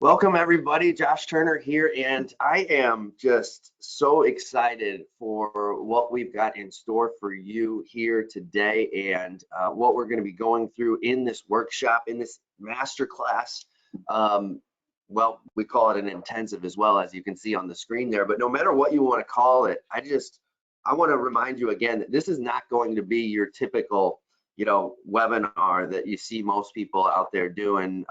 Welcome everybody, Josh Turner here, and I am just so excited for what we've got in store for you here today and what we're going to be going through in this workshop, in this masterclass. Well, we call it an intensive as well, as you can see on the screen there, but no matter what you want to call it, I want to remind you again that this is not going to be your typical webinar that you see most people out there doing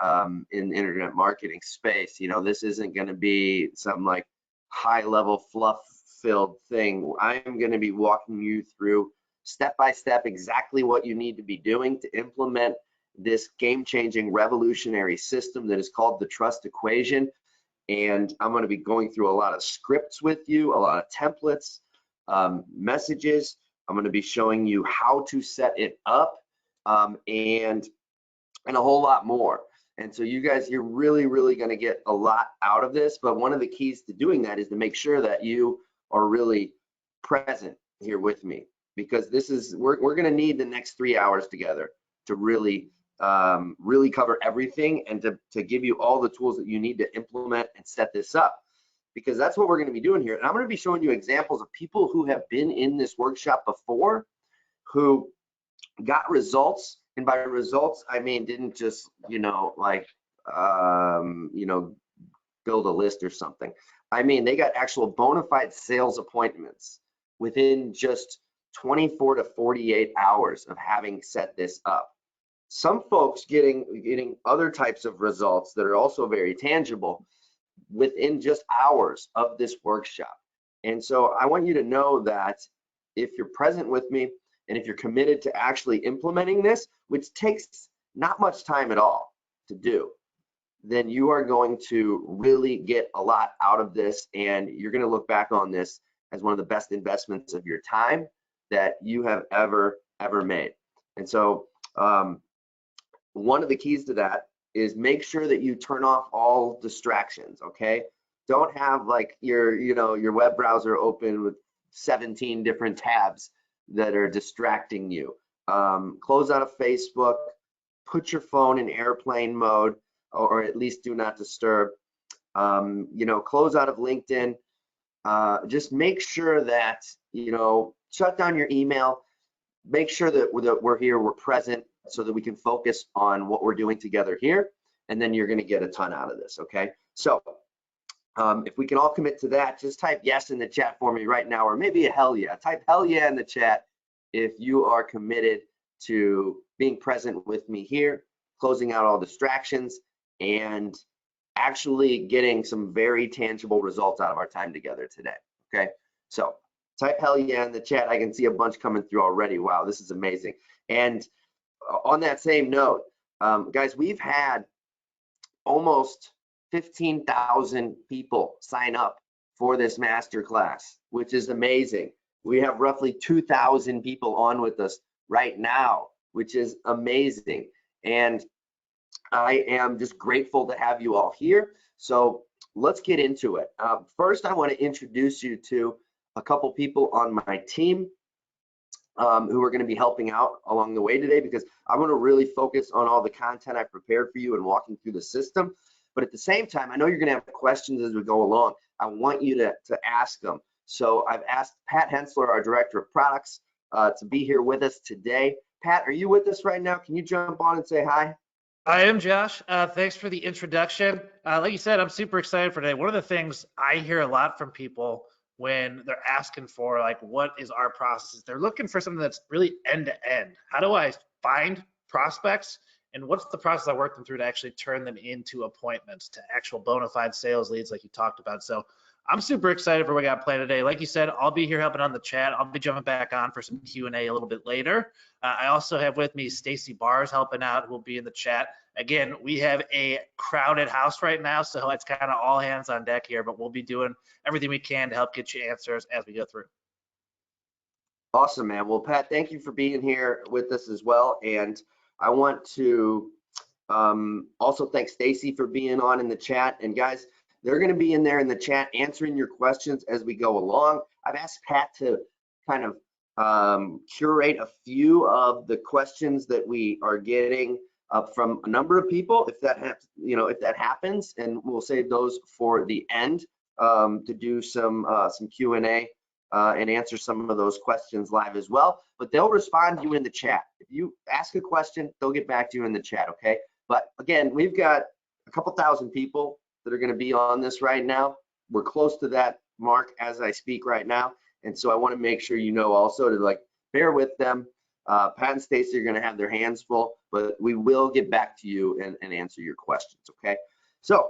in the internet marketing space. This isn't going to be some like high level fluff filled thing. I am going to be walking you through step by step exactly what you need to be doing to implement this game-changing revolutionary system that is called the trust equation. And I'm going to be going through a lot of scripts with you, a lot of templates, messages. I'm going to be showing you how to set it up and a whole lot more. And so you're really going to get a lot out of this. But one of the keys to doing that is to make sure that you are really present here with me, because we're going to need the next 3 hours together to really cover everything and to give you all the tools that you need to implement and set this up. Because that's what we're going to be doing here. And I'm going to be showing you examples of people who have been in this workshop before, who got results. And by results, I mean, didn't just, build a list or something. I mean, they got actual bona fide sales appointments within just 24 to 48 hours of having set this up. Some folks getting other types of results that are also very tangible within just hours of this workshop. And so I want you to know that if you're present with me and if you're committed to actually implementing this, which takes not much time at all to do, then you are going to really get a lot out of this, and you're going to look back on this as one of the best investments of your time that you have ever made. And so one of the keys to that is make sure that you turn off all distractions, okay? Don't have like your web browser open with 17 different tabs that are distracting you. Close out of Facebook, put your phone in airplane mode, or at least do not disturb. Close out of LinkedIn. Just make sure that, shut down your email. Make sure that we're here, we're present, so that we can focus on what we're doing together here, and then you're going to get a ton out of this, okay? So if we can all commit to that, just type yes in the chat for me right now, or maybe a hell yeah. Type hell yeah in the chat if you are committed to being present with me here, closing out all distractions, and actually getting some very tangible results out of our time together today, okay? So type hell yeah in the chat. I can see a bunch coming through already. Wow, this is amazing. And on that same note, guys, we've had almost 15,000 people sign up for this masterclass, which is amazing. We have roughly 2,000 people on with us right now, which is amazing. And I am just grateful to have you all here. So let's get into it. First, I want to introduce you to a couple people on my team who are going to be helping out along the way today, because I'm going to really focus on all the content I prepared for you and walking through the system. But at the same time, I know you're going to have questions as we go along. I want you to ask them. So I've asked Pat Hensler, our Director of Products, to be here with us today. Pat, are you with us right now? Can you jump on and say hi? I am, Josh. Thanks for the introduction. Like you said, I'm super excited for today. One of the things I hear a lot from people when they're asking for, like, what is our process? They're looking for something that's really end-to-end. How do I find prospects, and what's the process I work them through to actually turn them into appointments, to actual bona fide sales leads like you talked about? So I'm super excited for what we got planned today. Like you said, I'll be here helping on the chat. I'll be jumping back on for some Q&A a little bit later. I also have with me Stacy Bars helping out, who will be in the chat. Again, we have a crowded house right now, so it's kind of all hands on deck here, but we'll be doing everything we can to help get you answers as we go through. Awesome, man. Well, Pat, thank you for being here with us as well. And I want to also thank Stacy for being on in the chat. And guys, they're going to be in there in the chat answering your questions as we go along. I've asked Pat to kind of curate a few of the questions that we are getting from a number of people, if that happens, and we'll save those for the end to do some Q&A and answer some of those questions live as well. But they'll respond to you in the chat. If you ask a question, they'll get back to you in the chat, okay? But again, we've got a couple thousand people that are going to be on this right now. We're close to that mark as I speak right now, and so I want to make sure you know also to like bear with them. Pat and Stacy are going to have their hands full, but we will get back to you and answer your questions, okay? So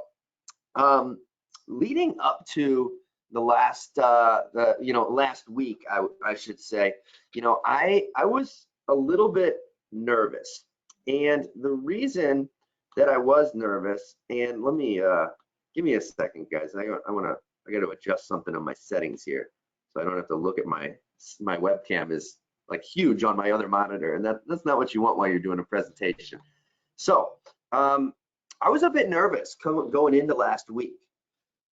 leading up to the last last week, I should say, I was a little bit nervous, and the reason that I was nervous, and let me give me a second, guys. I got to adjust something on my settings here, so I don't have to look at my webcam is like huge on my other monitor, and that's not what you want while you're doing a presentation. So I was a bit nervous going into last week,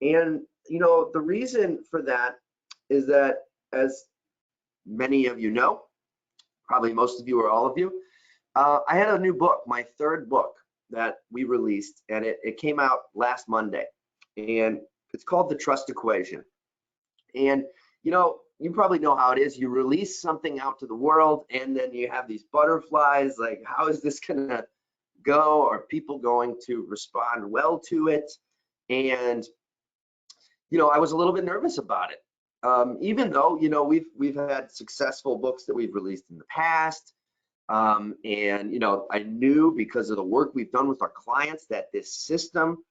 and the reason for that is that, as many of you know, probably most of you or all of you, I had a new book, my third book that we released, and it came out last Monday, and it's called The Trust Equation. And you probably know how it is. You release something out to the world, and then you have these butterflies, like, how is this gonna go? Are people going to respond well to it? And I was a little bit nervous about it, even though we've had successful books that we've released in the past, and I knew, because of the work we've done with our clients, that this system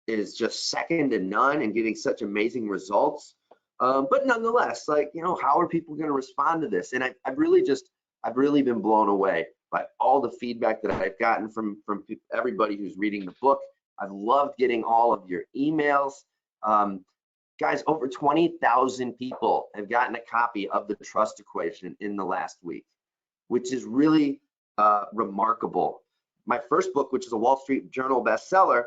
is just second to none and getting such amazing results. But nonetheless, how are people going to respond to this? And I've really been blown away by all the feedback that I've gotten from everybody who's reading the book. I've loved getting all of your emails. Guys, over 20,000 people have gotten a copy of The Trust Equation in the last week, which is really remarkable. My first book, which is a Wall Street Journal bestseller,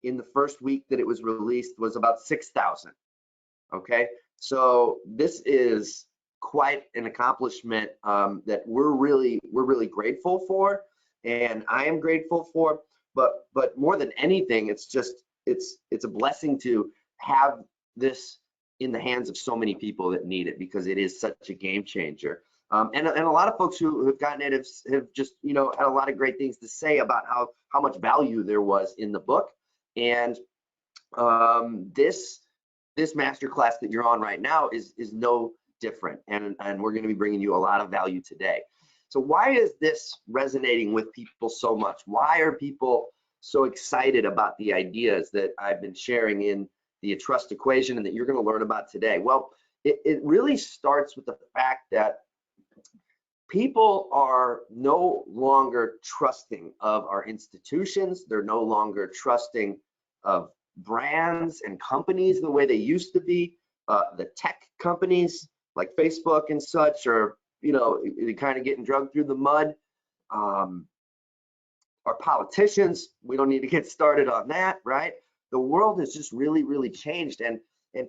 in the first week that it was released was about 6,000. Okay, so this is quite an accomplishment that we're really grateful for, and I am grateful for. But more than anything, it's a blessing to have this in the hands of so many people that need it, because it is such a game changer. And a lot of folks who have gotten it have just had a lot of great things to say about how much value there was in the book. And this masterclass that you're on right now is no different, and we're going to be bringing you a lot of value today. So why is this resonating with people so much? Why are people so excited about the ideas that I've been sharing in the Trust Equation and that you're going to learn about today? Well, it really starts with the fact that people are no longer trusting of our institutions. They're no longer trusting of brands and companies the way they used to be. The tech companies like Facebook and such are, kind of getting dragged through the mud. Our politicians, we don't need to get started on that, right? The world has just really changed, and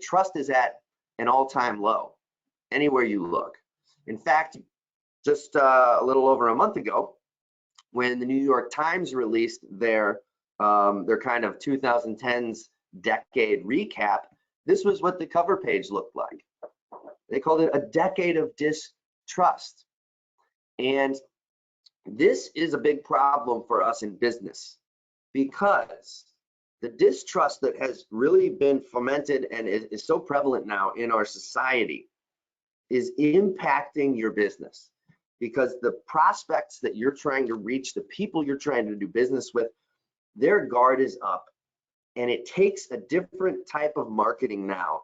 trust is at an all-time low anywhere you look. In fact, just a little over a month ago, when the New York Times released their kind of 2010s decade recap, this was what the cover page looked like. They called it a decade of distrust. And this is a big problem for us in business, because the distrust that has really been fomented and is so prevalent now in our society is impacting your business, because the prospects that you're trying to reach, the people you're trying to do business with, their guard is up, and it takes a different type of marketing now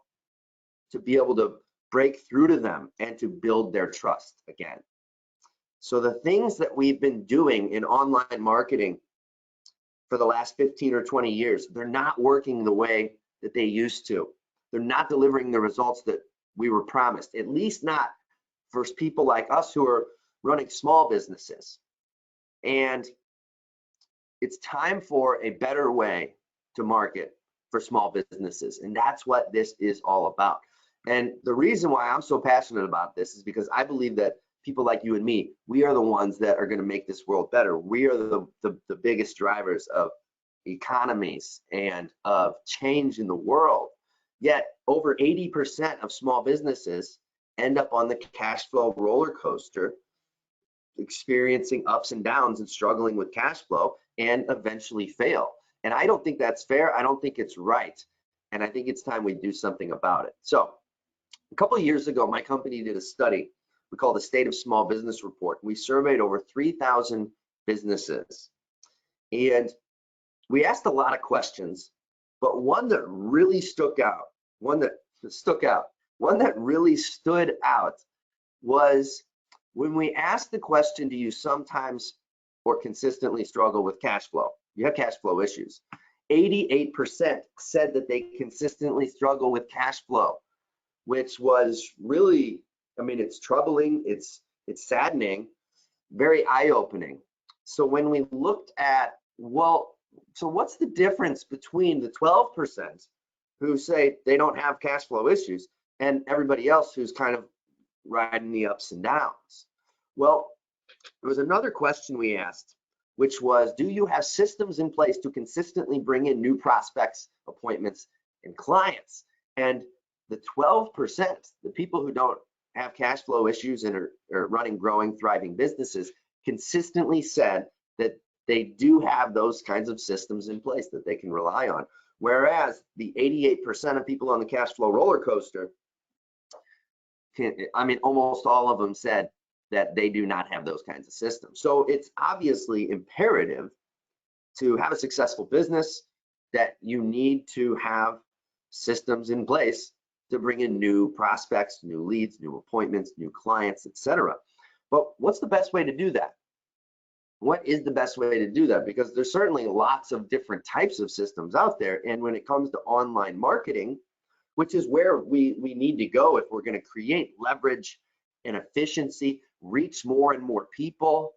to be able to break through to them and to build their trust again. So the things that we've been doing in online marketing for the last 15 or 20 years, they're not working the way that they used to. They're not delivering the results that we were promised, at least not for people like us who are running small businesses. And it's time for a better way to market for small businesses, and that's what this is all about. And the reason why I'm so passionate about this is because I believe that people like you and me, we are the ones that are going to make this world better. We are the biggest drivers of economies and of change in the world. Yet over 80% of small businesses end up on the cash flow roller coaster, experiencing ups and downs and struggling with cash flow, and eventually fail. And I don't think that's fair. I don't think it's right. And I think it's time we do something about it. So a couple of years ago, my company did a study we call the State of Small Business Report. We surveyed over 3,000 businesses. And we asked a lot of questions, but one that really stuck out was when we asked the question, do you sometimes or consistently struggle with cash flow? You have cash flow issues. 88% said that they consistently struggle with cash flow, which was really, I mean, it's troubling, it's saddening, very eye-opening. So when we looked at, well, so what's the difference between the 12% who say they don't have cash flow issues and everybody else who's kind of riding the ups and downs? Well, there was another question we asked, which was, do you have systems in place to consistently bring in new prospects, appointments, and clients? And the 12%, the people who don't have cash flow issues and are running, growing, thriving businesses, consistently said that they do have those kinds of systems in place that they can rely on. Whereas the 88% of people on the cash flow roller coaster, almost all of them said that they do not have those kinds of systems. So it's obviously imperative to have a successful business that you need to have systems in place to bring in new prospects, new leads, new appointments, new clients, etc. But what's the best way to do that? What is the best way to do that? Because there's certainly lots of different types of systems out there. And when it comes to online marketing, which is where we need to go if we're going to create leverage and efficiency, reach more and more people,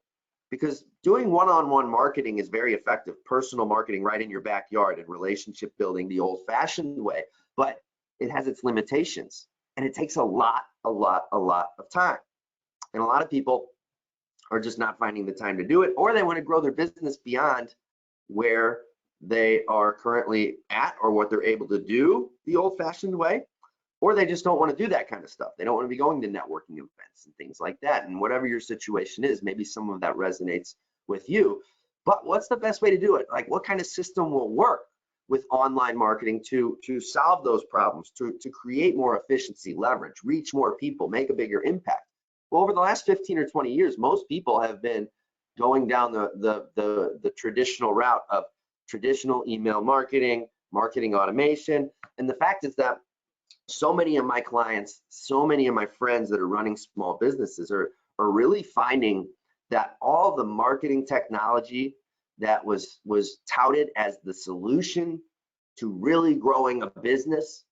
because doing one-on-one marketing is very effective. Personal marketing right in your backyard and relationship building the old-fashioned way, but it has its limitations and it takes a lot of time. And a lot of people are just not finding the time to do it, or they want to grow their business beyond where they are currently at or what they're able to do the old-fashioned way, or they just don't want to do that kind of stuff. They don't want to be going to networking events and things like that. And whatever your situation is, maybe some of that resonates with you. But what's the best way to do it? Like, what kind of system will work with online marketing to solve those problems, to create more efficiency, leverage, reach more people, make a bigger impact? Well, over the last 15 or 20 years, most people have been going down the traditional route of traditional email marketing, marketing automation. And the fact is that so many of my clients, so many of my friends that are running small businesses are really finding that all the marketing technology that was touted as the solution to really growing a business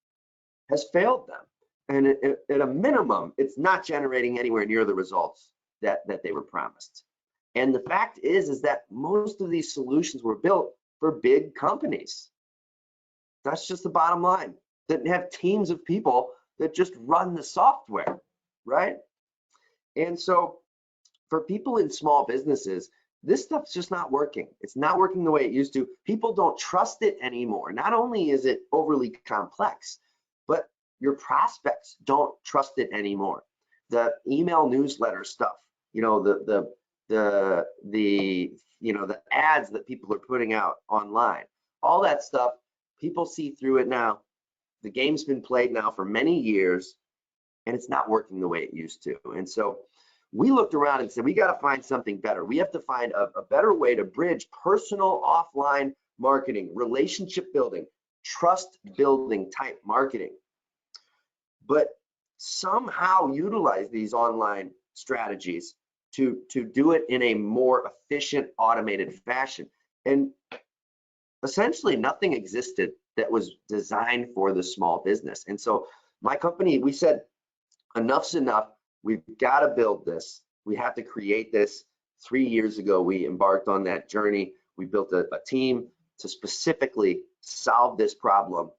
has failed them. And at a minimum, it's not generating anywhere near the results that they were promised. And the fact is that most of these solutions were built for big companies. That's just the bottom line. That have teams of people that just run the software, right? And so for people in small businesses, this stuff's just not working. It's not working the way it used to. People don't trust it anymore. Not only is it overly complex, but your prospects don't trust it anymore. The email newsletter stuff, you know, the ads that people are putting out online, all that stuff, people see through it now. The game's been played now for many years, and it's not working the way it used to. And so we looked around and said, we got to find something better. We have to find a better way to bridge personal offline marketing, relationship building, trust building type marketing, but somehow utilize these online strategies to do it in a more efficient, automated fashion. And essentially nothing existed that was designed for the small business. And so my company, we said, enough's enough. We've got to build this. We have to create this. 3 years ago, we embarked on that journey. We built a team to specifically solve this problem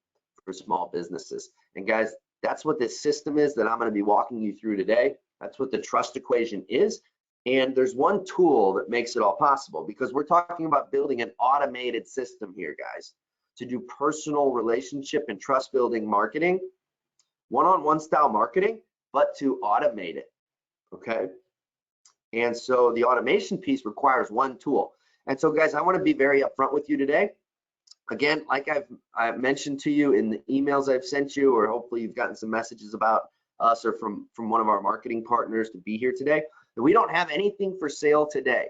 for small businesses. And guys, that's what this system is that I'm going to be walking you through today. That's what the trust equation is. And there's one tool that makes it all possible, because we're talking about building an automated system here, guys, to do personal relationship and trust building marketing, one-on-one style marketing, but to automate it, okay? And so the automation piece requires one tool. And so guys, I want to be very upfront with you today. Again, like I've mentioned to you in the emails I've sent you, or hopefully you've gotten some messages about us or from one of our marketing partners to be here today, that we don't have anything for sale today.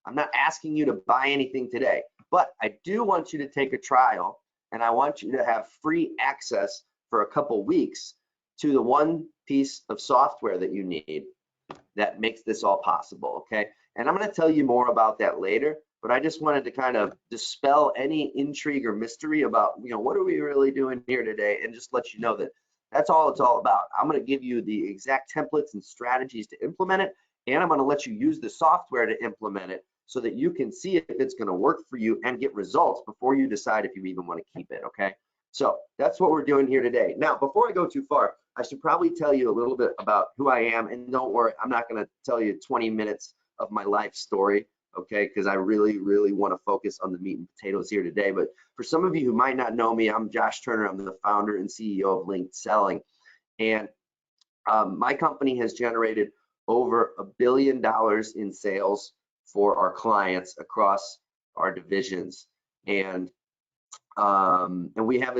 I'm not asking you to buy anything today, but I do want you to take a trial, and I want you to have free access for a couple weeks to the one piece of software that you need that makes this all possible, okay? And I'm going to tell you more about that later, but I just wanted to kind of dispel any intrigue or mystery about, you know, what are we really doing here today, and just let you know that that's all it's all about. I'm going to give you the exact templates and strategies to implement it, and I'm going to let you use the software to implement it so that you can see if it's going to work for you and get results before you decide if you even want to keep it, okay? So that's what we're doing here today. Now, before I go too far, I should probably tell you a little bit about who I am, and don't worry, I'm not going to tell you 20 minutes of my life story, okay, because I really want to focus on the meat and potatoes here today. But for some of you who might not know me, I'm Josh Turner. I'm the founder and CEO of Linked Selling, and my company has generated over $1 billion in sales for our clients across our divisions, and we have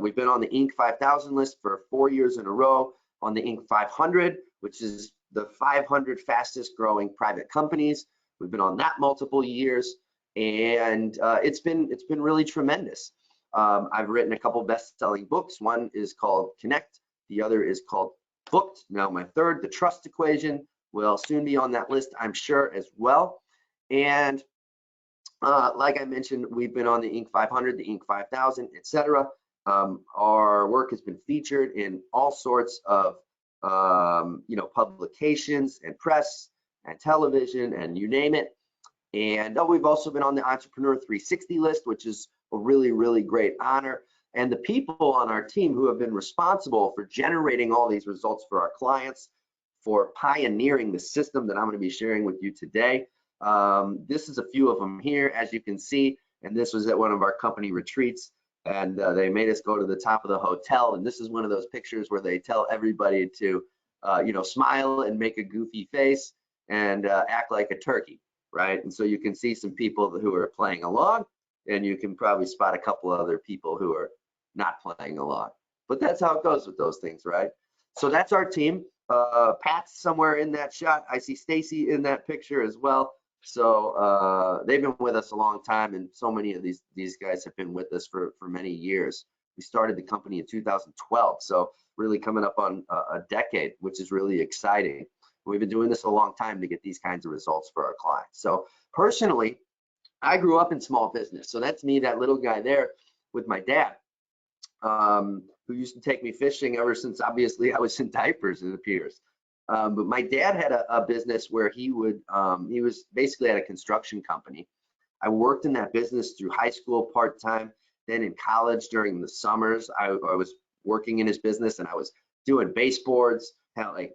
we've been on the Inc. 5000 list for 4 years in a row, on the Inc. 500, which is the 500 fastest growing private companies. We've been on that multiple years, and it's been really tremendous. I've written a couple best-selling books. One is called Connect. The other is called Booked. Now my third, The Trust Equation, will soon be on that list, I'm sure, as well. And like I mentioned, we've been on the Inc. 500, the Inc. 5000, etc. Our work has been featured in all sorts of publications and press and television and you name it. And we've also been on the Entrepreneur 360 list, which is a really great honor. And the people on our team who have been responsible for generating all these results for our clients, for pioneering the system that I'm going to be sharing with you today. This is a few of them here, as you can see, and this was at one of our company retreats, and they made us go to the top of the hotel, and this is one of those pictures where they tell everybody to smile and make a goofy face and act like a turkey, right? And so you can see some people who are playing along, and you can probably spot a couple other people who are not playing along, but that's how it goes with those things, right? So that's our team. Pat's somewhere in that shot. I see Stacy in that picture as well. So they've been with us a long time, and so many of these guys have been with us for many years. We started the company in 2012, so really coming up on a decade, which is really exciting. We've been doing this a long time to get these kinds of results for our clients. So personally, I grew up in small business. So that's me, that little guy there with my dad, who used to take me fishing ever since obviously I was in diapers, it appears. But my dad had a business where he was basically at a construction company. I worked in that business through high school part-time, then in college during the summers, I was working in his business, and I was doing baseboards, like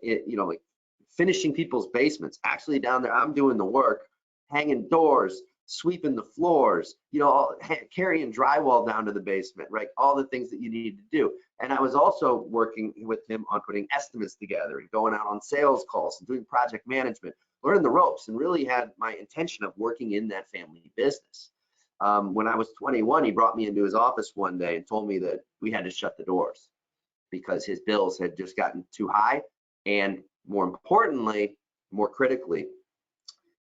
finishing people's basements. Actually down there, I'm doing the work, hanging doors, sweeping the floors, carrying drywall down to the basement, right? All the things that you need to do. And I was also working with him on putting estimates together and going out on sales calls and doing project management, learning the ropes, and really had my intention of working in that family business. When I was 21, he brought me into his office one day and told me that we had to shut the doors because his bills had just gotten too high. And more importantly, more critically,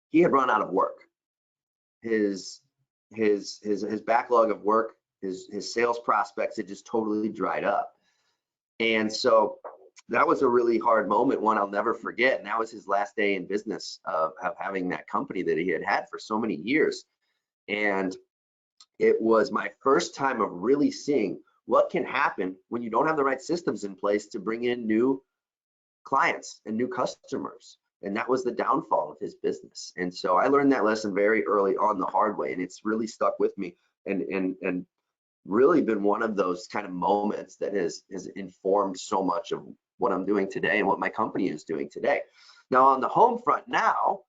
he had run out of work. His backlog of work, his sales prospects had just totally dried up. And so that was a really hard moment, one I'll never forget. And that was his last day in business of having that company that he had for so many years. And it was my first time of really seeing what can happen when you don't have the right systems in place to bring in new clients and new customers. And that was the downfall of his business. And so I learned that lesson very early on the hard way, and it's really stuck with me and really been one of those kind of moments that has informed so much of what I'm doing today and what my company is doing today. Now on the home front now,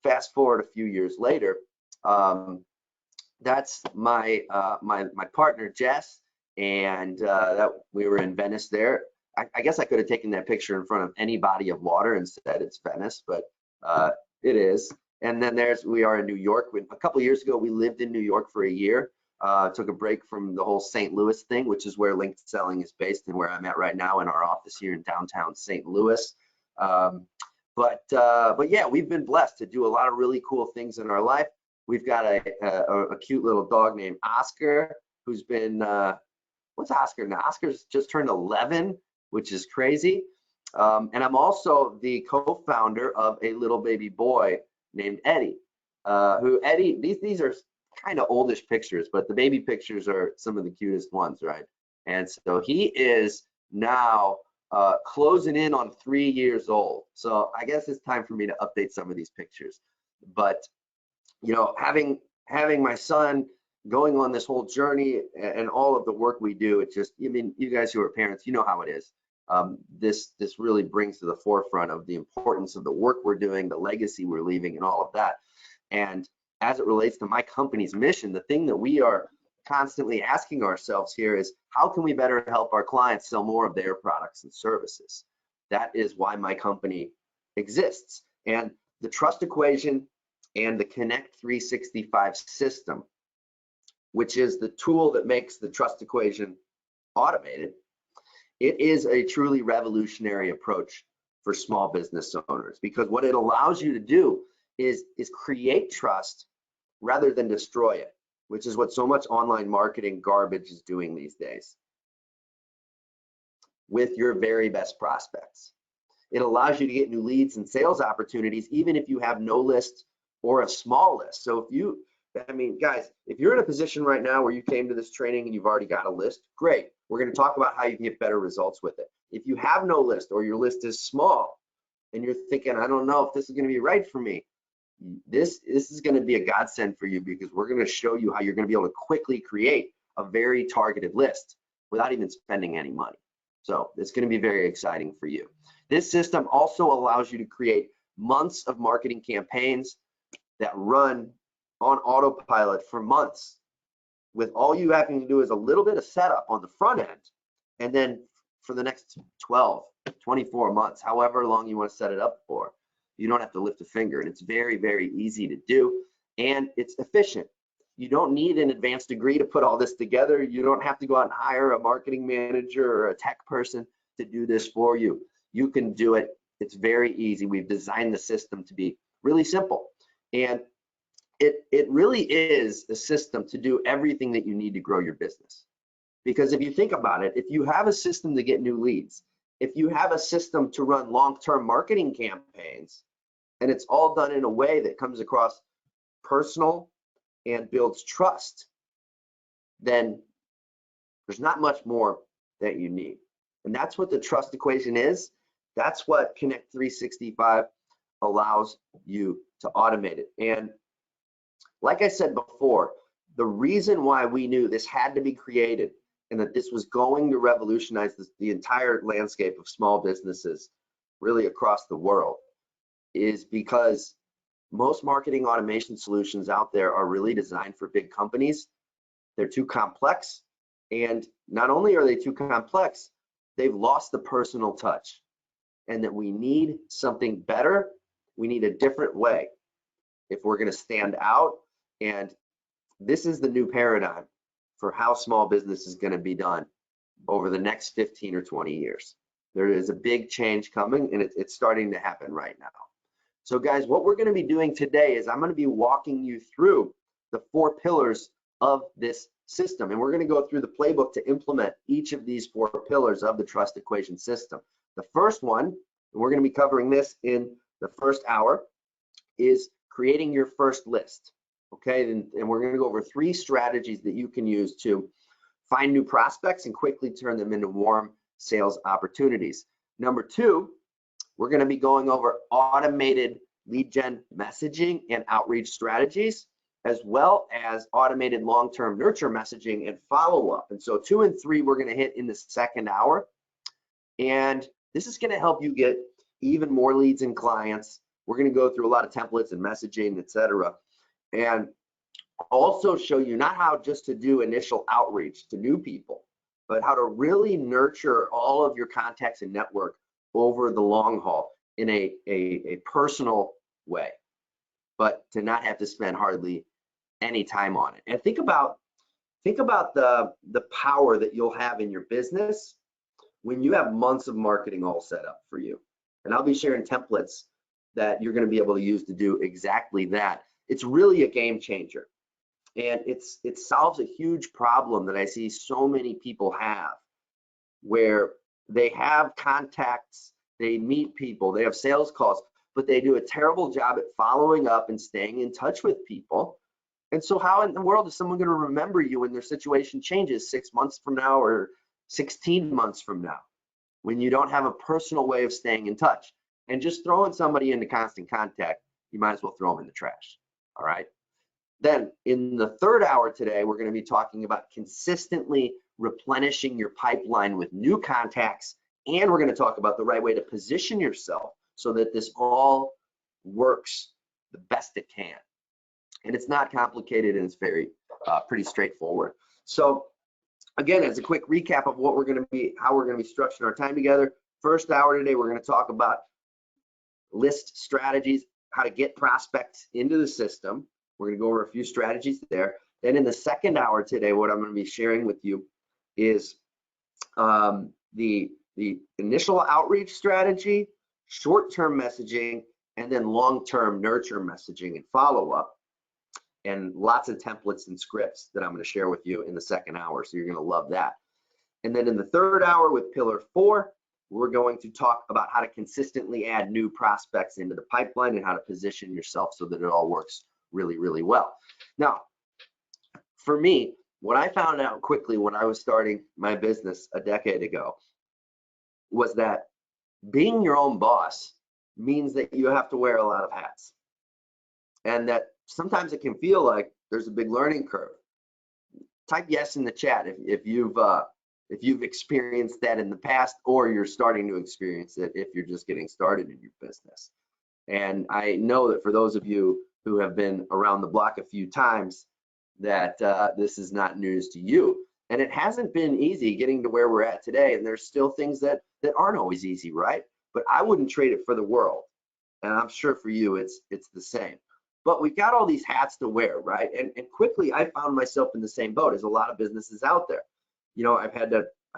fast forward a few years later, that's my my partner Jess, and that we were in Venice there. I guess I could have taken that picture in front of any body of water and said it's Venice, but it is. And then we are in New York. A couple years ago, we lived in New York for a year. Took a break from the whole St. Louis thing, which is where Linked Selling is based and where I'm at right now in our office here in downtown St. Louis. But yeah, we've been blessed to do a lot of really cool things in our life. We've got a cute little dog named Oscar, who's been, what's Oscar now? Oscar's just turned 11, which is crazy. And I'm also the co-founder of a little baby boy named Eddie, these are kind of oldish pictures, but the baby pictures are some of the cutest ones, right? And so he is now closing in on 3 years old. So I guess it's time for me to update some of these pictures. But you know, having my son going on this whole journey and all of the work we do, it just, I mean, you guys who are parents, you know how it is. This really brings to the forefront of the importance of the work we're doing, the legacy we're leaving, and all of that. And as it relates to my company's mission, the thing that we are constantly asking ourselves here is, how can we better help our clients sell more of their products and services? That is why my company exists. And the trust equation and the Connect 365 system, which is the tool that makes the trust equation automated, it is a truly revolutionary approach for small business owners, because what it allows you to do is create trust rather than destroy it, which is what so much online marketing garbage is doing these days with your very best prospects. It allows you to get new leads and sales opportunities, even if you have no list or a small list. So if you, I mean, guys, if you're in a position right now where you came to this training and you've already got a list, great. We're going to talk about how you can get better results with it. If you have no list or your list is small and you're thinking, I don't know if this is going to be right for me, this is going to be a godsend for you, because we're going to show you how you're going to be able to quickly create a very targeted list without even spending any money. So it's going to be very exciting for you. This system also allows you to create months of marketing campaigns that run on autopilot for months, with all you having to do is a little bit of setup on the front end, and then for the next 12, 24 months, however long you want to set it up for, you don't have to lift a finger, and it's very, very easy to do, and it's efficient. You don't need an advanced degree to put all this together. You don't have to go out and hire a marketing manager or a tech person to do this for you. You can do it. It's very easy. We've designed the system to be really simple, and it really is a system to do everything that you need to grow your business. Because if you think about it, if you have a system to get new leads, if you have a system to run long-term marketing campaigns, and it's all done in a way that comes across personal and builds trust, then there's not much more that you need. And that's what the trust equation is. That's what Connect 365 allows you to automate it. And like I said before, the reason why we knew this had to be created and that this was going to revolutionize the entire landscape of small businesses really across the world is because most marketing automation solutions out there are really designed for big companies. They're too complex, and not only are they too complex, they've lost the personal touch, and that we need something better. We need a different way if we're going to stand out, and this is the new paradigm for how small business is going to be done over the next 15 or 20 years. There is a big change coming, and it's starting to happen right now. So guys, what we're going to be doing today is I'm going to be walking you through the 4 pillars of this system, and we're going to go through the playbook to implement each of these 4 pillars of the trust equation system. The first one, and we're going to be covering this in the first hour, is creating your first list. Okay, and we're going to go over 3 strategies that you can use to find new prospects and quickly turn them into warm sales opportunities. Number 2, we're going to be going over automated lead gen messaging and outreach strategies, as well as automated long-term nurture messaging and follow-up. And so 2 and 3 we're going to hit in the second hour. And This is going to help you get even more leads and clients. We're going to go through a lot of templates and messaging, etc. And also show you not how just to do initial outreach to new people, but how to really nurture all of your contacts and network over the long haul in a personal way, but to not have to spend hardly any time on it. And think about the power that you'll have in your business when you have months of marketing all set up for you. And I'll be sharing templates that you're going to be able to use to do exactly that. It's really a game changer. And it solves a huge problem that I see so many people have, where they have contacts, they meet people, they have sales calls, but they do a terrible job at following up and staying in touch with people. And so how in the world is someone going to remember you when their situation changes 6 months from now or 16 months from now, when you don't have a personal way of staying in touch? And just throwing somebody into constant contact, you might as well throw them in the trash. All right. Then in the third hour today, we're going to be talking about consistently replenishing your pipeline with new contacts. And we're going to talk about the right way to position yourself so that this all works the best it can. And it's not complicated, and it's very pretty straightforward. So again, as a quick recap of what we're going to be, how we're going to be structuring our time together. First hour today, we're going to talk about list strategies, how to get prospects into the system. We're going to go over a few strategies there. Then in the second hour today, what I'm going to be sharing with you is the initial outreach strategy, short-term messaging, and then long-term nurture messaging and follow-up, and lots of templates and scripts that I'm going to share with you in the second hour. So you're going to love that. And then in the third hour with pillar 4, we're going to talk about how to consistently add new prospects into the pipeline and how to position yourself so that it all works really, really well. Now, for me, what I found out quickly when I was starting my business a decade ago was that being your own boss means that you have to wear a lot of hats, and that sometimes it can feel like there's a big learning curve. Type yes in the chat if you've experienced that in the past, or you're starting to experience it if you're just getting started in your business. And I know that for those of you who have been around the block a few times, that this is not news to you. And it hasn't been easy getting to where we're at today, and there's still things that aren't always easy, right? But I wouldn't trade it for the world, and I'm sure for you it's the same. But we've got all these hats to wear, right? And quickly I found myself in the same boat as a lot of businesses out there. You know, I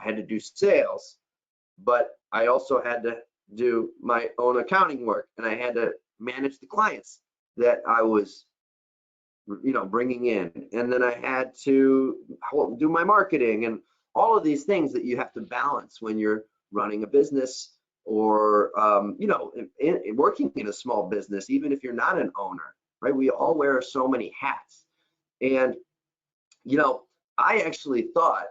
had to do sales, but I also had to do my own accounting work, and I had to manage the clients that I was, you know, bringing in, and then I had to do my marketing and all of these things that you have to balance when you're running a business, or you know, working in a small business, even if you're not an owner, right? We all wear so many hats. And you know, I actually thought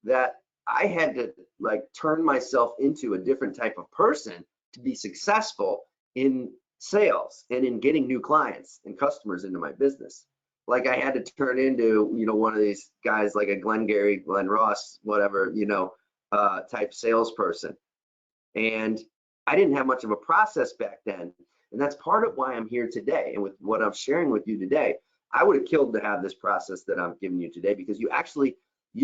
that I had to like turn myself into a different type of person to be successful in sales and in getting new clients and customers into my business. Like I had to turn into, you know, one of these guys like a Glenn Gary, Glenn Ross, whatever, you know, type salesperson. And I didn't have much of a process back then. And that's part of why I'm here today. And with what I'm sharing with you today, I would have killed to have this process that I'm giving you today, because you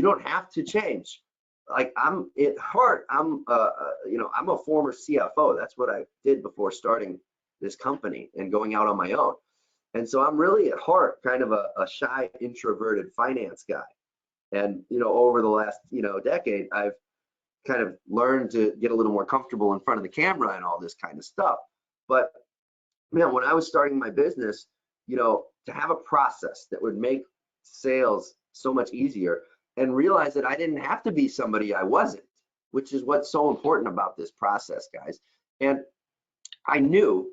don't have to change. Like I'm at heart, you know, I'm a former CFO. That's what I did before starting this company and going out on my own. And so I'm really at heart kind of a shy, introverted finance guy. And, you know, over the last, you know, decade, I've kind of learned to get a little more comfortable in front of the camera and all this kind of stuff. But man, when I was starting my business, you know, to have a process that would make sales so much easier, and realize that I didn't have to be somebody I wasn't, which is what's so important about this process, guys. And I knew,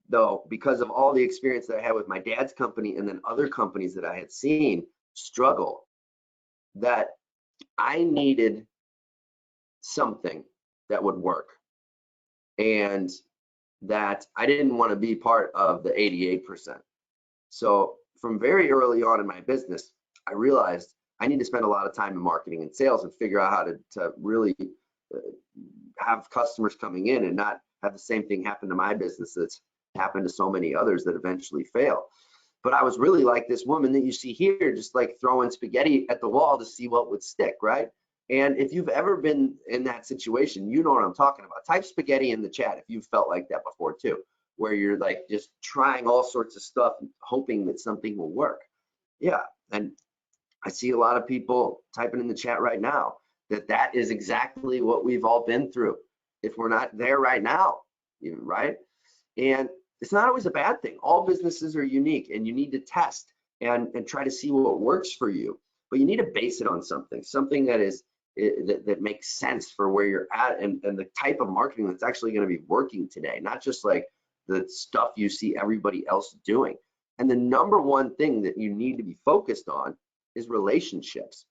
though, because of all the experience that I had with my dad's company and then other companies that I had seen struggle, that I needed something that would work, and that I didn't want to be part of the 88%. So from very early on in my business, I realized I need to spend a lot of time in marketing and sales and figure out how to really have customers coming in and not have the same thing happen to my business that's happened to so many others that eventually fail. But I was really like this woman that you see here, just like throwing spaghetti at the wall to see what would stick, right? And if you've ever been in that situation, you know what I'm talking about. Type spaghetti in the chat if you've felt like that before too, where you're like just trying all sorts of stuff, hoping that something will work. Yeah, and I see a lot of people typing in the chat right now that is exactly what we've all been through. If we're not there right now, right? And it's not always a bad thing. All businesses are unique, and you need to test and try to see what works for you. But you need to base it on something that is that makes sense for where you're at and the type of marketing that's actually going to be working today, not just like the stuff you see everybody else doing. And the number one thing that you need to be focused on is relationships.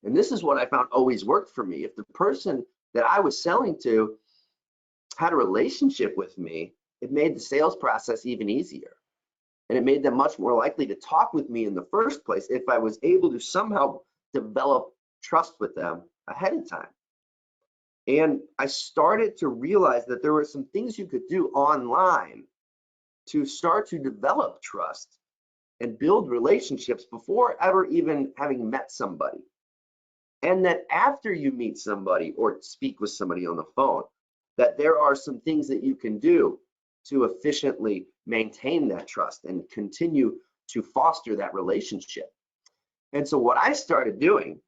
And this is what I found always worked for me. If the person that I was selling to had a relationship with me, it made the sales process even easier. And it made them much more likely to talk with me in the first place if I was able to somehow develop trust with them ahead of time. And I started to realize that there were some things you could do online to start to develop trust and build relationships before ever even having met somebody. And that after you meet somebody or speak with somebody on the phone, that there are some things that you can do to efficiently maintain that trust and continue to foster that relationship. And so what I started doing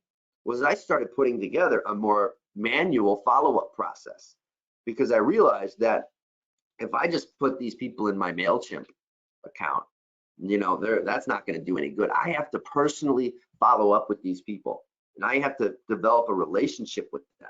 was I started putting together a more manual follow-up process, because I realized that if I just put these people in my MailChimp account, that's not going to do any good. I have to personally follow up with these people, and I have to develop a relationship with them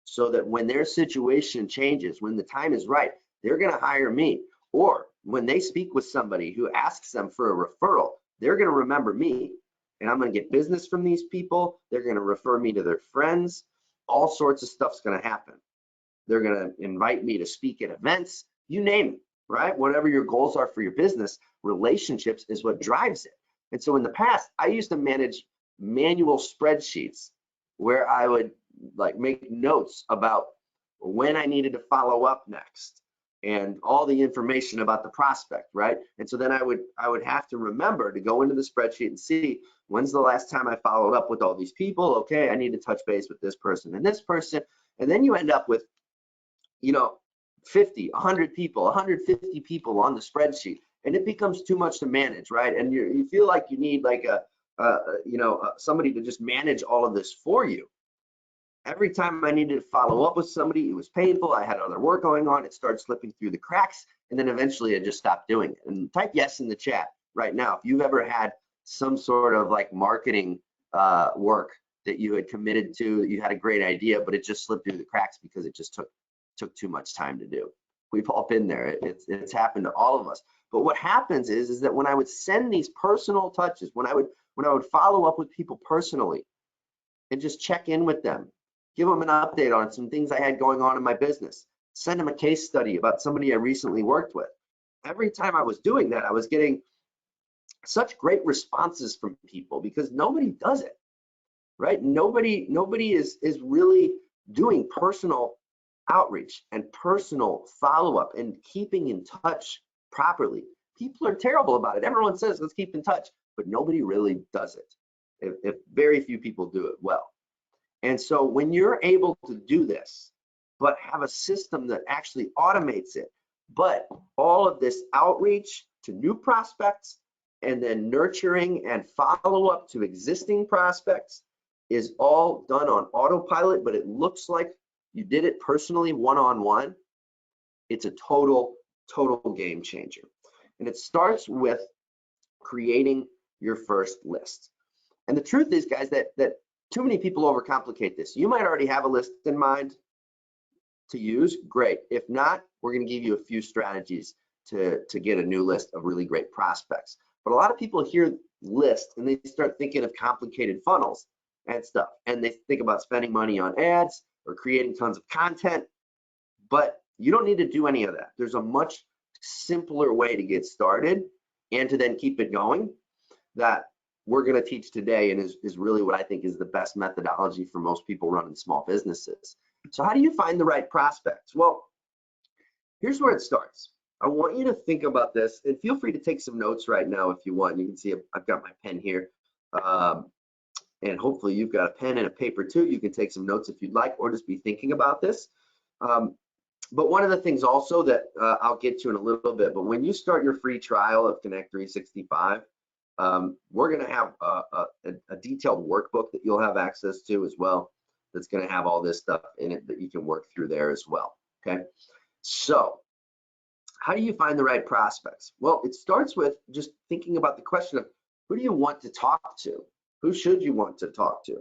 so that when their situation changes, when the time is right, they're going to hire me. Or when they speak with somebody who asks them for a referral, they're going to remember me, and I'm going to get business from these people. They're going to refer me to their friends. All sorts of stuff's going to happen. They're going to invite me to speak at events, you name it, right? Whatever your goals are for your business, relationships is what drives it. And so in the past, I used to manage manual spreadsheets where I would like make notes about when I needed to follow up next and all the information about the prospect, right? And so then I would have to remember to go into the spreadsheet and see when's the last time I followed up with all these people. Okay, I need to touch base with this person and this person. And then you end up with, 50, 100 people, 150 people on the spreadsheet, and it becomes too much to manage, right? And you feel like you need like somebody to just manage all of this for you. Every time I needed to follow up with somebody, it was painful. I had other work going on. It started slipping through the cracks, and then eventually I just stopped doing it. And type yes in the chat right now if you've ever had some sort of like marketing work that you had committed to, that you had a great idea, but it just slipped through the cracks because it just took too much time to do. We've all been there. It's happened to all of us. But what happens is that when I would send these personal touches, when I would follow up with people personally and just check in with them, give them an update on some things I had going on in my business, send them a case study about somebody I recently worked with. Every time I was doing that, I was getting such great responses from people because nobody does it, right? Nobody is really doing personal outreach and personal follow-up and keeping in touch properly. People are terrible about it. Everyone says let's keep in touch, but nobody really does it. If very few people do it well. And so when you're able to do this, but have a system that actually automates it, but all of this outreach to new prospects and then nurturing and follow up to existing prospects is all done on autopilot, but it looks like you did it personally one-on-one, it's a total game changer. And it starts with creating your first list. And the truth is, guys, that too many people overcomplicate this. You might already have a list in mind to use, great. If not, we're going to give you a few strategies to get a new list of really great prospects. But a lot of people hear list and they start thinking of complicated funnels and stuff. And they think about spending money on ads or creating tons of content, but you don't need to do any of that. There's a much simpler way to get started and to then keep it going that we're going to teach today, and is really what I think is the best methodology for most people running small businesses. So how do you find the right prospects? Well, here's where it starts. I want you to think about this, and feel free to take some notes right now if you want. You can see I've got my pen here, and hopefully you've got a pen and a paper too. You can take some notes if you'd like, or just be thinking about this. But one of the things also that I'll get to in a little bit, but when you start your free trial of Connect 365, we're going to have a detailed workbook that you'll have access to as well. That's going to have all this stuff in it that you can work through there as well. Okay, so how do you find the right prospects? Well, it starts with just thinking about the question of who do you want to talk to? Who should you want to talk to?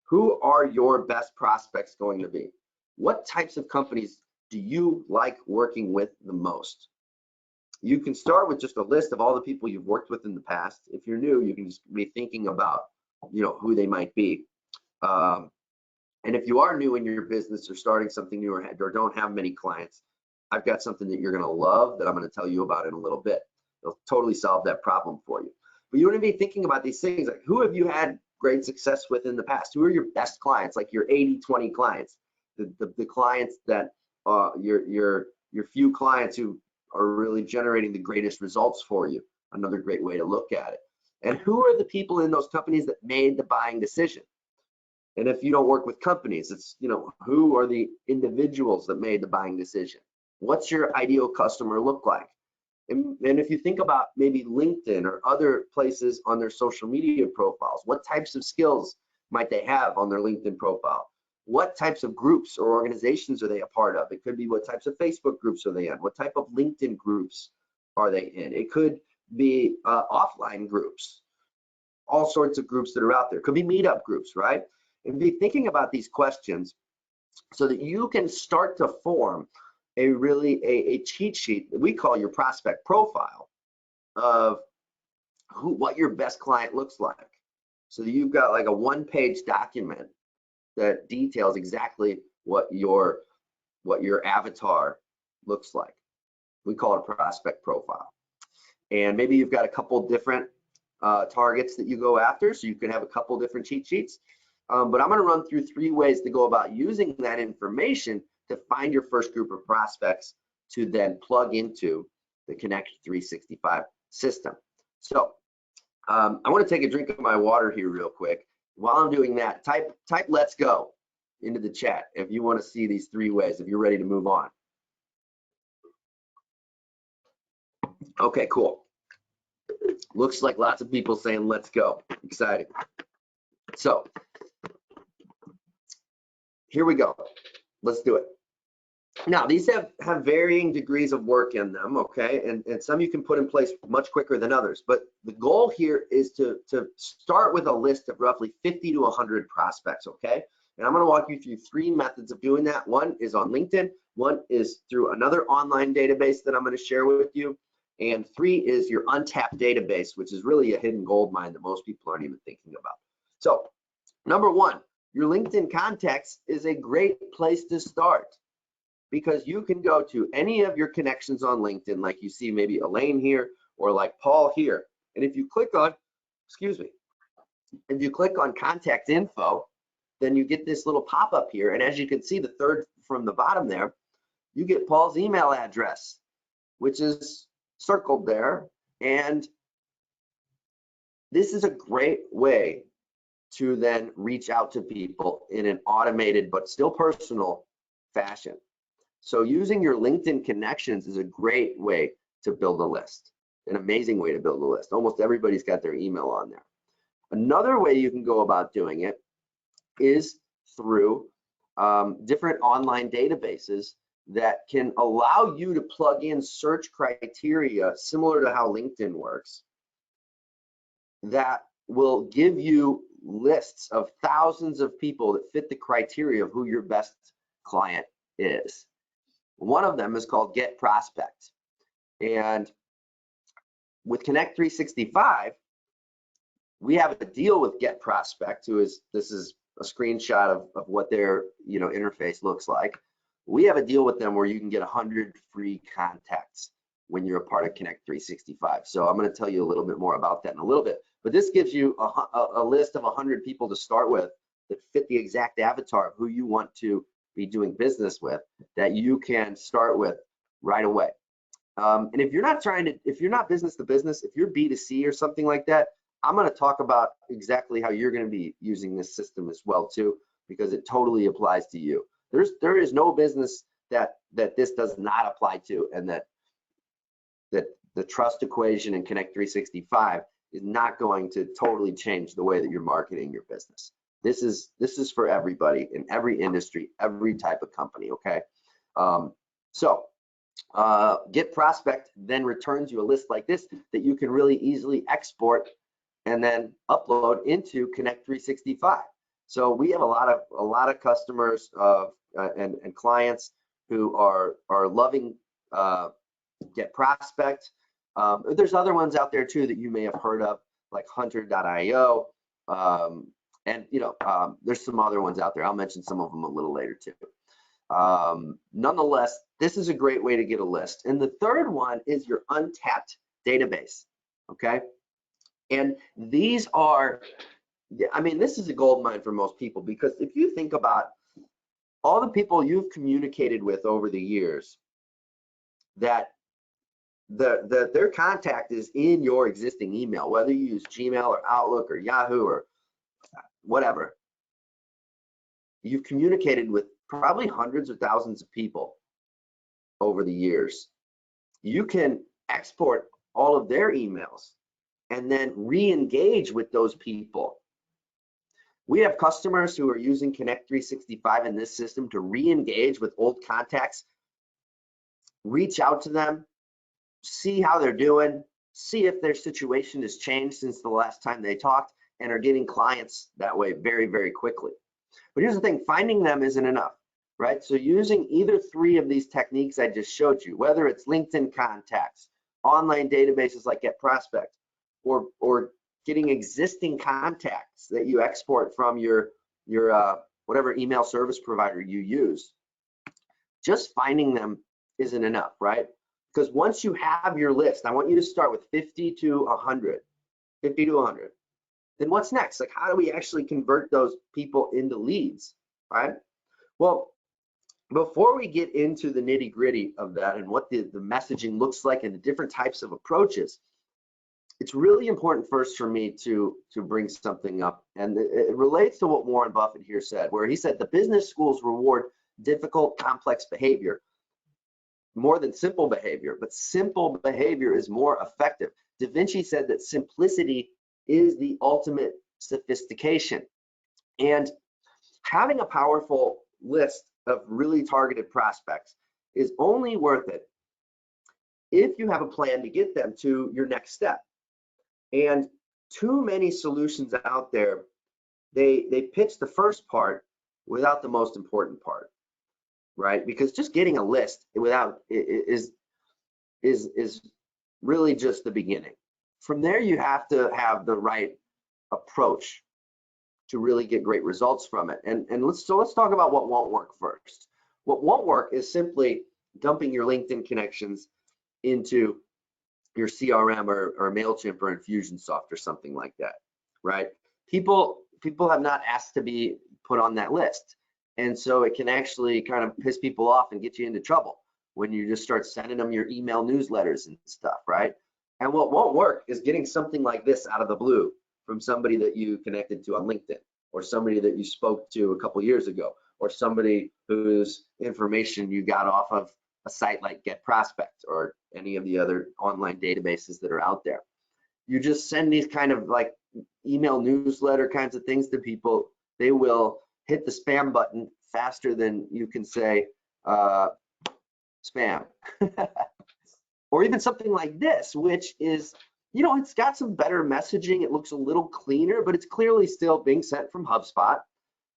Who are your best prospects going to be? What types of companies do you like working with the most? You can start with just a list of all the people you've worked with in the past. If you're new, you can just be thinking about, who they might be. And if you are new in your business or starting something new or don't have many clients, I've got something that you're going to love that I'm going to tell you about in a little bit. It'll totally solve that problem for you. But you want to be thinking about these things like, who have you had great success with in the past? Who are your best clients, like your 80-20 clients, the clients that your few clients who are really generating the greatest results for you? Another great way to look at it. And who are the people in those companies that made the buying decision? And if you don't work with companies, it's, who are the individuals that made the buying decision? What's your ideal customer look like? And if you think about maybe LinkedIn or other places on their social media profiles, what types of skills might they have on their LinkedIn profile? What types of groups or organizations are they a part of? It could be what types of Facebook groups are they in? What type of LinkedIn groups are they in? It could be offline groups, all sorts of groups that are out there. It could be meetup groups, right? And be thinking about these questions so that you can start to form a cheat sheet that we call your prospect profile of what your best client looks like. So that you've got like a one-page document that details exactly what your avatar looks like. We call it a prospect profile. And maybe you've got a couple different targets that you go after, so you can have a couple different cheat sheets. But I'm going to run through 3 ways to go about using that information to find your first group of prospects to then plug into the Connect 365 system. So I want to take a drink of my water here real quick. While I'm doing that, type let's go into the chat if you want to see these 3 ways, if you're ready to move on. Okay, cool. Looks like lots of people saying let's go. Exciting. So here we go. Let's do it. Now, these have varying degrees of work in them, okay? And some you can put in place much quicker than others. But the goal here is to start with a list of roughly 50 to 100 prospects, okay? And I'm going to walk you through 3 methods of doing that. One is on LinkedIn. One is through another online database that I'm going to share with you. And 3 is your untapped database, which is really a hidden gold mine that most people aren't even thinking about. So, number 1, your LinkedIn contacts is a great place to start, because you can go to any of your connections on LinkedIn, like you see maybe Elaine here or like Paul here. And if you click on, if you click on contact info, then you get this little pop-up here. And as you can see, the 3rd from the bottom there, you get Paul's email address, which is circled there. And this is a great way to then reach out to people in an automated but still personal fashion. So using your LinkedIn connections is a great way to build a list, an amazing way to build a list. Almost everybody's got their email on there. Another way you can go about doing it is through different online databases that can allow you to plug in search criteria similar to how LinkedIn works, that will give you lists of thousands of people that fit the criteria of who your best client is. One of them is called Get Prospect. And with Connect 365, we have a deal with Get Prospect, this is a screenshot of what their interface looks like. We have a deal with them where you can get 100 free contacts when you're a part of Connect 365. So I'm going to tell you a little bit more about that in a little bit. But this gives you a list of 100 people to start with that fit the exact avatar of who you want to be doing business with that you can start with right away. And if you're not business to business, if you're B2C or something like that, I'm going to talk about exactly how you're going to be using this system as well too, because it totally applies to you. There is no business that this does not apply to, and that the trust equation in Connect 365 is not going to totally change the way that you're marketing your business. This is for everybody in every industry, every type of company. Okay, Get Prospect then returns you a list like this that you can really easily export and then upload into Connect 365. So we have a lot of customers and clients who are loving Get Prospect. There's other ones out there too that you may have heard of, like Hunter.io, and there's some other ones out there. I'll mention some of them a little later too. Nonetheless, this is a great way to get a list. And the third one is your untapped database. Okay, and these are, I mean, this is a gold mine for most people, because if you think about all the people you've communicated with over the years, that their contact is in your existing email, whether you use Gmail or Outlook or Yahoo or whatever. You've communicated with probably hundreds of thousands of people over the years. You can export all of their emails and then re-engage with those people. We have customers who are using Connect 365 in this system to re-engage with old contacts, reach out to them, see how they're doing, see if their situation has changed since the last time they talked, and are getting clients that way very, very quickly. But here's the thing, finding them isn't enough, right? So using either three of these techniques I just showed you, whether it's LinkedIn contacts, online databases like Get Prospect, or getting existing contacts that you export from your whatever email service provider you use, just finding them isn't enough, right? Because once you have your list, I want you to start with 50 to 100. Then what's next? Like, how do we actually convert those people into leads, right? Well, before we get into the nitty gritty of that and what the messaging looks like and the different types of approaches, it's really important first for me to bring something up. And it relates to what Warren Buffett here said, where he said the business schools reward difficult, complex behavior more than simple behavior, but simple behavior is more effective. Da Vinci said that simplicity is the ultimate sophistication. And having a powerful list of really targeted prospects is only worth it if you have a plan to get them to your next step. And too many solutions out there, they pitch the first part without the most important part, right? Because just getting a list without is really just the beginning. From there, you have to have the right approach to really get great results from it. And let's talk about what won't work first. What won't work is simply dumping your LinkedIn connections into your CRM or MailChimp or Infusionsoft or something like that, right? People have not asked to be put on that list. And so it can actually kind of piss people off and get you into trouble when you just start sending them your email newsletters and stuff, right? And what won't work is getting something like this out of the blue from somebody that you connected to on LinkedIn, or somebody that you spoke to a couple years ago, or somebody whose information you got off of a site like Get Prospect or any of the other online databases that are out there. You just send these kind of like email newsletter kinds of things to people. They will hit the spam button faster than you can say spam. Or even something like this, which is, it's got some better messaging. It looks a little cleaner, but it's clearly still being sent from HubSpot.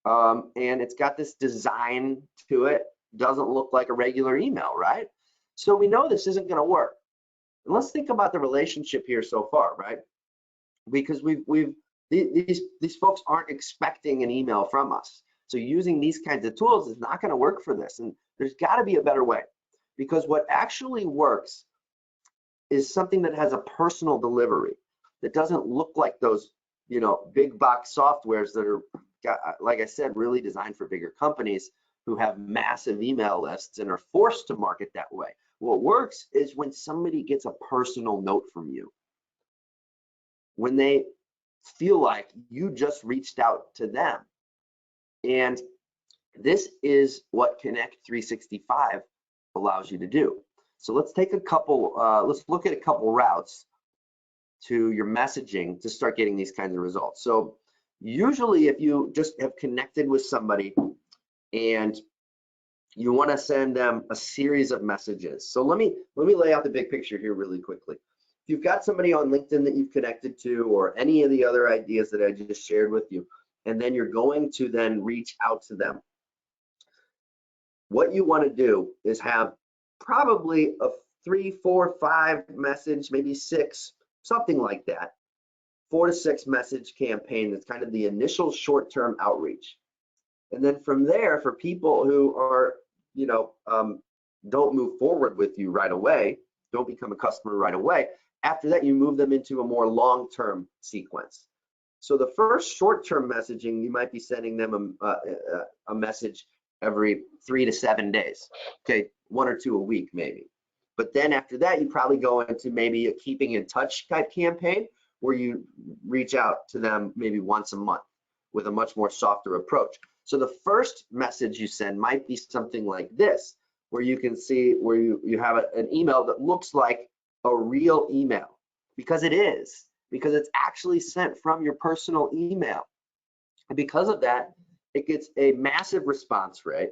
And it's got this design to it. Doesn't look like a regular email, right? So we know this isn't going to work. And let's think about the relationship here so far, right? Because these folks aren't expecting an email from us. So using these kinds of tools is not going to work for this. And there's got to be a better way, because what actually works is something that has a personal delivery that doesn't look like those, big box softwares that are, like I said, really designed for bigger companies, who have massive email lists and are forced to market that way. What works is when somebody gets a personal note from you, when they feel like you just reached out to them. And this is what Connect 365 allows you to do. So let's take a couple, let's look at a couple routes to your messaging to start getting these kinds of results. So usually if you just have connected with somebody and you want to send them a series of messages. So let me lay out the big picture here really quickly. If you've got somebody on LinkedIn that you've connected to, or any of the other ideas that I just shared with you, and then you're going to then reach out to them, what you want to do is have probably a 3, 4, 5 message, maybe 6, something like that, 4 to 6 message campaign. That's kind of the initial short-term outreach. And then from there, for people who are, don't move forward with you right away, don't become a customer right away, after that, you move them into a more long-term sequence. So the first short-term messaging, you might be sending them a message every 3 to 7 days, okay, 1 or 2 a week maybe. But then after that, you probably go into maybe a keeping in touch type campaign where you reach out to them maybe once a month with a much more softer approach. So the first message you send might be something like this, where you can see where you have an email that looks like a real email, because it is, because it's actually sent from your personal email. And because of that, it gets a massive response rate.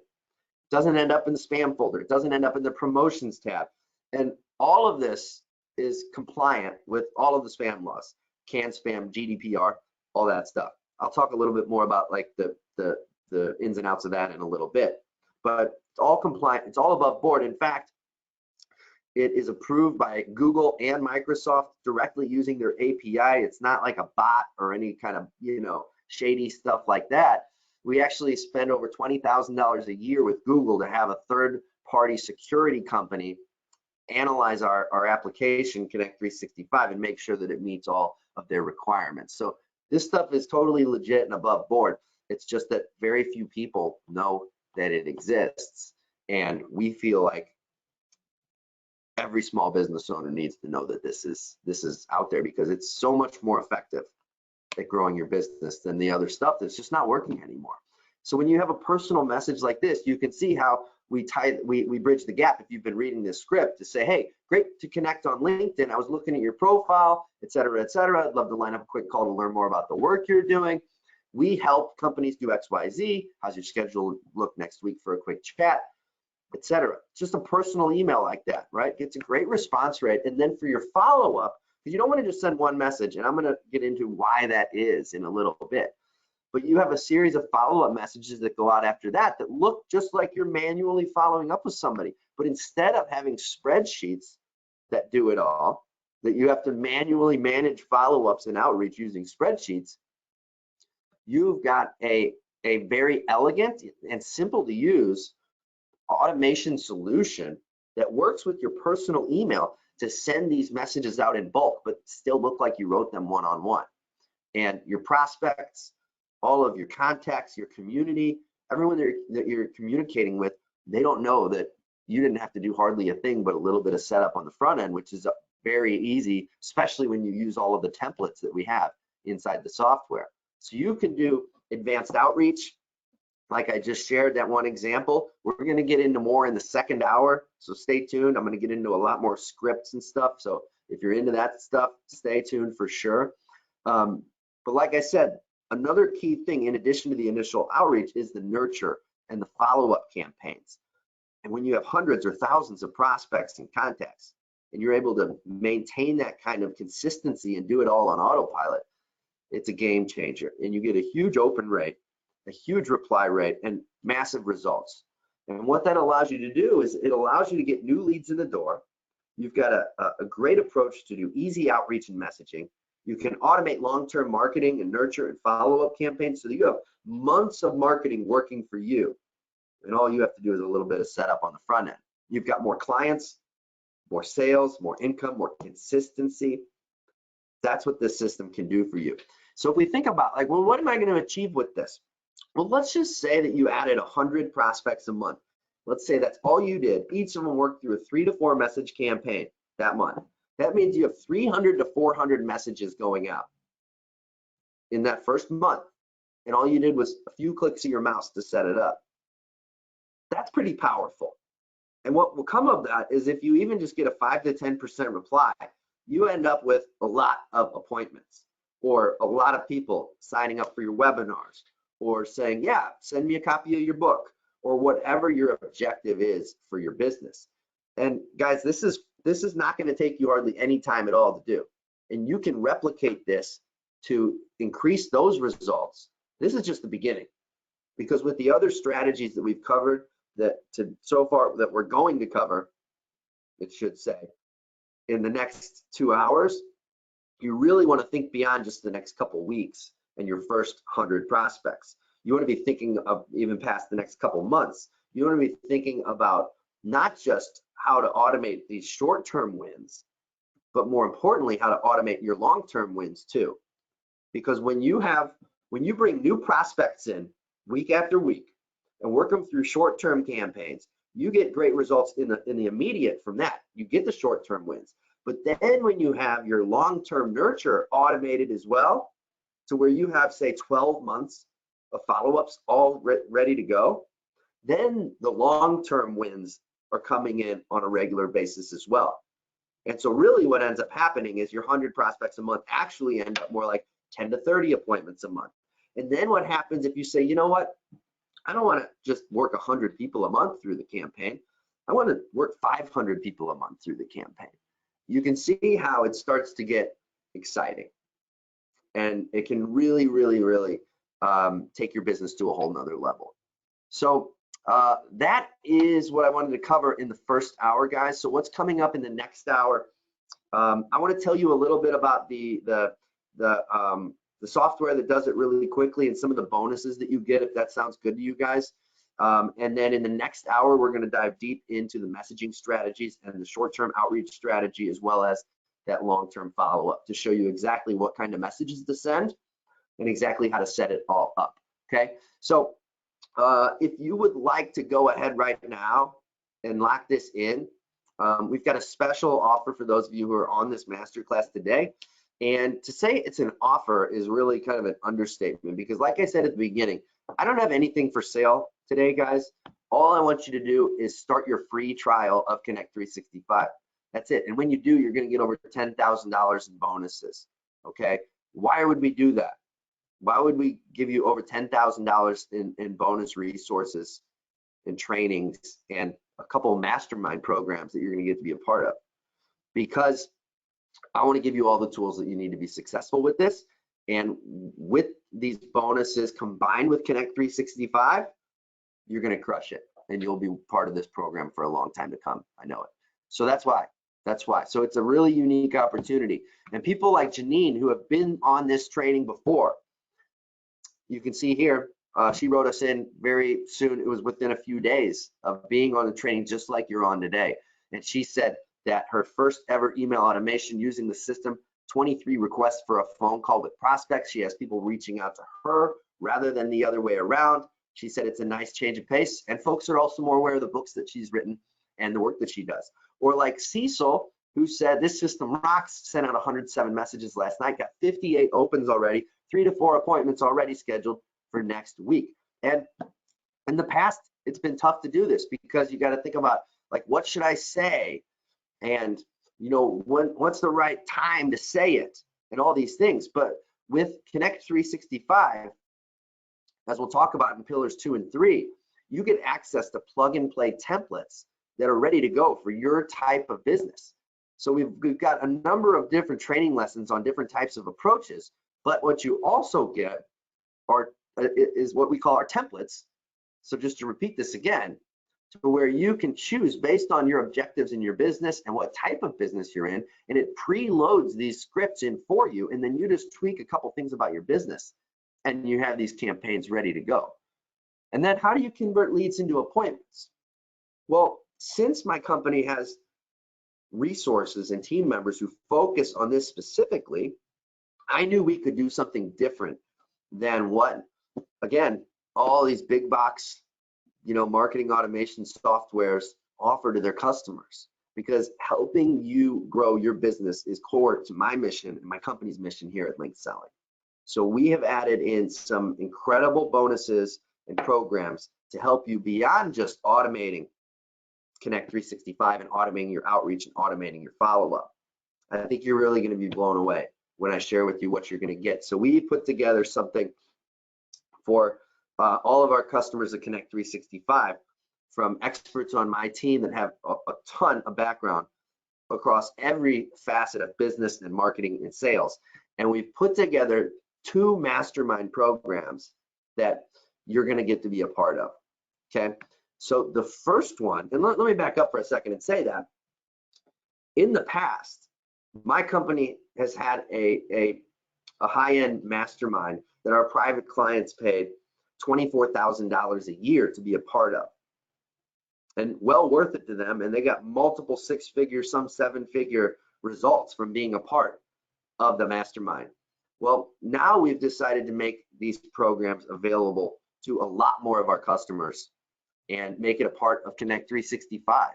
Doesn't end up in the spam folder. It doesn't end up in the promotions tab. And all of this is compliant with all of the spam laws, CAN spam, GDPR, all that stuff. I'll talk a little bit more about like the ins and outs of that in a little bit, but it's all compliant. It's all above board. In fact, it is approved by Google and Microsoft directly using their API. It's not like a bot or any kind of, shady stuff like that. We actually spend over $20,000 a year with Google to have a third-party security company analyze our application, Connect 365, and make sure that it meets all of their requirements. So this stuff is totally legit and above board. It's just that very few people know that it exists. And we feel like every small business owner needs to know that this is out there, because it's so much more effective at growing your business than the other stuff that's just not working anymore. So when you have a personal message like this, you can see how we bridge the gap. If you've been reading this script, to say, hey, great to connect on LinkedIn. I was looking at your profile, et cetera, et cetera. I'd love to line up a quick call to learn more about the work you're doing. We help companies do X, Y, Z. How's your schedule look next week for a quick chat, et cetera. Just a personal email like that, right? Gets a great response rate. And then for your follow-up, because you don't want to just send one message, and I'm going to get into why that is in a little bit. But you have a series of follow-up messages that go out after that that look just like you're manually following up with somebody. But instead of having spreadsheets that do it all, that you have to manually manage follow-ups and outreach using spreadsheets, you've got a very elegant and simple to use automation solution that works with your personal email to send these messages out in bulk, but still look like you wrote them one-on-one. And your prospects, all of your contacts, your community, everyone that you're communicating with, they don't know that you didn't have to do hardly a thing but a little bit of setup on the front end, which is very easy, especially when you use all of the templates that we have inside the software. So you can do advanced outreach, like I just shared that one example. We're going to get into more in the second hour, so stay tuned. I'm going to get into a lot more scripts and stuff, so if you're into that stuff, stay tuned for sure. But like I said, another key thing in addition to the initial outreach is the nurture and the follow-up campaigns. And when you have hundreds or thousands of prospects and contacts, and you're able to maintain that kind of consistency and do it all on autopilot, it's a game changer. And you get a huge open rate, a huge reply rate, and massive results. And what that allows you to do is it allows you to get new leads in the door. You've got a great approach to do easy outreach and messaging. You can automate long-term marketing and nurture and follow-up campaigns, so that you have months of marketing working for you. And all you have to do is a little bit of setup on the front end. You've got more clients, more sales, more income, more consistency. That's what this system can do for you. So if we think about, like, well, what am I going to achieve with this? Well, let's just say that you added 100 prospects a month. Let's say that's all you did. Each of them worked through a 3 to 4 message campaign that month. That means you have 300 to 400 messages going out in that first month. And all you did was a few clicks of your mouse to set it up. That's pretty powerful. And what will come of that is if you even just get a 5 to 10% reply, you end up with a lot of appointments or a lot of people signing up for your webinars or saying, yeah, send me a copy of your book or whatever your objective is for your business. And guys, this is not going to take you hardly any time at all to do. And you can replicate this to increase those results. This is just the beginning, because with the other strategies that we've covered so far that we're going to cover, it should say, in the next 2 hours, you really want to think beyond just the next couple weeks and your first 100 prospects. You want to be thinking of even past the next couple months. You want to be thinking about not just how to automate these short-term wins, but more importantly, how to automate your long-term wins too. Because when you bring new prospects in week after week and work them through short-term campaigns, you get great results in the immediate from that. You get the short-term wins. But then when you have your long-term nurture automated as well, to where you have, say, 12 months of follow-ups all ready to go, then the long-term wins are coming in on a regular basis as well. And so really what ends up happening is your 100 prospects a month actually end up more like 10 to 30 appointments a month. And then what happens if you say, you know what, I don't want to just work 100 people a month through the campaign. I want to work 500 people a month through the campaign. You can see how it starts to get exciting. And it can really, really, really take your business to a whole nother level. So that is what I wanted to cover in the first hour, guys. So what's coming up in the next hour? I want to tell you a little bit about the software that does it really quickly and some of the bonuses that you get if that sounds good to you guys. And then in the next hour, we're going to dive deep into the messaging strategies and the short-term outreach strategy, as well as that long-term follow-up to show you exactly what kind of messages to send and exactly how to set it all up. Okay, so if you would like to go ahead right now and lock this in, we've got a special offer for those of you who are on this masterclass today. And to say it's an offer is really kind of an understatement, because like I said at the beginning, I don't have anything for sale today, guys. All I want you to do is start your free trial of Connect 365. That's it. And when you do, you're going to get over $10,000 in bonuses. Okay. Why would we do that? Why would we give you over $10,000 in bonus resources and trainings and a couple of mastermind programs that you're going to get to be a part of? Because I want to give you all the tools that you need to be successful with this. And with these bonuses combined with Connect 365, you're going to crush it. And you'll be part of this program for a long time to come. I know it. So that's why. That's why. So it's a really unique opportunity. And people like Janine, who have been on this training before, you can see here, she wrote us in very soon. It was within a few days of being on the training just like you're on today. And she said that her first ever email automation using the system, 23 requests for a phone call with prospects. She has people reaching out to her rather than the other way around. She said it's a nice change of pace, and folks are also more aware of the books that she's written and the work that she does. Or like Cecil, who said this system rocks, sent out 107 messages last night, got 58 opens already, 3 to 4 appointments already scheduled for next week. And in the past, it's been tough to do this because you got to think about, like, what should I say? And, you know, what's the right time to say it and all these things. But with Connect 365, as we'll talk about in pillars 2 and 3, you get access to plug and play templates that are ready to go for your type of business. So we've got a number of different training lessons on different types of approaches, but what you also get is what we call our templates. So just to repeat this again, to where you can choose based on your objectives in your business and what type of business you're in, and it preloads these scripts in for you, and then you just tweak a couple things about your business, and you have these campaigns ready to go. And then how do you convert leads into appointments? Well, since my company has resources and team members who focus on this specifically, I knew we could do something different than what, again, all these big box, marketing automation softwares offer to their customers, because helping you grow your business is core to my mission and my company's mission here at Link Selling. So we have added in some incredible bonuses and programs to help you beyond just automating Connect 365 and automating your outreach and automating your follow-up. I think you're really going to be blown away when I share with you what you're going to get. So we put together something for all of our customers at Connect 365, from experts on my team that have a ton of background across every facet of business and marketing and sales. And we've put together 2 mastermind programs that you're going to get to be a part of. Okay. So the first one, and let me back up for a second and say that in the past, my company has had a high-end mastermind that our private clients paid $24,000 a year to be a part of, and well worth it to them. And they got multiple 6-figure, some 7-figure results from being a part of the mastermind. Well, now we've decided to make these programs available to a lot more of our customers and make it a part of Connect 365.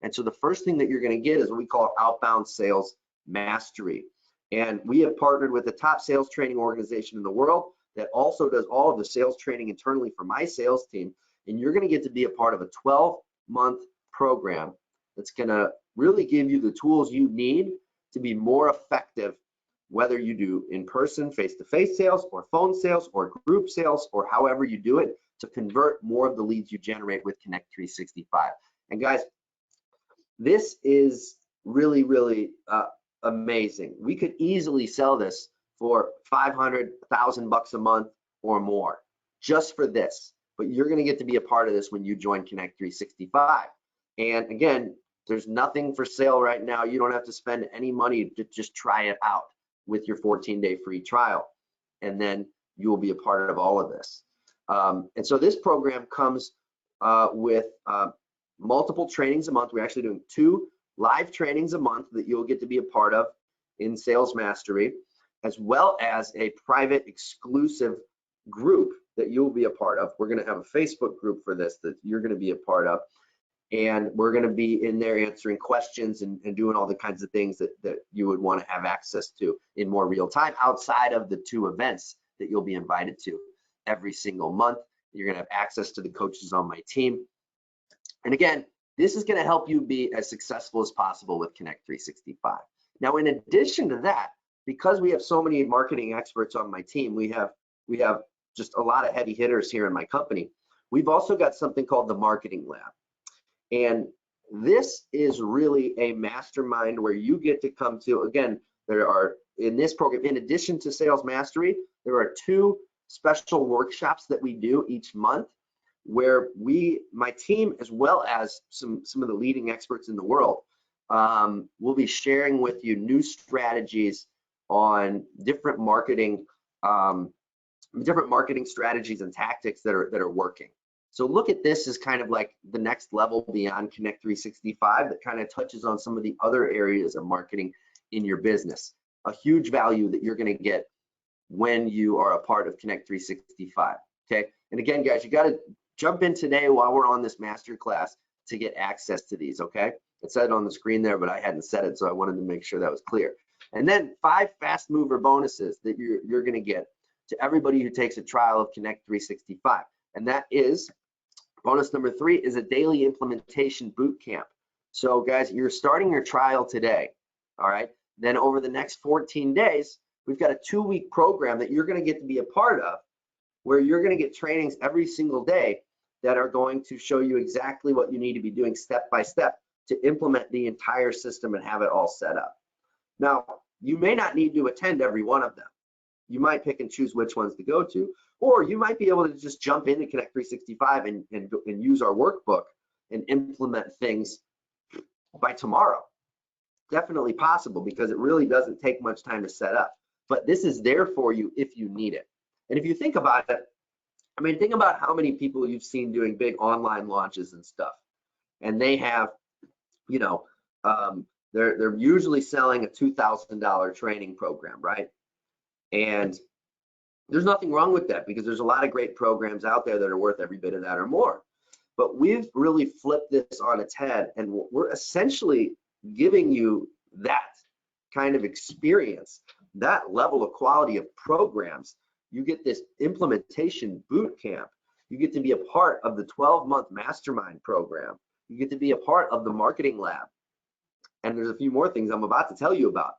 And so the first thing that you're going to get is what we call outbound sales mastery. And we have partnered with the top sales training organization in the world that also does all of the sales training internally for my sales team. And you're going to get to be a part of a 12-month program that's going to really give you the tools you need to be more effective, whether you do in-person, face-to-face sales, or phone sales, or group sales, or however you do it, to convert more of the leads you generate with Connect 365. And guys, this is really, really amazing. We could easily sell this for $500,000 a month or more just for this, but you're going to get to be a part of this when you join Connect 365. And again, there's nothing for sale right now. You don't have to spend any money to just try it out with your 14-day free trial, and then you will be a part of all of this. And so this program comes with multiple trainings a month. We're actually doing 2 live trainings a month that you'll get to be a part of in Sales Mastery, as well as a private exclusive group that you'll be a part of. We're going to have a Facebook group for this that you're going to be a part of. And we're going to be in there answering questions and doing all the kinds of things that you would want to have access to in more real time, outside of the 2 events that you'll be invited to every single month. You're going to have access to the coaches on my team. And again, this is going to help you be as successful as possible with Connect 365. Now, in addition to that, because we have so many marketing experts on my team, we have just a lot of heavy hitters here in my company. We've also got something called the Marketing Lab. And this is really a mastermind where you get to come to, again, there are, in this program, in addition to Sales Mastery, there are 2 special workshops that we do each month where my team, as well as some of the leading experts in the world, will be sharing with you new strategies on different marketing strategies and tactics that are working. So look at this as kind of like the next level beyond Connect 365 that kind of touches on some of the other areas of marketing in your business. A huge value that you're going to get when you are a part of Connect 365. Okay. And again, guys, you got to jump in today while we're on this master class to get access to these. Okay. It said it on the screen there, but I hadn't said it, so I wanted to make sure that was clear. And then 5 fast mover bonuses that you're going to get to everybody who takes a trial of Connect 365. And that is bonus number 3 is a daily implementation boot camp. So guys, you're starting your trial today. All right. Then over the next 14 days, we've got a 2-week program that you're going to get to be a part of, where you're going to get trainings every single day that are going to show you exactly what you need to be doing step by step to implement the entire system and have it all set up. Now, you may not need to attend every one of them. You might pick and choose which ones to go to, or you might be able to just jump into Connect 365 and use our workbook and implement things by tomorrow. Definitely possible, because it really doesn't take much time to set up. But this is there for you if you need it. And if you think about it, I mean, think about how many people you've seen doing big online launches and stuff. And they have, you know, they're usually selling a $2,000 training program, right? And There's nothing wrong with that because there's a lot of great programs out there that are worth every bit of that or more. But we've really flipped this on its head, and we're essentially giving you that kind of experience, that level of quality of programs. You get this implementation boot camp. You get to be a part of the 12-month Mastermind program. You get to be a part of the marketing lab. And there's a few more things I'm about to tell you about.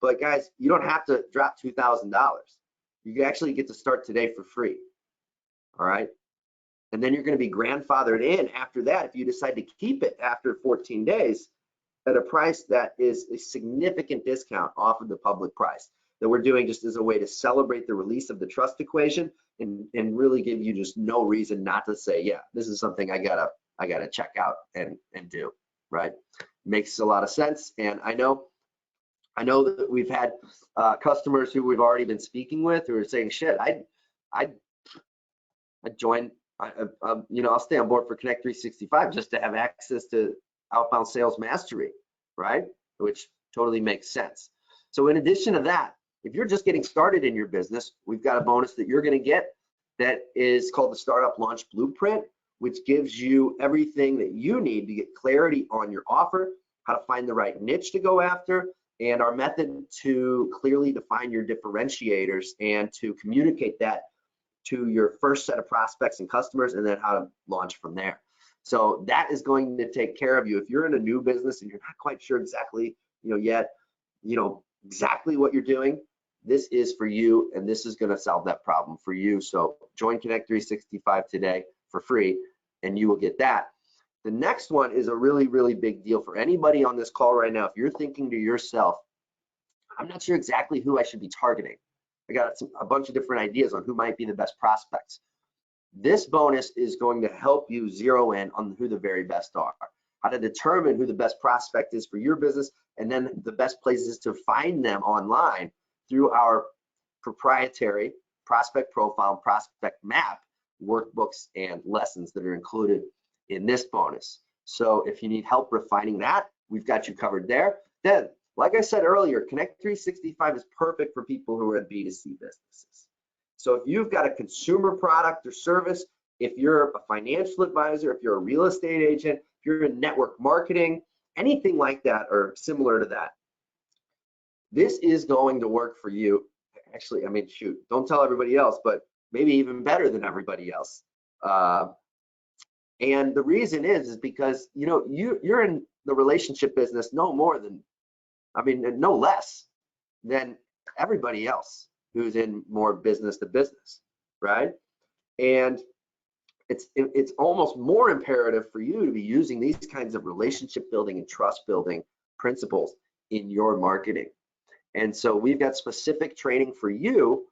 But guys, you don't have to drop $2,000. You actually get to start today for free. All right. And then you're going to be grandfathered in after that if you decide to keep it after 14 days at a price that is a significant discount off of the public price that we're doing just as a way to celebrate the release of the trust equation and really give you just no reason not to say, yeah, this is something I gotta check out and do, right? Makes a lot of sense. And I know that we've had customers who we've already been speaking with who are saying, shit, I'd join, I'll stay on board for Connect 365 just to have access to outbound sales mastery, right? Which totally makes sense. So in addition to that, if you're just getting started in your business, we've got a bonus that you're going to get that is called the Startup Launch Blueprint, which gives you everything that you need to get clarity on your offer, how to find the right niche to go after, and our method to clearly define your differentiators and to communicate that to your first set of prospects and customers, and then how to launch from there. So that is going to take care of you. If you're in a new business and you're not quite sure exactly, yet, exactly what you're doing, this is for you, and this is going to solve that problem for you. So join Connect 365 today for free, and you will get that. The next one is a really, really big deal for anybody on this call right now. If you're thinking to yourself, I'm not sure exactly who I should be targeting. I got a bunch of different ideas on who might be the best prospects. This bonus is going to help you zero in on who the very best are, how to determine who the best prospect is for your business, and then the best places to find them online through our proprietary prospect profile and prospect map workbooks and lessons that are included in this bonus. So if you need help refining that, we've got you covered there. Then, like I said earlier, Connect 365 is perfect for people who are in B2C businesses. So if you've got a consumer product or service, if you're a financial advisor, if you're a real estate agent, if you're in network marketing, anything like that or similar to that, this is going to work for you. Actually, shoot, don't tell everybody else, but maybe even better than everybody else. And the reason is because, you're in the relationship business no less than everybody else who's in more business to business, right? And it's almost more imperative for you to be using these kinds of relationship building and trust building principles in your marketing. And so we've got specific training for you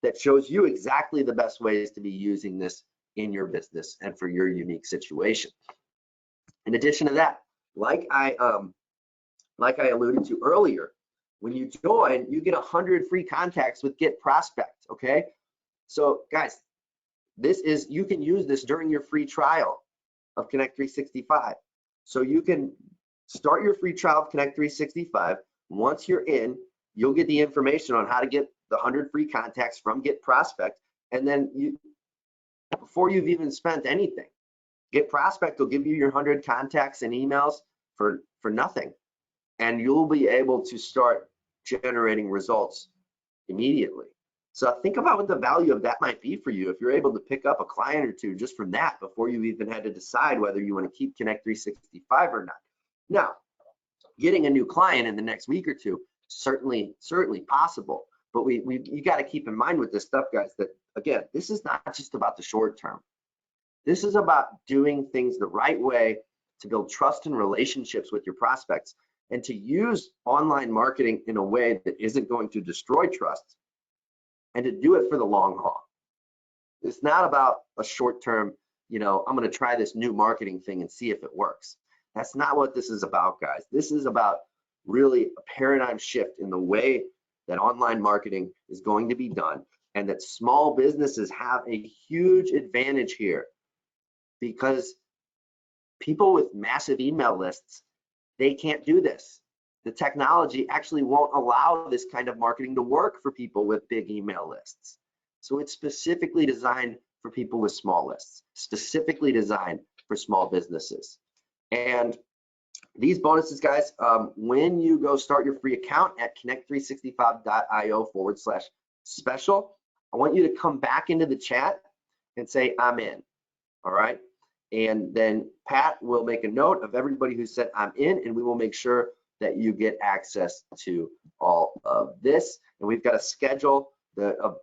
that shows you exactly the best ways to be using this in your business and for your unique situation. In addition to that, like I alluded to earlier, when you join, you get 100 free contacts with Get Prospect, okay? So guys, you can use this during your free trial of Connect 365. So you can start your free trial of Connect 365. Once you're in, you'll get the information on how to get the 100 free contacts from Get Prospect, and then before you've even spent anything, Get Prospect will give you your 100 contacts and emails for nothing, and you'll be able to start generating results immediately. So think about what the value of that might be for you if you're able to pick up a client or two just from that before you even had to decide whether you want to keep Connect 365 or not. Now, getting a new client in the next week or two, certainly possible, but you got to keep in mind with this stuff, guys, that again, this is not just about the short term. This is about doing things the right way to build trust and relationships with your prospects and to use online marketing in a way that isn't going to destroy trust and to do it for the long haul. It's not about a short term, I'm going to try this new marketing thing and see if it works. That's not what this is about, guys. This is about really a paradigm shift in the way that online marketing is going to be done, and that small businesses have a huge advantage here because people with massive email lists, they can't do this. The technology actually won't allow this kind of marketing to work for people with big email lists. So it's specifically designed for people with small lists, specifically designed for small businesses. And these bonuses, guys, when you go start your free account at connect365.io/special, I want you to come back into the chat and say, I'm in, all right? And then Pat will make a note of everybody who said I'm in, and we will make sure that you get access to all of this. And we've got a schedule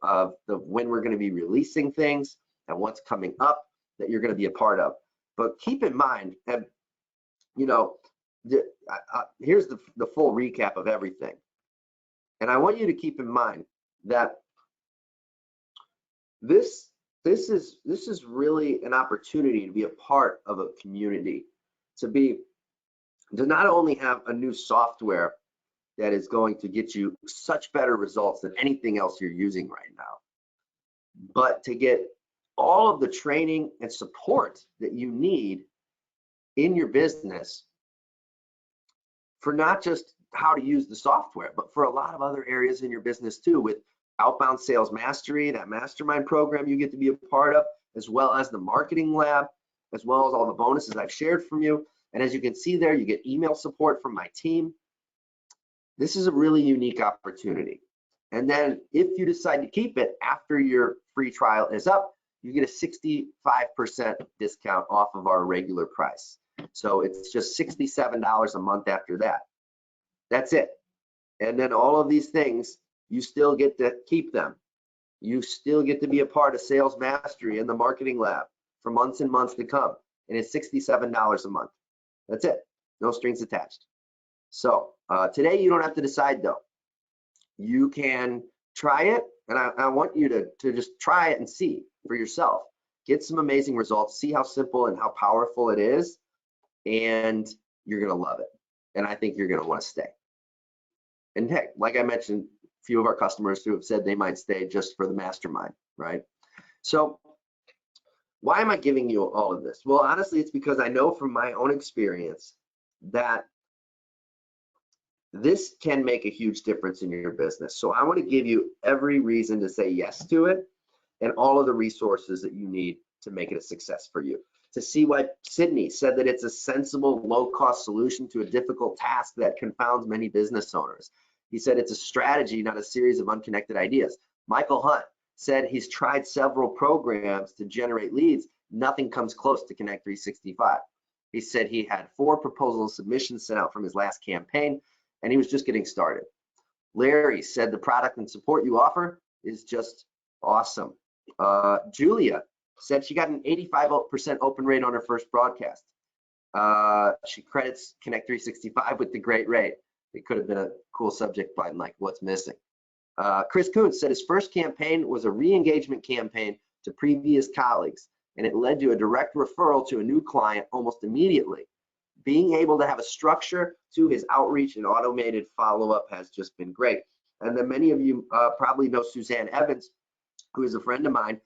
of when we're going to be releasing things and what's coming up that you're going to be a part of. But keep in mind, and you know, here's the full recap of everything. And I want you to keep in mind that this is really an opportunity to be a part of a community, to not only have a new software that is going to get you such better results than anything else you're using right now, but to get all of the training and support that you need in your business for not just how to use the software, but for a lot of other areas in your business too, with outbound sales mastery, that mastermind program you get to be a part of, as well as the marketing lab, as well as all the bonuses I've shared from you. And as you can see there, you get email support from my team. This is a really unique opportunity. And then if you decide to keep it after your free trial is up, you get a 65% discount off of our regular price. So it's just $67 a month after that. That's it. And then all of these things, you still get to keep them. You still get to be a part of Sales Mastery and the Marketing Lab for months and months to come. And it's $67 a month. That's it. No strings attached. So today you don't have to decide though. You can try it, and I want you to just try it and see for yourself. Get some amazing results, see how simple and how powerful it is, and you're gonna love it. And I think you're gonna wanna stay. And heck, like I mentioned, a few of our customers who have said they might stay just for the mastermind, right? So why am I giving you all of this? Well, honestly, it's because I know from my own experience that this can make a huge difference in your business. So I want to give you every reason to say yes to it and all of the resources that you need to make it a success for you. To see why Sydney said that it's a sensible, low-cost solution to a difficult task that confounds many business owners. He said it's a strategy, not a series of unconnected ideas. Michael Hunt said he's tried several programs to generate leads. Nothing comes close to Connect 365. He said he had 4 proposal submissions sent out from his last campaign, and he was just getting started. Larry said the product and support you offer is just awesome. Julia said she got an 85% open rate on her first broadcast. She credits Connect 365 with the great rate. It could have been a cool subject line like what's missing. Chris Kuntz said his first campaign was a re-engagement campaign to previous colleagues, and it led to a direct referral to a new client almost immediately. Being able to have a structure to his outreach and automated follow-up has just been great. And then many of you probably know Suzanne Evans, who is a friend of mine,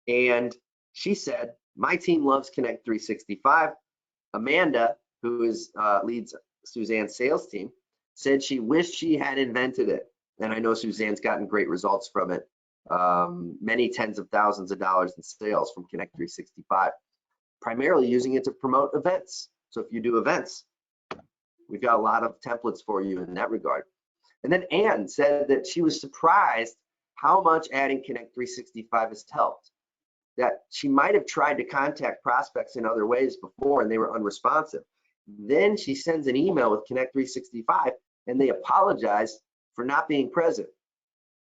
and she said, my team loves Connect 365. Amanda, who leads Suzanne's sales team, said she wished she had invented it. And I know Suzanne's gotten great results from it, many tens of thousands of dollars in sales from Connect 365, primarily using it to promote events. So if you do events, we've got a lot of templates for you in that regard. And then Ann said that she was surprised how much adding Connect 365 has helped. That she might have tried to contact prospects in other ways before and they were unresponsive. Then she sends an email with Connect 365 and they apologize for not being present,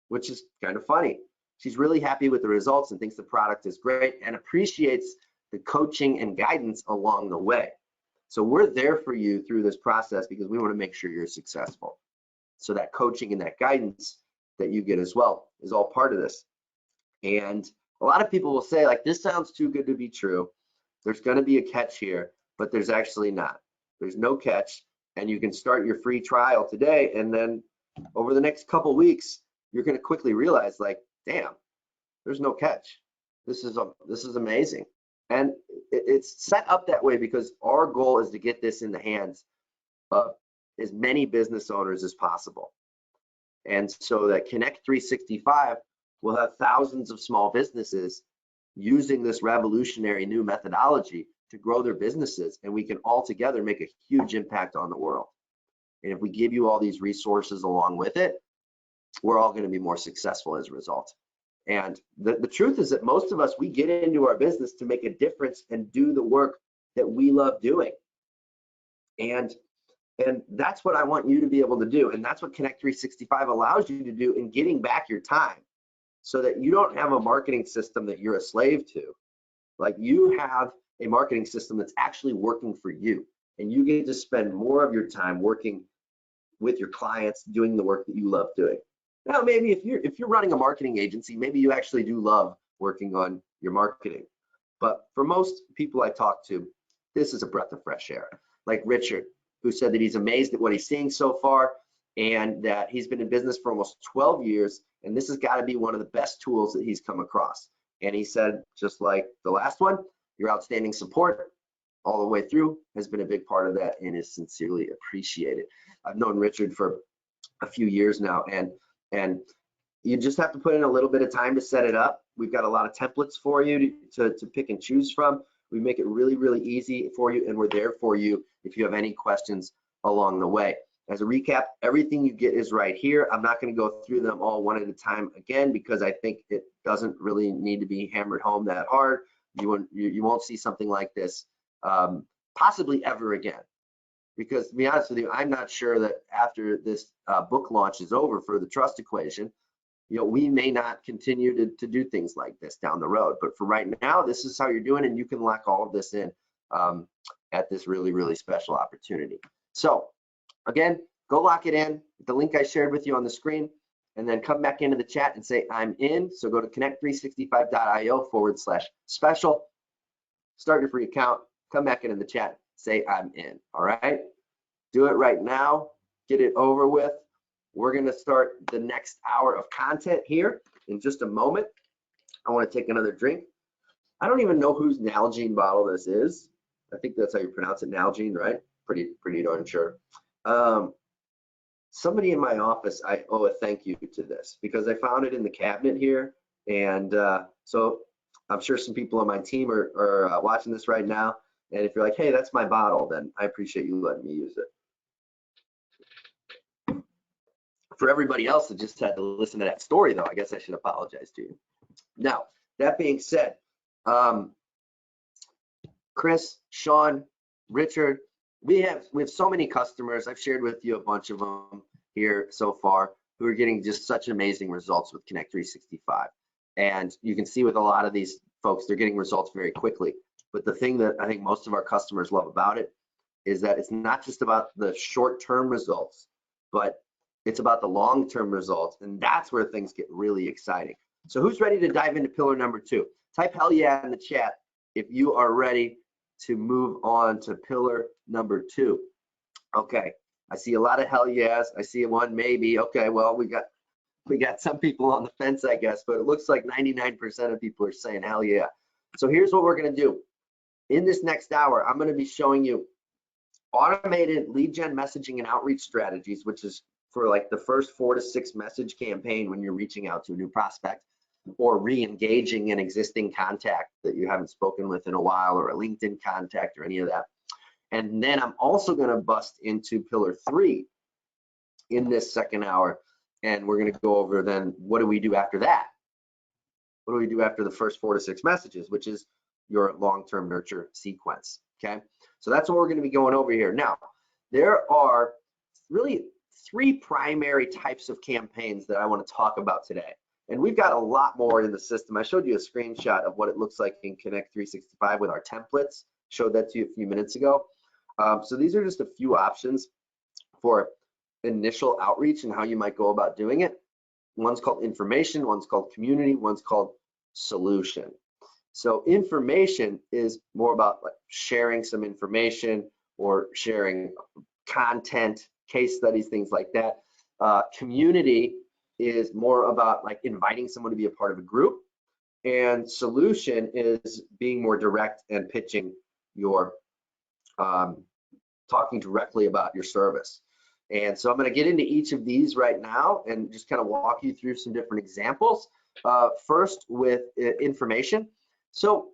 which is kind of funny. She's really happy with the results and thinks the product is great and appreciates the coaching and guidance along the way. So we're there for you through this process because we want to make sure you're successful. So that coaching and that guidance that you get as well is all part of this. And a lot of people will say, like, this sounds too good to be true. There's going to be a catch here, but there's actually not. There's no catch, and you can start your free trial today, and then over the next couple weeks, you're going to quickly realize, like, damn, there's no catch. This is amazing. And it's set up that way because our goal is to get this in the hands of as many business owners as possible. And so that Connect 365 we'll have thousands of small businesses using this revolutionary new methodology to grow their businesses, and we can all together make a huge impact on the world. And if we give you all these resources along with it, we're all going to be more successful as a result. And the truth is that most of us, we get into our business to make a difference and do the work that we love doing. And that's what I want you to be able to do. And that's what Connect 365 allows you to do in getting back your time, so that you don't have a marketing system that you're a slave to. Like, you have a marketing system that's actually working for you, and you get to spend more of your time working with your clients, doing the work that you love doing. Now, maybe if you're running a marketing agency, maybe you actually do love working on your marketing. But for most people I talk to, this is a breath of fresh air. Like Richard, who said that he's amazed at what he's seeing so far, and that he's been in business for almost 12 years, and this has got to be one of the best tools that he's come across. And he said, just like the last one, your outstanding support all the way through has been a big part of that and is sincerely appreciated. I've known Richard for a few years now, and you just have to put in a little bit of time to set it up. We've got a lot of templates for you to pick and choose from. We make it really, really easy for you, and we're there for you if you have any questions along the way. As a recap, everything you get is right here. I'm not going to go through them all one at a time again, because I think it doesn't really need to be hammered home that hard. You won't see something like this possibly ever again. Because to be honest with you, I'm not sure that after this book launch is over for the trust equation, we may not continue to do things like this down the road. But for right now, this is how you're doing, and you can lock all of this in at this really, really special opportunity. So again, go lock it in with the link I shared with you on the screen, and then come back into the chat and say, I'm in. So go to connect365.io/special, start your free account, come back into the chat, say I'm in. All right, do it right now, get it over with. We're going to start the next hour of content here in just a moment. I want to take another drink. I don't even know whose Nalgene bottle this is. I think that's how you pronounce it, Nalgene, right? Pretty darn sure. Somebody in my office, I owe a thank you to this, because I found it in the cabinet here. And so I'm sure some people on my team are watching this right now. And if you're like, hey, that's my bottle, then I appreciate you letting me use it. For everybody else that just had to listen to that story, though, I guess I should apologize to you. Now, that being said, Chris, Sean, Richard, we have so many customers. I've shared with you a bunch of them here so far who are getting just such amazing results with Connect 365. And you can see with a lot of these folks, they're getting results very quickly. But the thing that I think most of our customers love about it is that it's not just about the short-term results, but it's about the long-term results, and that's where things get really exciting. So who's ready to dive into pillar number 2? Type hell yeah in the chat if you are ready to move on to pillar number 2. Okay, I see a lot of hell yes. I see one maybe. Okay, well, we got some people on the fence, I guess, but it looks like 99% of people are saying hell yeah. So here's what we're going to do. In this next hour, I'm going to be showing you automated lead gen messaging and outreach strategies, which is for like the first 4 to 6 message campaign when you're reaching out to a new prospect or re-engaging an existing contact that you haven't spoken with in a while, or a LinkedIn contact or any of that. And then I'm also going to bust into pillar 3 in this second hour, and we're going to go over then what do we do after that? What do we do after the first 4 to 6 messages, which is your long-term nurture sequence, okay? So that's what we're going to be going over here. Now, there are really 3 primary types of campaigns that I want to talk about today. And we've got a lot more in the system. I showed you a screenshot of what it looks like in Connect 365 with our templates. Showed that to you a few minutes ago. So these are just a few options for initial outreach and how you might go about doing it. One's called information, one's called community, one's called solution. So information is more about like sharing some information or sharing content, case studies, things like that. Community is more about like inviting someone to be a part of a group, and solution is being more direct and pitching your talking directly about your service. And so I'm going to get into each of these right now and just kind of walk you through some different examples. First with information. So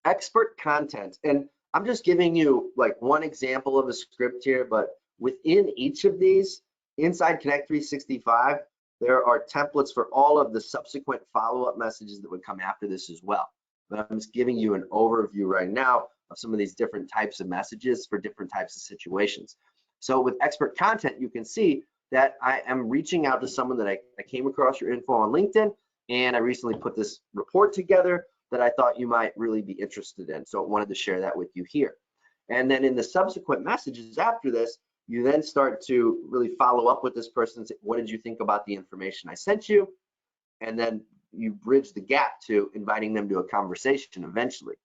expert content, and I'm just giving you like one example of a script here, but within each of these, inside Connect 365, there are templates for all of the subsequent follow-up messages that would come after this as well. But I'm just giving you an overview right now of some of these different types of messages for different types of situations. So with expert content, you can see that I am reaching out to someone that I came across your info on LinkedIn, and I recently put this report together that I thought you might really be interested in. So I wanted to share that with you here. And then in the subsequent messages after this, you then start to really follow up with this person. Say, what did you think about the information I sent you? And then you bridge the gap to inviting them to a conversation eventually.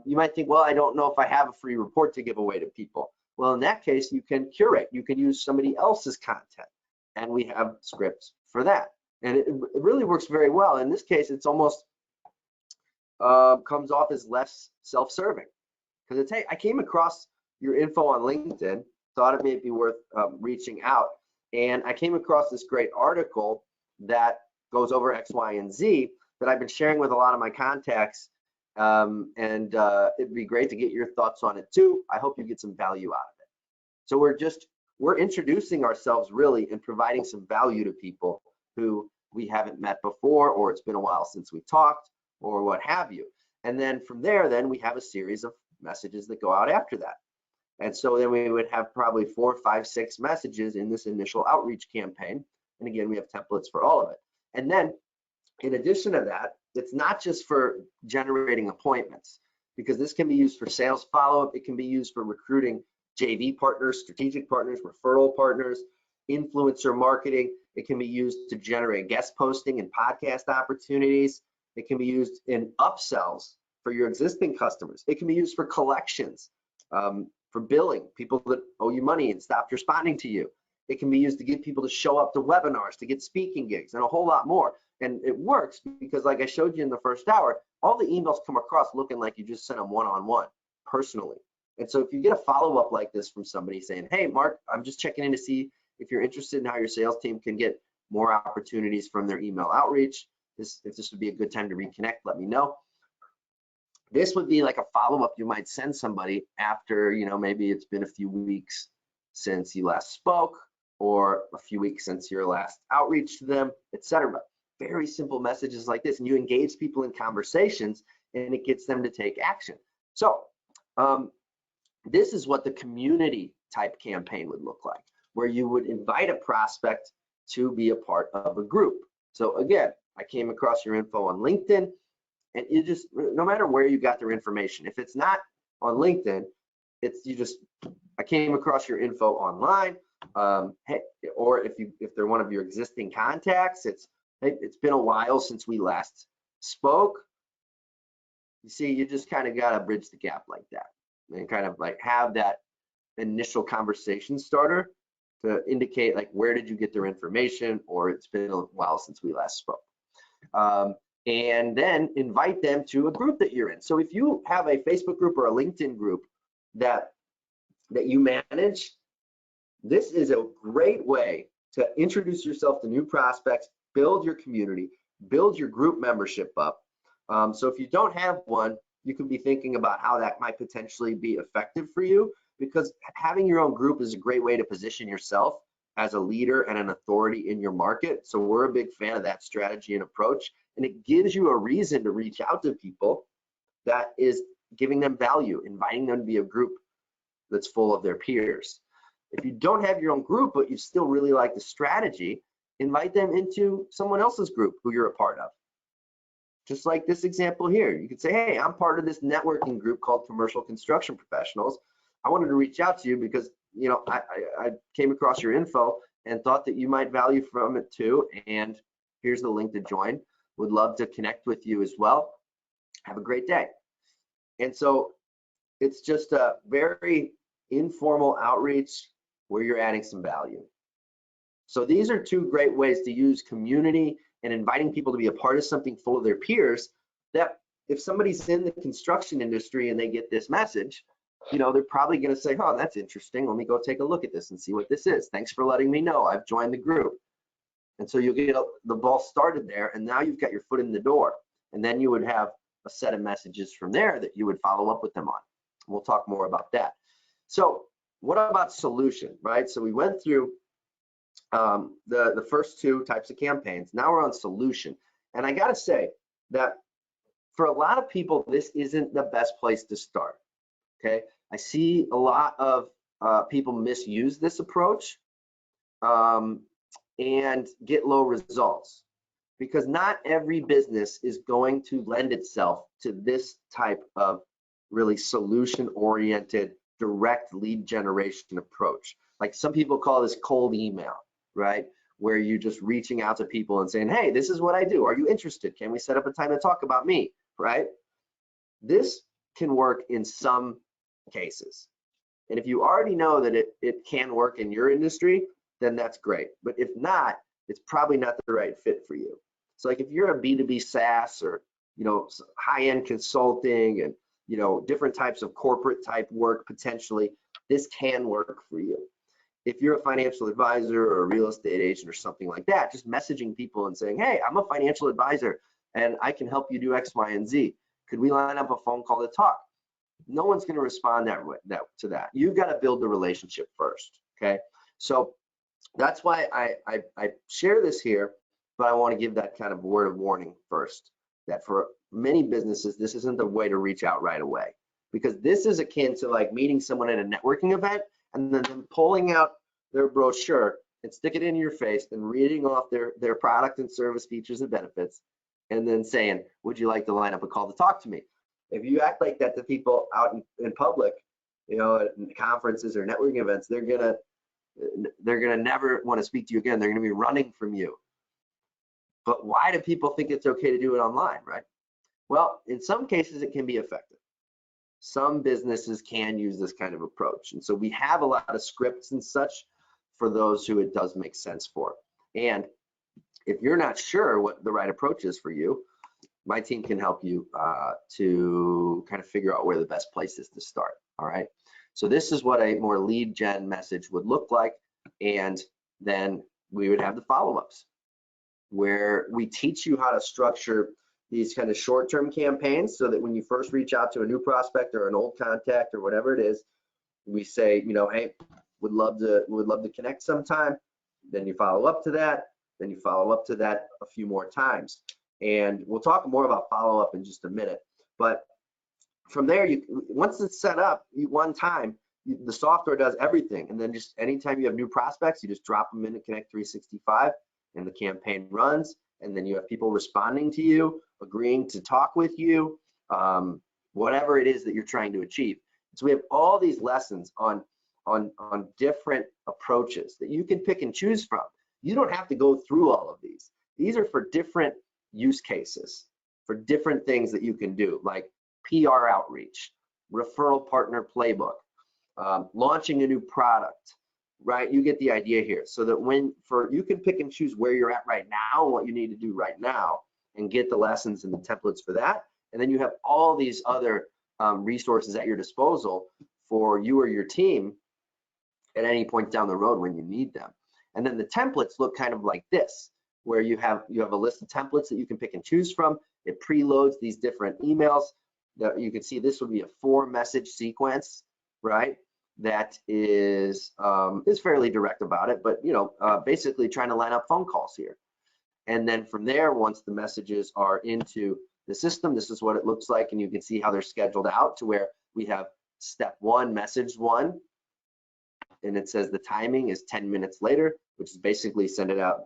You might think, well, I don't know if I have a free report to give away to people. Well, in that case, you can curate. You can use somebody else's content, and we have scripts for that. And it really works very well. In this case, it's almost comes off as less self-serving, because it's, hey, I came across your info on LinkedIn, thought it may be worth reaching out, and I came across this great article that goes over X, Y, and Z that I've been sharing with a lot of my contacts, and it'd be great to get your thoughts on it too. I hope you get some value out of it. So we're introducing ourselves really and providing some value to people who we haven't met before, or it's been a while since we talked, or what have you. And then from there, then we have a series of messages that go out after that. And so then we would have probably 4, 5, 6 messages in this initial outreach campaign. And again, we have templates for all of it. And then in addition to that, it's not just for generating appointments, because this can be used for sales follow-up. It can be used for recruiting JV partners, strategic partners, referral partners, influencer marketing. It can be used to generate guest posting and podcast opportunities. It can be used in upsells for your existing customers. It can be used for collections, for billing, people that owe you money and stopped responding to you. It can be used to get people to show up to webinars, to get speaking gigs, and a whole lot more. And it works because, like I showed you in the first hour, all the emails come across looking like you just sent them one-on-one personally. And so if you get a follow-up like this from somebody saying, hey, Mark, I'm just checking in to see if you're interested in how your sales team can get more opportunities from their email outreach. If this would be a good time to reconnect, let me know. This would be like a follow-up you might send somebody after, maybe it's been a few weeks since you last spoke, or a few weeks since your last outreach to them, etc. Very simple messages like this, and you engage people in conversations, and it gets them to take action. So this is what the community type campaign would look like, where you would invite a prospect to be a part of a group. So again, I came across your info on LinkedIn, and you just, no matter where you got their information, if it's not on LinkedIn, I came across your info online, hey, or if they're one of your existing contacts, it's been a while since we last spoke. You see, you just kind of got to bridge the gap like that, and kind of like have that initial conversation starter to indicate like, where did you get their information, or it's been a while since we last spoke. And then invite them to a group that you're in. So if you have a Facebook group or a LinkedIn group that you manage, this is a great way to introduce yourself to new prospects, build your community, build your group membership up. So if you don't have one, you can be thinking about how that might potentially be effective for you, because having your own group is a great way to position yourself as a leader and an authority in your market. So we're a big fan of that strategy and approach, and it gives you a reason to reach out to people that is giving them value, inviting them to be a group that's full of their peers. If you don't have your own group, but you still really like the strategy, invite them into someone else's group who you're a part of. Just like this example here, you could say, hey, I'm part of this networking group called Commercial Construction Professionals. I wanted to reach out to you because I came across your info and thought that you might value from it too, and here's the link to join. Would love to connect with you as well. Have a great day. And so it's just a very informal outreach where you're adding some value. So these are two great ways to use community and inviting people to be a part of something full of their peers, that if somebody's in the construction industry and they get this message, they're probably going to say, oh, that's interesting. Let me go take a look at this and see what this is. Thanks for letting me know. I've joined the group. And so you'll get the ball started there, and now you've got your foot in the door. And then you would have a set of messages from there that you would follow up with them on. We'll talk more about that. So what about solution, right? So we went through the first two types of campaigns. Now we're on solution. And I got to say that for a lot of people, this isn't the best place to start, okay? I see a lot of people misuse this approach and get low results, because not every business is going to lend itself to this type of really solution-oriented direct lead generation approach. Like some people call this cold email, right? Where you're just reaching out to people and saying, hey, this is what I do. Are you interested? Can we set up a time to talk about me, right? This can work in some cases. And if you already know that it can work in your industry, then that's great. But if not, it's probably not the right fit for you. So like if you're a B2B SaaS or, high-end consulting and, different types of corporate type work, potentially, this can work for you. If you're a financial advisor or a real estate agent or something like that, just messaging people and saying, hey, I'm a financial advisor and I can help you do X, Y, and Z. Could we line up a phone call to talk? No one's going to respond to that. You've got to build the relationship first, okay? So that's why I share this here, but I want to give that kind of word of warning first, that for many businesses, this isn't the way to reach out right away, because this is akin to like meeting someone at a networking event and then them pulling out their brochure and stick it in your face and reading off their product and service features and benefits, and then saying, would you like to line up a call to talk to me? If you act like that to people out in public, at conferences or networking events, they're gonna never want to speak to you again. They're gonna be running from you. But why do people think it's okay to do it online, right? Well, in some cases, it can be effective. Some businesses can use this kind of approach. And so we have a lot of scripts and such for those who it does make sense for. And if you're not sure what the right approach is for you, my team can help you to kind of figure out where the best place is to start, all right? So this is what a more lead gen message would look like. And then we would have the follow-ups where we teach you how to structure these kind of short-term campaigns so that when you first reach out to a new prospect or an old contact or whatever it is, we say, hey, would love to connect sometime. Then you follow up to that. Then you follow up to that a few more times. And we'll talk more about follow-up in just a minute. But from there, once it's set up, one time, the software does everything. And then just anytime you have new prospects, you just drop them into Connect 365 and the campaign runs. And then you have people responding to you, agreeing to talk with you, whatever it is that you're trying to achieve. So we have all these lessons on different approaches that you can pick and choose from. You don't have to go through all of these. These are for different use cases, for different things that you can do, like PR outreach, referral partner playbook, launching a new product, right? You get the idea here. So that you can pick and choose where you're at right now, what you need to do right now, and get the lessons and the templates for that. And then you have all these other resources at your disposal for you or your team at any point down the road when you need them. And then the templates look kind of like this, where you have a list of templates that you can pick and choose from. It preloads these different emails. That you can see this would be a 4-message sequence, right? That is fairly direct about it, but basically trying to line up phone calls here. And then from there, once the messages are into the system, this is what it looks like, and you can see how they're scheduled out to where we have step 1, message 1, and it says the timing is 10 minutes later, which is basically send it out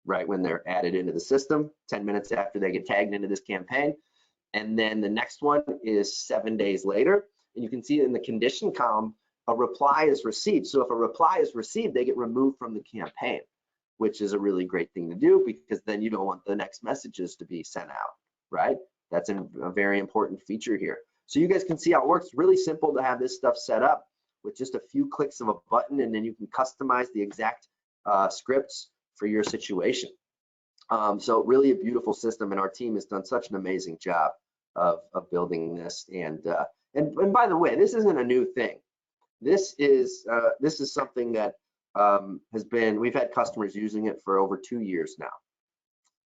right when they're added into the system, 10 minutes after they get tagged into this campaign. And then the next one is 7 days later, and you can see in the condition column, a reply is received. So if a reply is received, they get removed from the campaign, which is a really great thing to do, because then you don't want the next messages to be sent out, right? That's a very important feature here. So you guys can see how it works. It's really simple to have this stuff set up with just a few clicks of a button, and then you can customize the exact scripts for your situation. So really a beautiful system, and our team has done such an amazing job of building this, and And by the way, this isn't a new thing. This is something that we've had customers using it for over 2 years now,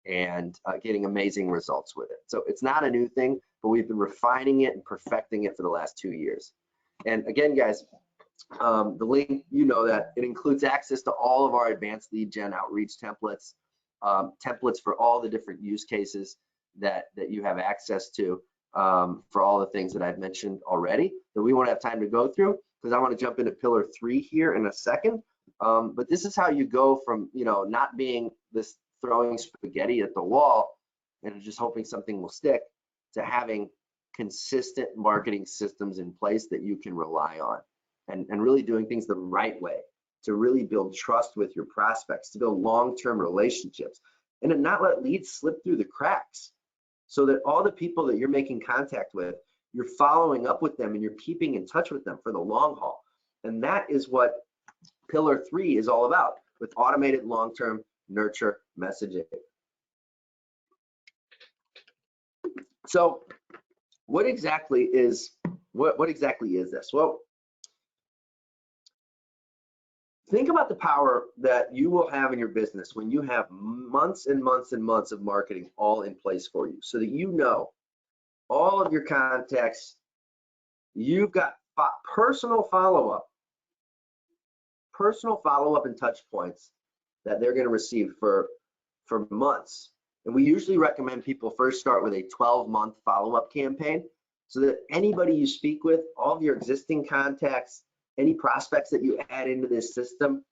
and getting amazing results with it. So it's not a new thing, but we've been refining it and perfecting it for the last 2 years. And again, guys, the link, that it includes access to all of our advanced lead gen outreach templates, templates for all the different use cases that you have access to, for all the things that I've mentioned already that we won't have time to go through, because I want to jump into pillar 3 here in a second. But this is how you go from, not being this throwing spaghetti at the wall and just hoping something will stick, to having consistent marketing systems in place that you can rely on, and really doing things the right way to really build trust with your prospects, to build long-term relationships, and to not let leads slip through the cracks, so that all the people that you're making contact with, you're following up with them and you're keeping in touch with them for the long haul. And that is what pillar 3 is all about, with automated long-term nurture messaging. So what exactly is this? Well, think about the power that you will have in your business when you have months and months and months of marketing all in place for you, so that all of your contacts, you've got personal follow-up and touch points that they're going to receive for months. And we usually recommend people first start with a 12-month follow-up campaign, so that anybody you speak with, all of your existing contacts, any prospects that you add into this system,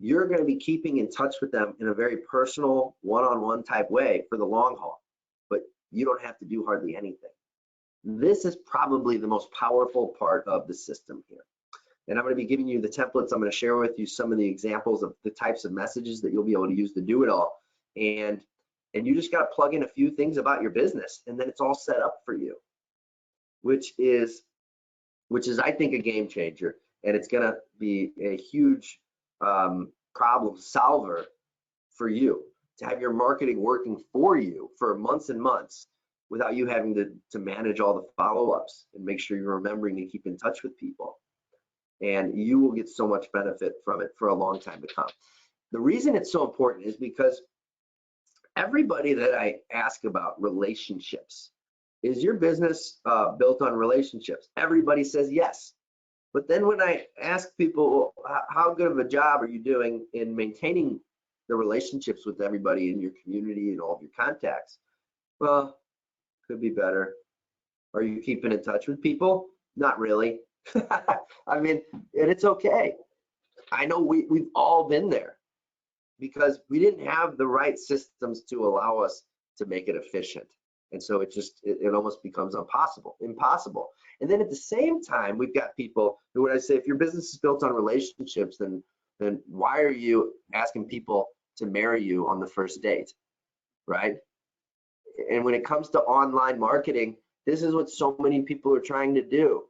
you're going to be keeping in touch with them in a very personal, one-on-one type way for the long haul. But you don't have to do hardly anything. This is probably the most powerful part of the system here. And I'm going to be giving you the templates. I'm going to share with you some of the examples of the types of messages that you'll be able to use to do it all. And you just got to plug in a few things about your business, and then it's all set up for you, which is I think a game changer. And it's going to be a huge problem solver for you, to have your marketing working for you for months and months without you having to manage all the follow-ups and make sure you're remembering to keep in touch with people. And you will get so much benefit from it for a long time to come. The reason it's so important is because everybody that I ask about relationships, is your business built on relationships? Everybody says yes. But then when I ask people, well, how good of a job are you doing in maintaining the relationships with everybody in your community and all of your contacts? Well, could be better. Are you keeping in touch with people? Not really. I mean, and it's okay. I know we've all been there, because we didn't have the right systems to allow us to make it efficient. And so it almost becomes impossible. And then at the same time, we've got people who, when I say, if your business is built on relationships, then why are you asking people to marry you on the first date, right? And when it comes to online marketing, this is what so many people are trying to do.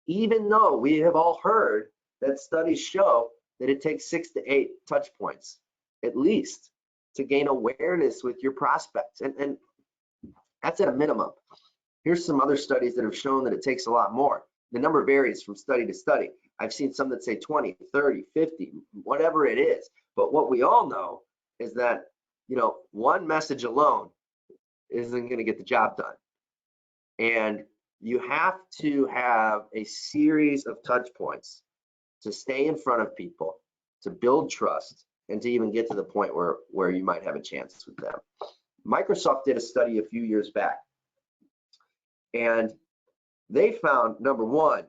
Even though we have all heard that studies show that it takes 6 to 8 touch points, at least, to gain awareness with your prospects. And that's at a minimum. Here's some other studies that have shown that it takes a lot more. The number varies from study to study. I've seen some that say 20, 30, 50, whatever it is. But what we all know is that, one message alone isn't going to get the job done. And you have to have a series of touch points to stay in front of people, to build trust, and to even get to the point where you might have a chance with them. Microsoft did a study a few years back, and they found, number one,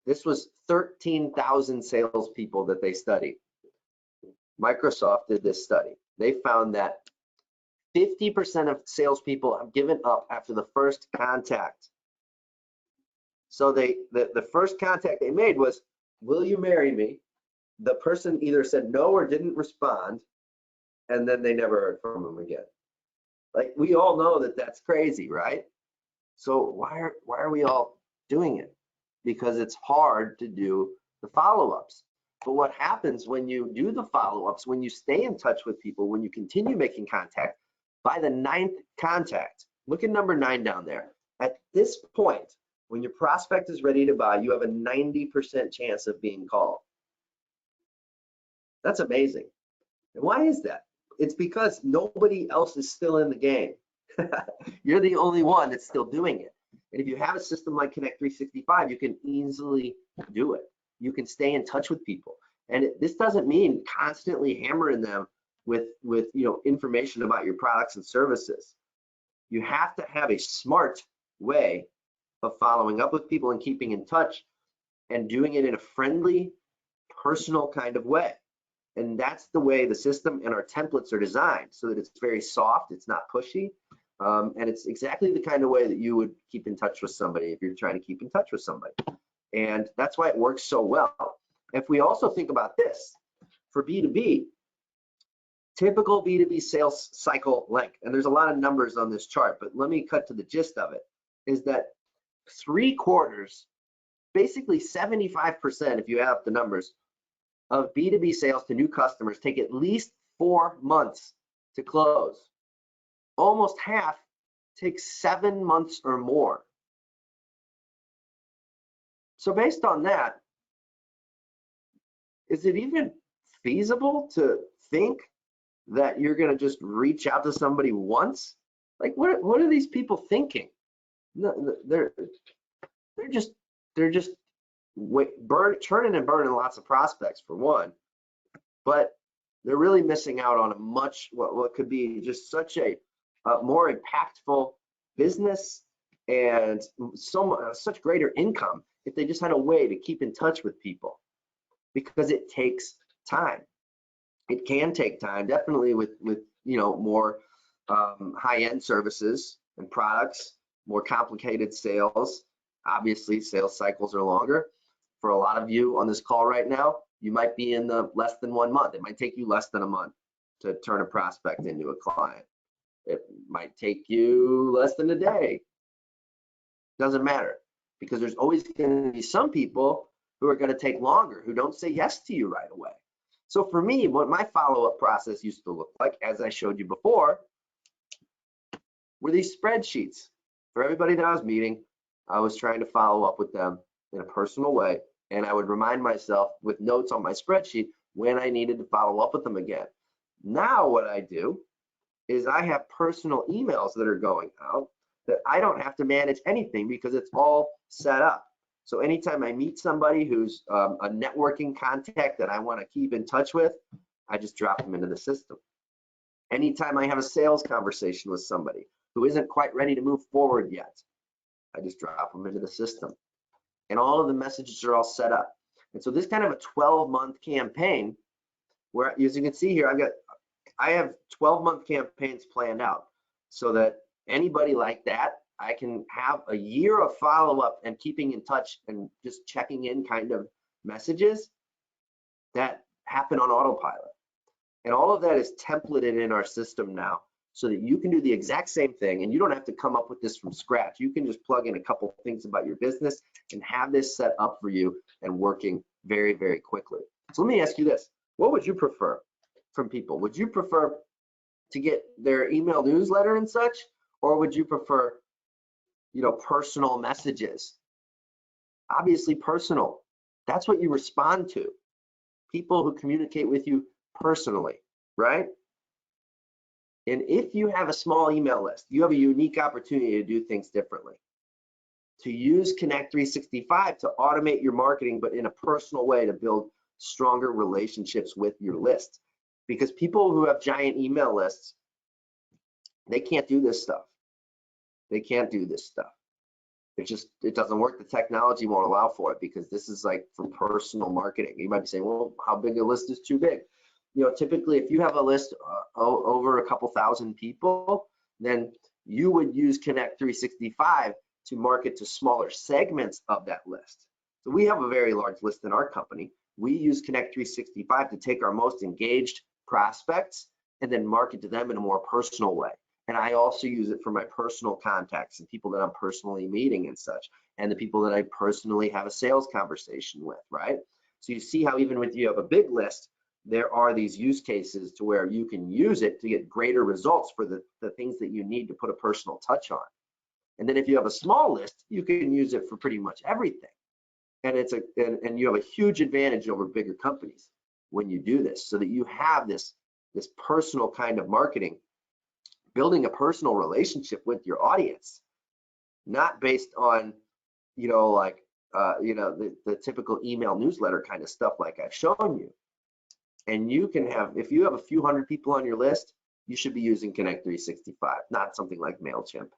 this was 13,000 salespeople that they studied. Microsoft did this study. They found that 50% of salespeople have given up after the first contact. So the first contact they made was, will you marry me? The person either said no or didn't respond, and then they never heard from them again. Like, we all know that that's crazy, right? So why are we all doing it? Because it's hard to do the follow-ups. But what happens when you do the follow-ups, when you stay in touch with people, when you continue making contact, by the 9th contact, look at number 9 down there. At this point, When your prospect is ready to buy, you have a 90% chance of being called. That's amazing. And why is that? It's because nobody else is still in the game. You're the only one that's still doing it. And if you have a system like Connect 365, you can easily do it. You can stay in touch with people. And this doesn't mean constantly hammering them with information about your products and services. You have to have a smart way of following up with people and keeping in touch and doing it in a friendly, personal kind of way. And that's the way the system and our templates are designed, so that it's very soft, it's not pushy, and it's exactly the kind of way that you would keep in touch with somebody if you're trying to keep in touch with somebody. And that's why it works so well. If we also think about this, for B2B, typical B2B sales cycle length, and there's a lot of numbers on this chart, but let me cut to the gist of it, is that 3/4, basically 75%, if you add up the numbers, of B2B sales to new customers take at least 4 months to close. Almost half takes 7 months or more. So based on that, is it even feasible to think that you're going to just reach out to somebody once? Like, what are these people thinking? No, they're just churning and burning lots of prospects, for one, but they're really missing out on a much what could be just such a more impactful business and such greater income if they just had a way to keep in touch with people, because it takes time. It can take time, definitely with more high-end services and products, more complicated sales. Obviously, sales cycles are longer. For a lot of you on this call right now, you might be in the less than 1 month. It might take you less than a month to turn a prospect into a client. It might take you less than a day. Doesn't matter, because there's always going to be some people who are going to take longer, who don't say yes to you right away. So for me, what my follow-up process used to look like, as I showed you before, were these spreadsheets. For everybody that I was meeting, I was trying to follow up with them in a personal way, and I would remind myself with notes on my spreadsheet when I needed to follow up with them again. Now what I do is I have personal emails that are going out that I don't have to manage anything, because it's all set up. So anytime I meet somebody who's a networking contact that I want to keep in touch with, I just drop them into the system. Anytime I have a sales conversation with somebody who isn't quite ready to move forward yet, I just drop them into the system. And all of the messages are all set up. And so this kind of a 12-month campaign, where, as you can see here, I have 12-month campaigns planned out, so that anybody like that, I can have a year of follow-up and keeping in touch and just checking in kind of messages that happen on autopilot. And all of that is templated in our system now, so that you can do the exact same thing, and you don't have to come up with this from scratch. You can just plug in a couple things about your business and have this set up for you and working very, very quickly. So let me ask you this. What would you prefer from people? Would you prefer to get their email newsletter and such, or would you prefer, personal messages? Obviously personal. That's what you respond to. People who communicate with you personally, right? And if you have a small email list, you have a unique opportunity to do things differently. To use Connect 365 to automate your marketing, but in a personal way, to build stronger relationships with your list. Because people who have giant email lists, they can't do this stuff. They can't do this stuff. It doesn't work. The technology won't allow for it, because this is like for personal marketing. You might be saying, well, how big a list is too big? Typically, if you have a list over a couple thousand people, then you would use Connect 365 to market to smaller segments of that list. So we have a very large list in our company. We use Connect 365 to take our most engaged prospects and then market to them in a more personal way. And I also use it for my personal contacts and people that I'm personally meeting and such, and the people that I personally have a sales conversation with, right? So you see how even if you have a big list, there are these use cases to where you can use it to get greater results for the things that you need to put a personal touch on. And then if you have a small list, you can use it for pretty much everything. And and you have a huge advantage over bigger companies when you do this, so that you have this personal kind of marketing, building a personal relationship with your audience, not based on, the typical email newsletter kind of stuff like I've shown you. And you can have, if you have a few hundred people on your list, you should be using Connect 365, not something like MailChimp,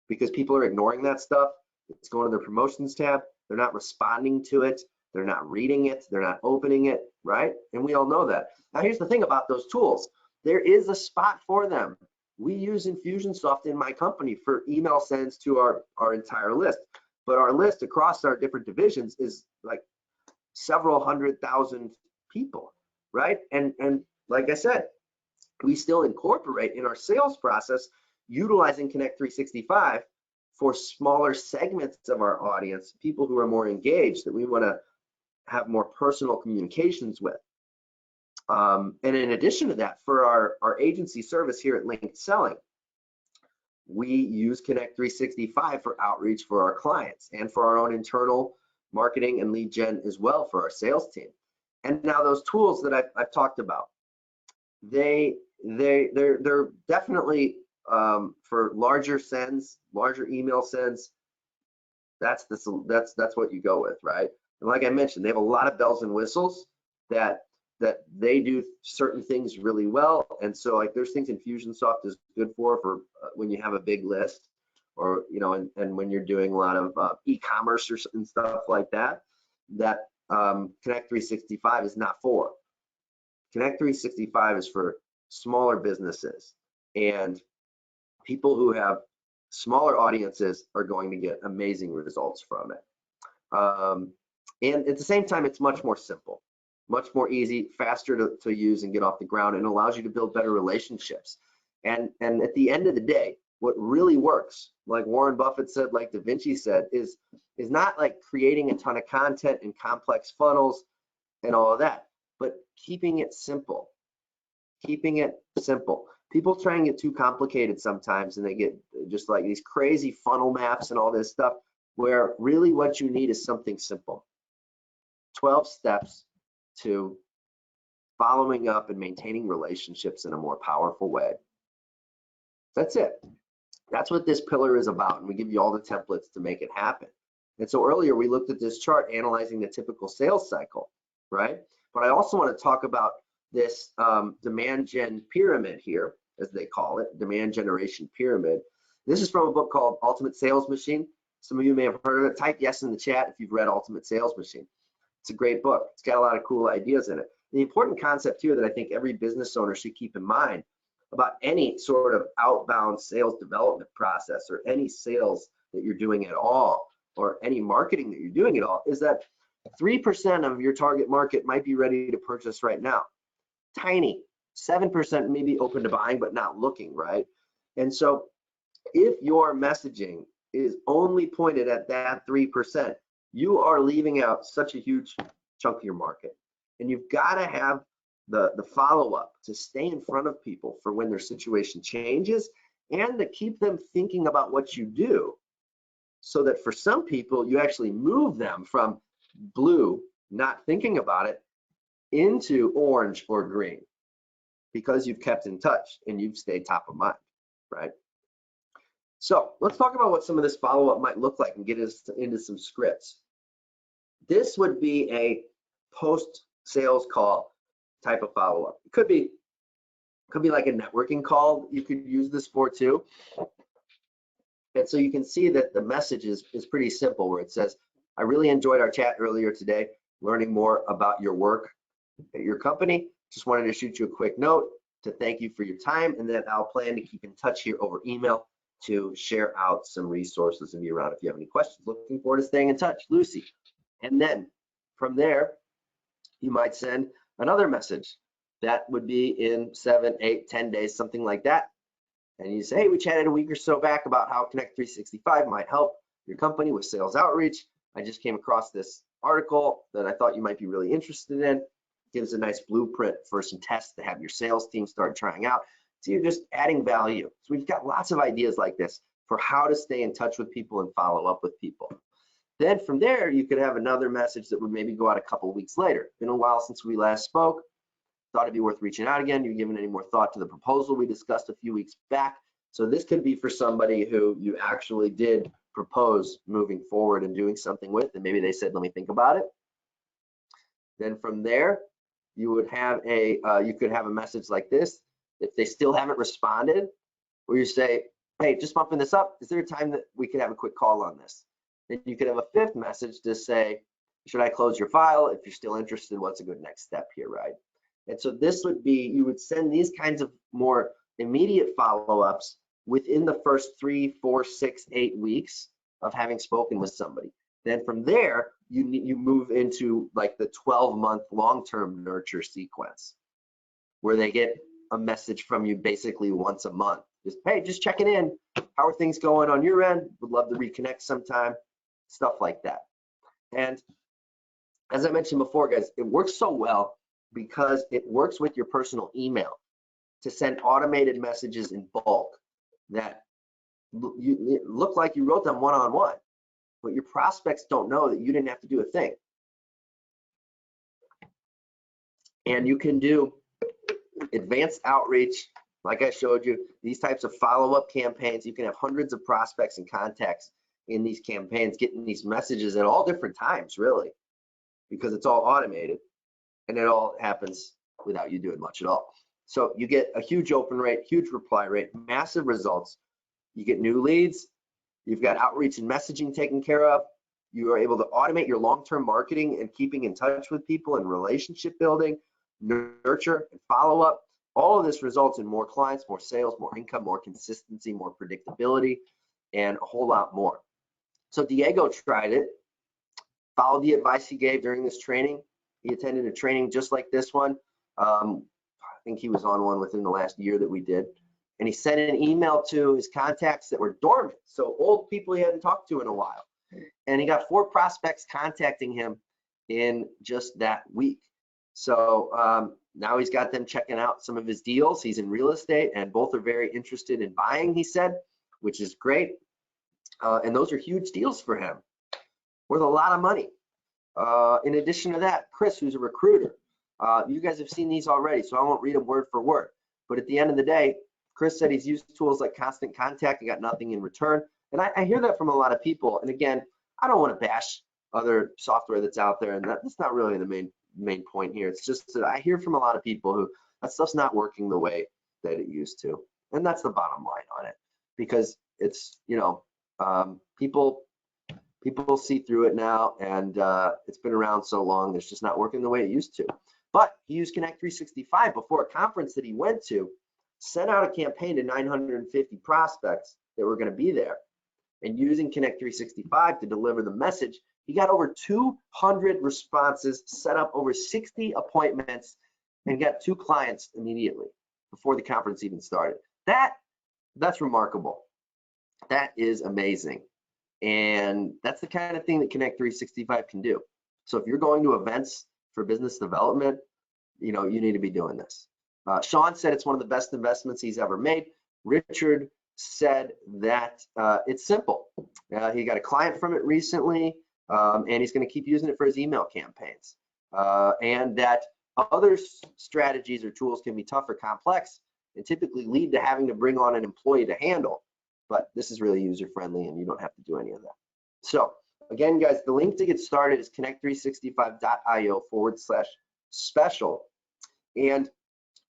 because people are ignoring that stuff. It's going to their promotions tab. They're not responding to it. They're not reading it. They're not opening it, right? And we all know that. Now, here's the thing about those tools. There is a spot for them. We use Infusionsoft in my company for email sends to our entire list. But our list across our different divisions is like several 100,000 people, right? And like I said, we still incorporate in our sales process utilizing Connect 365 for smaller segments of our audience, people who are more engaged, that we want to have more personal communications with. And in addition to that, for our agency service here at Linked Selling, we use Connect 365 for outreach for our clients and for our own internal marketing and lead gen as well for our sales team. And now those tools that I've talked about, they're definitely for larger sends, larger email sends. That's what you go with, right? And like I mentioned, they have a lot of bells and whistles that they do certain things really well. And so like there's things Infusionsoft is good for when you have a big list, or and when you're doing a lot of e-commerce and stuff like that, that Connect 365 is not for. Connect 365 is for smaller businesses, and people who have smaller audiences are going to get amazing results from it. And at the same time, it's much more simple, much more easy, faster to use and get off the ground, and allows you to build better relationships. And at the end of the day, what really works, like Warren Buffett said, like Da Vinci said, is not like creating a ton of content and complex funnels and all of that, but keeping it simple. Keeping it simple. People try and get too complicated sometimes, and they get just like these crazy funnel maps and all this stuff, where really what you need is something simple. 12 steps to following up and maintaining relationships in a more powerful way. That's it. That's what this pillar is about, and we give you all the templates to make it happen. And so earlier we looked at this chart analyzing the typical sales cycle, right? But I also want to talk about this demand gen pyramid here, as they call it, demand generation pyramid. This is from a book called Ultimate Sales Machine. Some of you may have heard of it. Type yes in the chat if you've read Ultimate Sales Machine. It's a great book. It's got a lot of cool ideas in it. The important concept here that I think every business owner should keep in mind about any sort of outbound sales development process, or any sales that you're doing at all, or any marketing that you're doing at all, is that 3% of your target market might be ready to purchase right now. Tiny. 7% may be open to buying but not looking, right? And so if your messaging is only pointed at that 3%, you are leaving out such a huge chunk of your market. And you've got to have the follow-up to stay in front of people for when their situation changes, and to keep them thinking about what you do, so that for some people you actually move them from blue, not thinking about it, into orange or green, because you've kept in touch and you've stayed top of mind, right? So let's talk about what some of this follow-up might look like and get us into some scripts. This would be a post-sales call type of follow-up. It could be like a networking call. You could use this for too. And so you can see that the message is pretty simple, where it says, I really enjoyed our chat earlier today, learning more about your work at your company. Just wanted to shoot you a quick note to thank you for your time, and that I'll plan to keep in touch here over email to share out some resources and be around if you have any questions. Looking forward to staying in touch, Lucy. And then from there, you might send another message that would be in 7, 8, 10 days, something like that. And you say, hey, we chatted a week or so back about how Connect 365 might help your company with sales outreach. I just came across this article that I thought you might be really interested in. Gives a nice blueprint for some tests to have your sales team start trying out. So you're just adding value. So we've got lots of ideas like this. for how to stay in touch with people and follow up with people. Then from there, you could have another message that would maybe go out a couple of weeks later. Been a while since we last spoke. Thought it'd be worth reaching out again. You're giving any more thought to the proposal we discussed a few weeks back. So this could be for somebody who you actually did propose moving forward and doing something with, and maybe they said, let me think about it. Then from there, you would have you could have a message like this. If they still haven't responded, where you say, hey, just bumping this up, is there a time that we could have a quick call on this? Then you could have a fifth message to say, should I close your file? If you're still interested, what's a good next step here, right? And so this would be, you would send these kinds of more immediate follow-ups within the first 3, 4, 6, 8 weeks of having spoken with somebody. Then from there, you move into like the 12-month long-term nurture sequence, where they get a message from you basically once a month. Just, hey, just checking in. How are things going on your end? Would love to reconnect sometime, stuff like that. And as I mentioned before, guys, it works so well because it works with your personal email to send automated messages in bulk that look like you wrote them one-on-one, but your prospects don't know that you didn't have to do a thing. And you can do advanced outreach, like I showed you, these types of follow-up campaigns. You can have hundreds of prospects and contacts in these campaigns getting these messages at all different times, really, because it's all automated and it all happens without you doing much at all. So you get a huge open rate, huge reply rate, massive results. You get new leads. You've got outreach and messaging taken care of. You are able to automate your long-term marketing and keeping in touch with people and relationship building, nurture and follow up. All of this results in more clients, more sales, more income, more consistency, more predictability, and a whole lot more. So Diego tried it, followed the advice he gave during this training. He attended a training just like this one. I think he was on one within the last year that we did. And he sent an email to his contacts that were dormant, so old people he hadn't talked to in a while. And he got 4 prospects contacting him in just that week. So now he's got them checking out some of his deals. He's in real estate, and both are very interested in buying, he said, which is great. And those are huge deals for him, worth a lot of money. In addition to that, Chris, who's a recruiter, you guys have seen these already, so I won't read them word for word. But at the end of the day, Chris said he's used tools like Constant Contact and got nothing in return. And I hear that from a lot of people. And again, I don't want to bash other software that's out there, and that's not really the main point here. It's just that I hear from a lot of people who that stuff's not working the way that it used to. And that's the bottom line on it, because it's, you know, people see through it now, and it's been around so long, it's just not working the way it used to. But he used Connect 365 before a conference that he went to, sent out a campaign to 950 prospects that were going to be there. And using Connect 365 to deliver the message, he got over 200 responses, set up over 60 appointments, and got 2 clients immediately before the conference even started. That's remarkable. That is amazing. And that's the kind of thing that Connect 365 can do. So if you're going to events for business development, you know, you need to be doing this. Sean said it's one of the best investments he's ever made. Richard said that it's simple. He got a client from it recently, and he's going to keep using it for his email campaigns. And that other strategies or tools can be tough or complex and typically lead to having to bring on an employee to handle. But this is really user-friendly, and you don't have to do any of that. So again, guys, the link to get started is connect365.io/special. And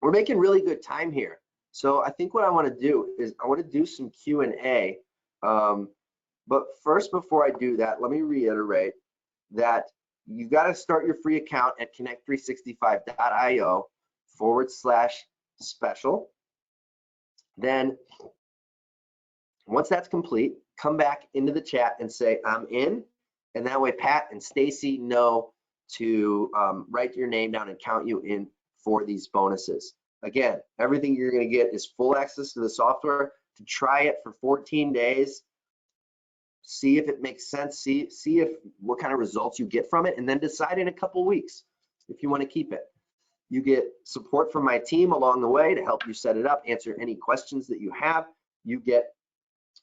we're making really good time here. So I think what I want to do is I want to do some Q&A. But first, before I do that, let me reiterate that you got to start your free account at connect365.io/special. Then once that's complete, come back into the chat and say, I'm in. And that way, Pat and Stacy know to write your name down and count you in for these bonuses. Again, everything you're going to get is full access to the software to try it for 14 days. See if it makes sense. See if what kind of results you get from it, and then decide in a couple weeks if you want to keep it. You get support from my team along the way to help you set it up, answer any questions that you have. You get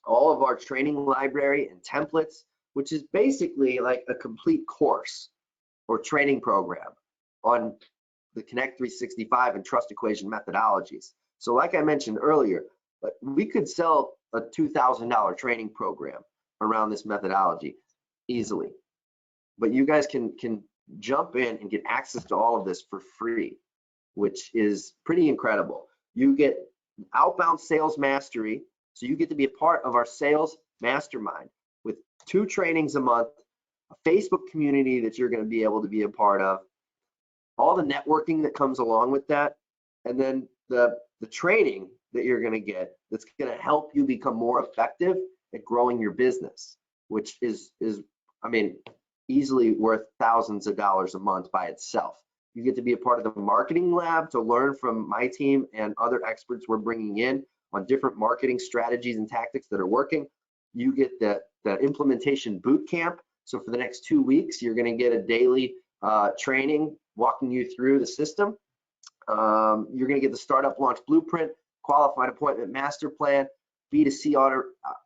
all of our training library and templates, which is basically like a complete course or training program on the Connect 365 and trust equation methodologies. So like I mentioned earlier, we could sell a $2,000 training program around this methodology easily, but you guys can jump in and get access to all of this for free, which is pretty incredible. You get outbound sales mastery, so you get to be a part of our sales mastermind with 2 trainings a month, a Facebook community that you're going to be able to be a part of, all the networking that comes along with that, and then the training that you're going to get that's going to help you become more effective at growing your business, which is I mean, easily worth thousands of dollars a month by itself. You get to be a part of the marketing lab to learn from my team and other experts we're bringing in on different marketing strategies and tactics that are working. You get the implementation boot camp. So for the next 2 weeks, you're going to get a daily training walking you through the system. You're going to get the startup launch blueprint, qualified appointment master plan, B2C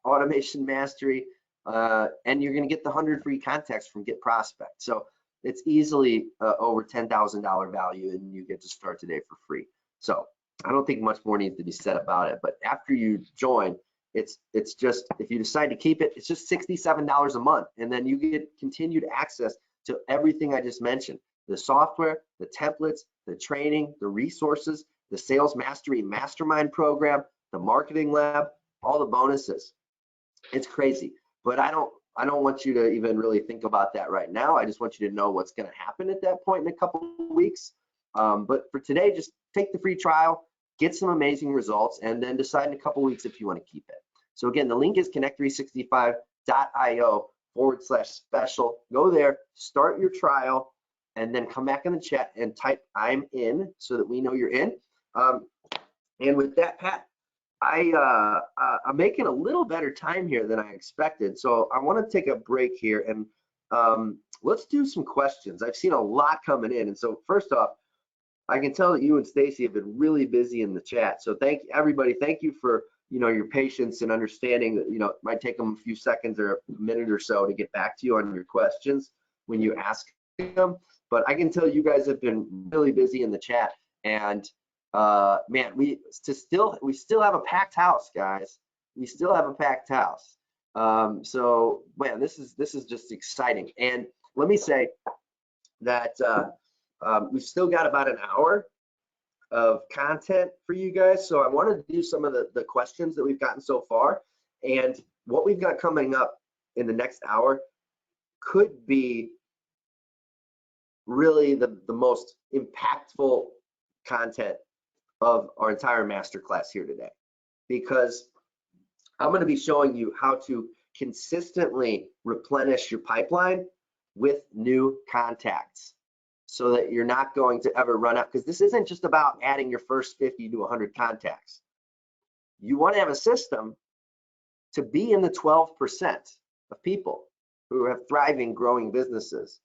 automation mastery, and you're going to get the 100 free contacts from Get Prospect. So it's easily over $10,000 value, and you get to start today for free. So I don't think much more needs to be said about it. But after you join, it's just, if you decide to keep it, it's just $67 a month, and then you get continued access to everything I just mentioned: the software, the templates, the training, the resources, the sales mastery mastermind program, the marketing lab, all the bonuses. It's crazy, but I don't want you to even really think about that right now. I just want you to know what's going to happen at that point in a couple of weeks. But for today, just take the free trial, get some amazing results, and then decide in a couple of weeks if you want to keep it. So again, the link is connect365.io/special. Go there, start your trial, and then come back in the chat and type "I'm in" so that we know you're in. And with that, Pat, I'm making a little better time here than I expected. So I want to take a break here and let's do some questions. I've seen a lot coming in. And so first off, I can tell that you and Stacy have been really busy in the chat. So thank you, everybody. Thank you for your patience and understanding that it might take them a few seconds or a minute or so to get back to you on your questions when you ask them. But I can tell you guys have been really busy in the chat, and man, we still have a packed house, guys. We still have a packed house. So man, this is just exciting. And let me say that we've still got about an hour of content for you guys. So I want to do some of the questions that we've gotten so far, and what we've got coming up in the next hour could be really the most impactful content of our entire masterclass here today, because I'm going to be showing you how to consistently replenish your pipeline with new contacts so that you're not going to ever run out, because this isn't just about adding your first 50 to 100 contacts. You want to have a system to be in the 12% of people who have thriving, growing businesses,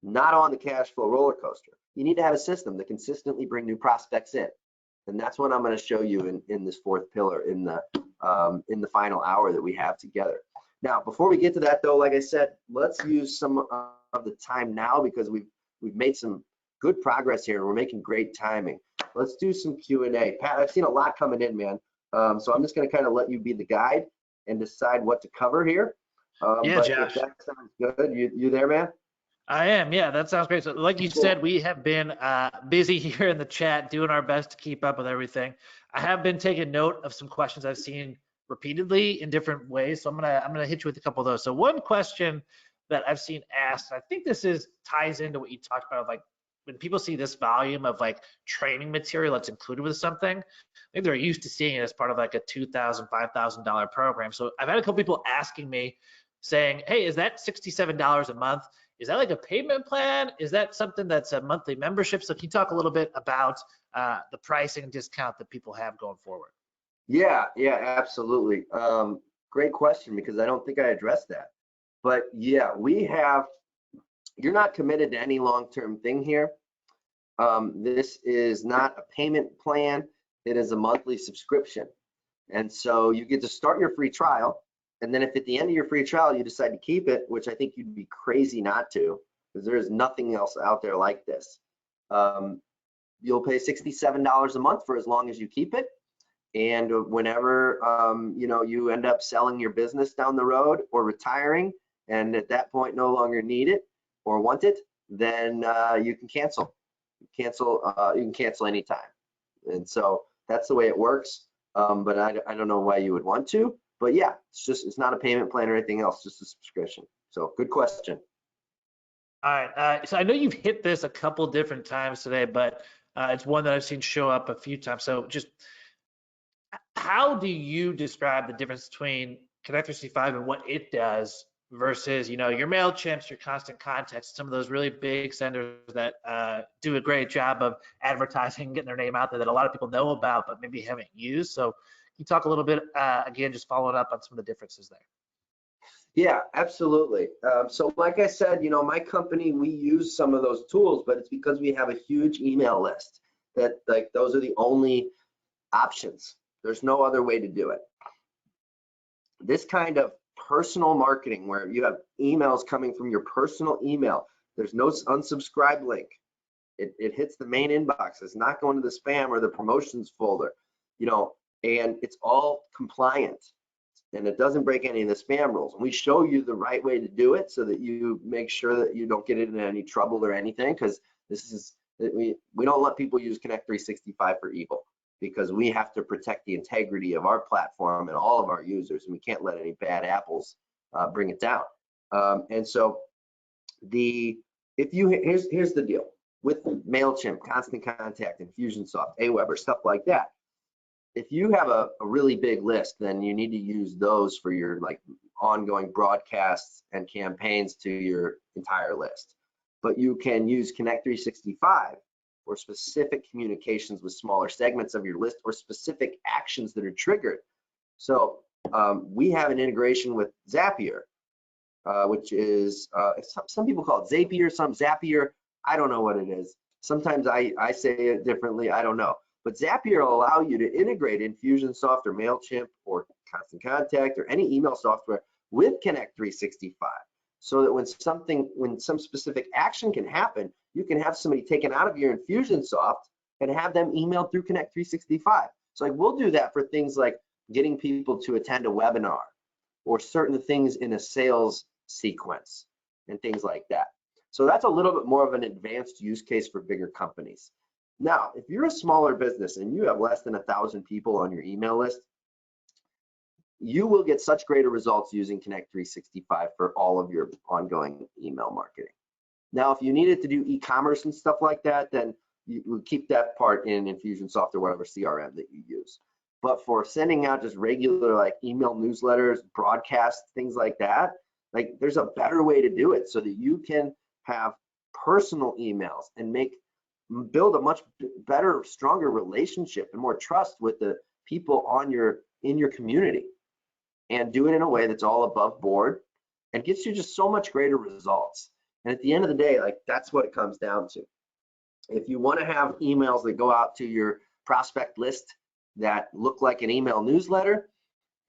not on the cash flow roller coaster. You need to have a system that consistently bring new prospects in. And that's what I'm going to show you in this fourth pillar in the final hour that we have together. Now, before we get to that though, like I said, let's use some of the time now, because we've made some good progress here and we're making great timing. Let's do some Q&A. Pat, I've seen a lot coming in, man. So I'm just going to kind of let you be the guide and decide what to cover here. Yeah, but Josh. if that sounds good, you there, man? I am, yeah, that sounds great. So like you said, we have been busy here in the chat, doing our best to keep up with everything. I have been taking note of some questions I've seen repeatedly in different ways. So I'm gonna hit you with a couple of those. So one question that I've seen asked, I think this ties into what you talked about, like when people see this volume of like training material that's included with something, I think they're used to seeing it as part of like a $2,000, $5,000 program. So I've had a couple people asking me saying, hey, is that $67 a month? Is that like a payment plan? Is that something that's a monthly membership? So can you talk a little bit about the pricing and discount that people have going forward? Yeah, absolutely. Great question, because I don't think I addressed that. But yeah, you're not committed to any long-term thing here. This is not a payment plan. It is a monthly subscription. And so you get to start your free trial. And then if at the end of your free trial, you decide to keep it, which I think you'd be crazy not to, because there is nothing else out there like this. You'll pay $67 a month for as long as you keep it. And whenever you end up selling your business down the road or retiring, and at that point no longer need it or want it, then you can cancel. You can cancel anytime. And so that's the way it works. But I don't know why you would want to. But yeah, it's not a payment plan or anything else, just a subscription. So good question. All right. So I know you've hit this a couple different times today, but it's one that I've seen show up a few times. So just how do you describe the difference between Connect 365 and what it does versus, your MailChimps, your Constant Contacts, some of those really big senders that do a great job of advertising, getting their name out there that a lot of people know about, but maybe haven't used. So can you talk a little bit, again, just following up on some of the differences there? Yeah, absolutely. So like I said, my company, we use some of those tools, but it's because we have a huge email list that those are the only options. There's no other way to do it. This kind of personal marketing where you have emails coming from your personal email, there's no unsubscribe link. It hits the main inbox. It's not going to the spam or the promotions folder, and it's all compliant. And it doesn't break any of the spam rules. And we show you the right way to do it so that you make sure that you don't get into any trouble or anything, because we don't let people use Connect 365 for evil, because we have to protect the integrity of our platform and all of our users, and we can't let any bad apples bring it down. And so here's the deal with MailChimp, Constant Contact, Infusionsoft, Aweber, stuff like that. If you have a really big list, then you need to use those for your ongoing broadcasts and campaigns to your entire list. But you can use Connect 365 for specific communications with smaller segments of your list or specific actions that are triggered. So we have an integration with Zapier, which is, some people call it Zapier, some Zapier. I don't know what it is. Sometimes I say it differently, I don't know. But Zapier will allow you to integrate Infusionsoft or MailChimp or Constant Contact or any email software with Connect 365, so that when some specific action can happen, you can have somebody taken out of your Infusionsoft and have them emailed through Connect 365. So we'll do that for things like getting people to attend a webinar or certain things in a sales sequence and things like that. So that's a little bit more of an advanced use case for bigger companies. Now, if you're a smaller business and you have less than 1,000 people on your email list, you will get such greater results using Connect 365 for all of your ongoing email marketing. Now, if you needed to do e-commerce and stuff like that, then you would keep that part in Infusionsoft or whatever CRM that you use. But for sending out just regular email newsletters, broadcasts, things like that, there's a better way to do it so that you can have personal emails and build a much better, stronger relationship and more trust with the people in your community, and do it in a way that's all above board and gets you just so much greater results. And at the end of the day, that's what it comes down to. If you want to have emails that go out to your prospect list that look like an email newsletter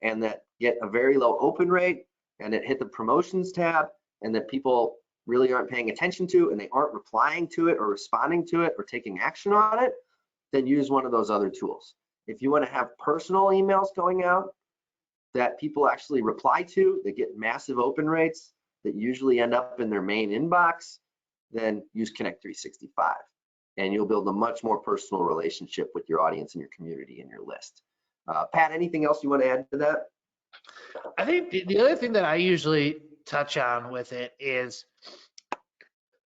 and that get a very low open rate and that hit the promotions tab and that people really aren't paying attention to and they aren't replying to it or responding to it or taking action on it, then use one of those other tools. If you want to have personal emails going out that people actually reply to, that get massive open rates, that usually end up in their main inbox, then use Connect 365. And you'll build a much more personal relationship with your audience and your community and your list. Pat, anything else you want to add to that? I think the other thing that I usually touch on with it is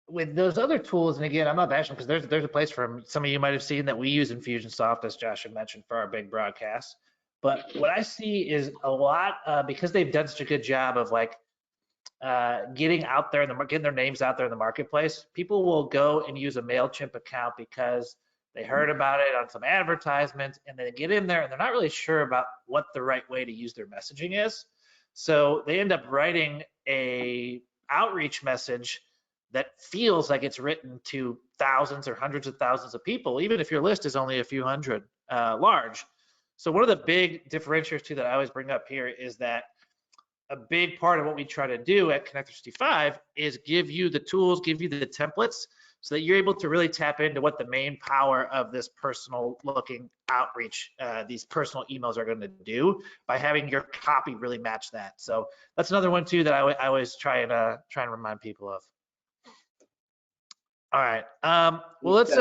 with those other tools, and again, I'm not bashing because there's a place for some of you might have seen that we use Infusionsoft, as Josh had mentioned, for our big broadcasts. But what I see is a lot because they've done such a good job of getting out there getting their names out there in the marketplace. People will go and use a MailChimp account because they heard about it on some advertisements, and they get in there and they're not really sure about what the right way to use their messaging is. So they end up writing a outreach message that feels like it's written to thousands or hundreds of thousands of people, even if your list is only a few hundred large. So one of the big differentiators too that I always bring up here is that a big part of what we try to do at Connect 365 is give you the tools, give you the templates so that you're able to really tap into what the main power of this personal looking outreach, these personal emails are going to do by having your copy really match that. So that's another one too that I always try and remind people of. All right. Well, let's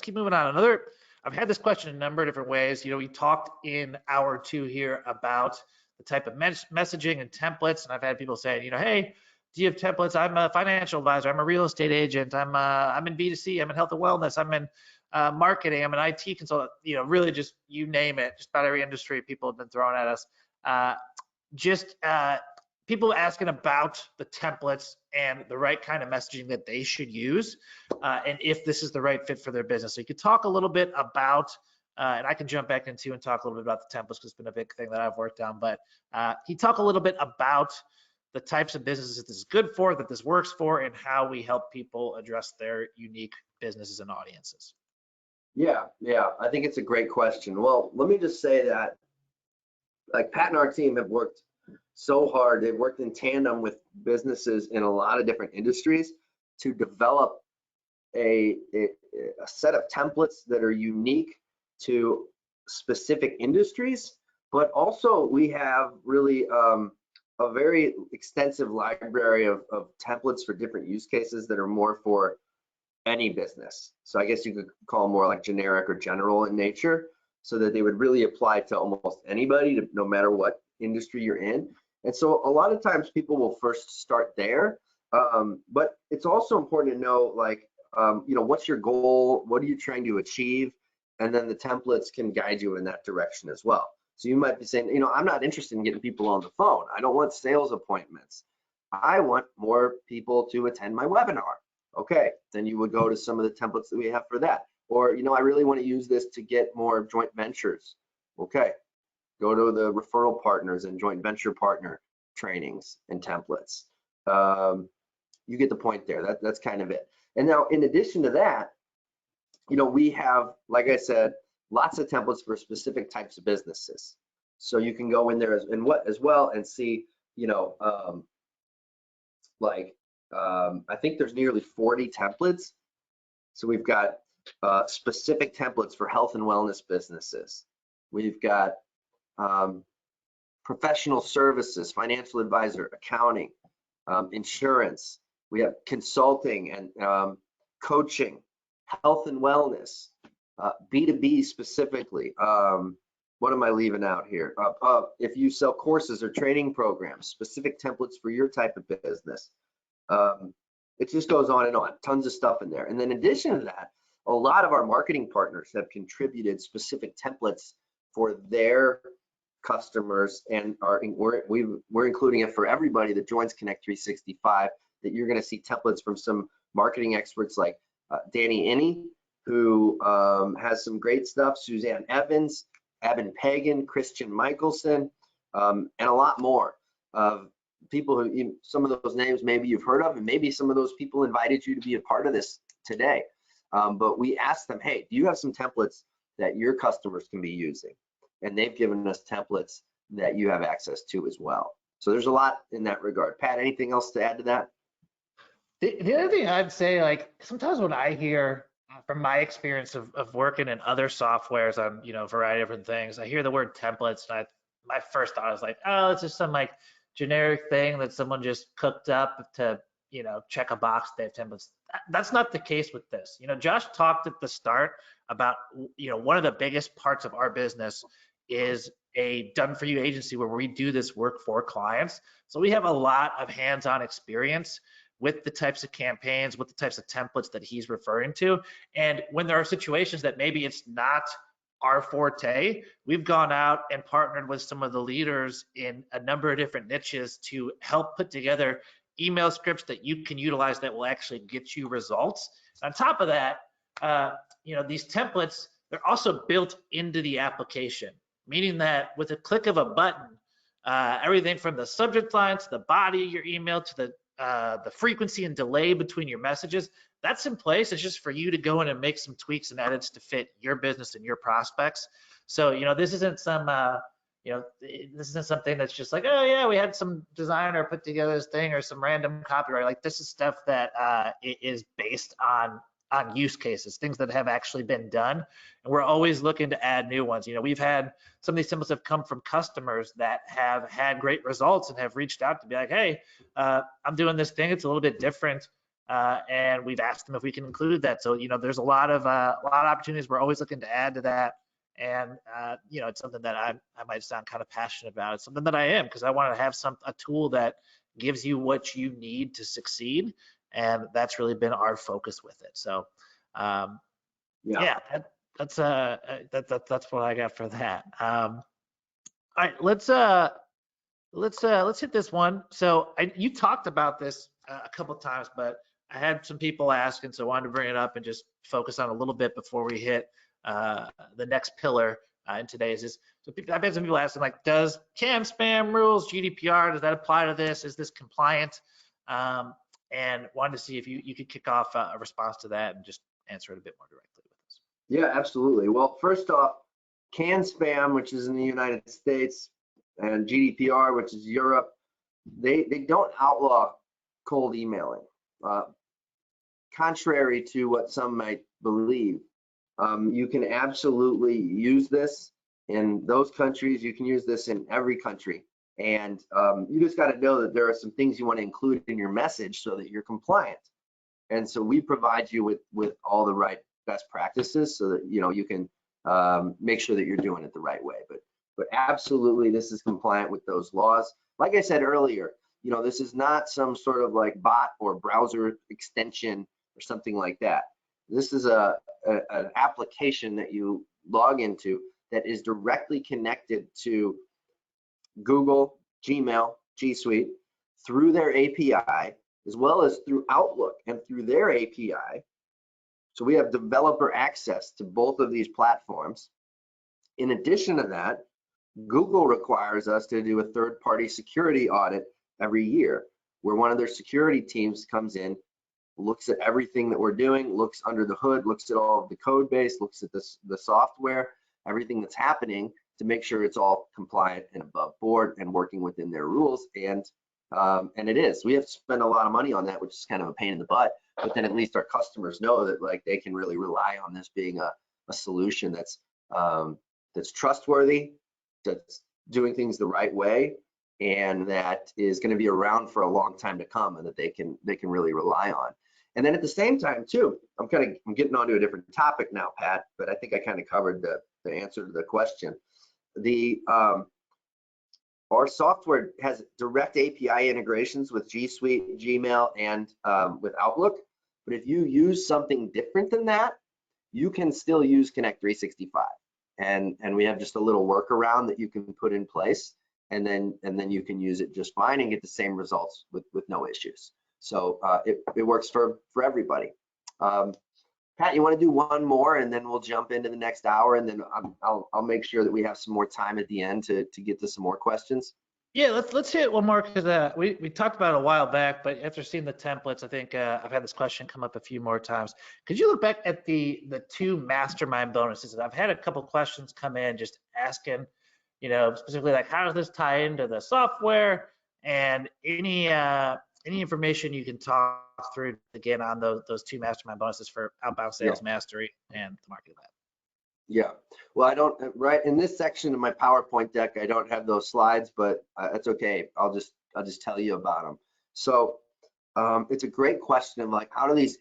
keep moving on. I've had this question a number of different ways. You know, we talked in hour 2 here about the type of messaging and templates, and I've had people saying, you know, hey, do you have templates? I'm a financial advisor. I'm a real estate agent. I'm in B2C. I'm in health and wellness. I'm in marketing. I'm an IT consultant. You know, really just you name it. Just about every industry people have been throwing at us. People asking about the templates and the right kind of messaging that they should use, and if this is the right fit for their business. So you could talk a little bit about, and I can jump back into and talk a little bit about the templates because it's been a big thing that I've worked on, but he talk a little bit about the types of businesses that this is good for, that this works for, and how we help people address their unique businesses and audiences. Yeah, I think it's a great question. Well, let me just say that, like, Pat and our team have worked so hard. They've worked in tandem with businesses in a lot of different industries to develop a set of templates that are unique to specific industries, but also we have really a very extensive library of templates for different use cases that are more for any business. So I guess you could call them more like generic or general in nature, so that they would really apply to almost anybody, no matter what industry you're in. And so a lot of times people will first start there, but it's also important to know, like, you know, what's your goal? What are you trying to achieve? And then the templates can guide you in that direction as well. So you might be saying, you know, I'm not interested in getting people on the phone. I don't want sales appointments. I want more people to attend my webinar. Okay, then you would go to some of the templates that we have for that. Or, you know, I really want to use this to get more joint ventures. Okay, go to the referral partners and joint venture partner trainings and templates. You get the point there. That's kind of it. And now, in addition to that, you know, we have, like I said, lots of templates for specific types of businesses. So you can go in there as well and see, you know, I think there's nearly 40 templates. So we've got specific templates for health and wellness businesses. We've got professional services, financial advisor, accounting, insurance. We have consulting and coaching, health and wellness, B2B specifically. What am I leaving out here? If you sell courses or training programs, specific templates for your type of business. It just goes on and on, tons of stuff in there. And then in addition to that, a lot of our marketing partners have contributed specific templates for their customers, and we're including it for everybody that joins Connect 365, that you're going to see templates from some marketing experts like Danny Inney, who has some great stuff, Suzanne Evans, Eben Pagan, Christian Michelson, and a lot more of people who, some of those names maybe you've heard of, and maybe some of those people invited you to be a part of this today. But we asked them, hey, do you have some templates that your customers can be using? And they've given us templates that you have access to as well. So there's a lot in that regard. Pat, anything else to add to that? The other thing I'd say, like, sometimes when I hear, from my experience of working in other softwares on, you know, a variety of different things, I hear the word templates, and my first thought is like, oh, it's just some like generic thing that someone just cooked up to, you know, check a box. They have templates. That's not the case with this. You know, Josh talked at the start about, you know, one of the biggest parts of our business is a done-for-you agency where we do this work for clients. So we have a lot of hands-on experience with the types of campaigns, with the types of templates that he's referring to. And when there are situations that maybe it's not our forte, we've gone out and partnered with some of the leaders in a number of different niches to help put together email scripts that you can utilize that will actually get you results. On top of that, you know, these templates, they're also built into the application, meaning that with a click of a button, everything from the subject line to the body of your email to the the frequency and delay between your messages, that's in place. It's just for you to go in and make some tweaks and edits to fit your business and your prospects. So, this isn't some, this isn't something that's just like, oh yeah, we had some designer put together this thing or some random copyright. Like, this is stuff that is based on use cases, things that have actually been done. And we're always looking to add new ones. We've had some of these symbols have come from customers that have had great results and have reached out to be like, hey, I'm doing this thing. It's a little bit different. And we've asked them if we can include that. So, there's a lot of opportunities. We're always looking to add to that. And, it's something that I might sound kind of passionate about. It's something that I am, because I want to have a tool that gives you what you need to succeed. And that's really been our focus with it. So, yeah, that's what I got for that. All right, let's hit this one. So you talked about this a couple of times, but I had some people asking, so I wanted to bring it up and just focus on a little bit before we hit the next pillar in today's. I've had some people asking, like, does CAN spam rules, GDPR, does that apply to this? Is this compliant? And wanted to see if you could kick off a response to that and just answer it a bit more directly with us. Yeah, absolutely. Well, first off, CAN spam, which is in the United States, and GDPR, which is Europe, they don't outlaw cold emailing. Contrary to what some might believe, you can absolutely use this in those countries. You can use this in every country. And you just got to know that there are some things you want to include in your message so that you're compliant. And so we provide you with all the right best practices so that you can make sure that you're doing it the right way. But absolutely, this is compliant with those laws. Like I said earlier, this is not some sort of like bot or browser extension or something like that. This is an application that you log into that is directly connected to Google, Gmail, G Suite through their API, as well as through Outlook and through their API. So we have developer access to both of these platforms. In addition to that, Google requires us to do a third-party security audit every year, where one of their security teams comes in, looks at everything that we're doing, looks under the hood, looks at all of the code base, looks at the software, everything that's happening, to make sure it's all compliant and above board and working within their rules. And it is. We have to spend a lot of money on that, which is kind of a pain in the butt, but then at least our customers know that, like, they can really rely on this being a solution that's trustworthy, that's doing things the right way, and that is going to be around for a long time to come, and that they can really rely on. And then at the same time too, I'm getting onto a different topic now, Pat, but I think I kind of covered the answer to the question. Our software has direct API integrations with G Suite, Gmail, and with Outlook. But if you use something different than that, you can still use Connect 365. And we have just a little workaround that you can put in place, and then you can use it just fine and get the same results with no issues. So it works for everybody. Pat, you want to do one more, and then we'll jump into the next hour, and then I'll make sure that we have some more time at the end to get to some more questions. Yeah, let's hit one more, because we talked about it a while back, but after seeing the templates, I think I've had this question come up a few more times. Could you look back at the 2 mastermind bonuses? I've had a couple questions come in just asking, specifically like, how does this tie into the software, and any information you can talk through again on those 2 mastermind bonuses for outbound sales mastery and the marketing lab. Yeah, well, I don't, right in this section of my PowerPoint deck, I don't have those slides, but it's okay. I'll just tell you about them. So it's a great question of, like, how do these,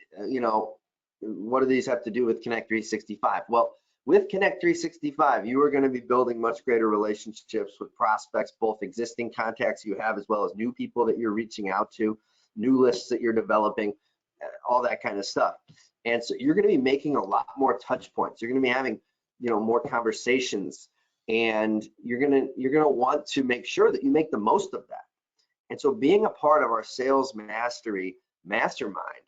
what do these have to do with Connect 365? Well, with Connect 365, you are going to be building much greater relationships with prospects, both existing contacts you have as well as new people that you're reaching out to, new lists that you're developing, all that kind of stuff. And so you're going to be making a lot more touch points. You're going to be having, more conversations, and you're going to want to make sure that you make the most of that. And so being a part of our Sales Mastery Mastermind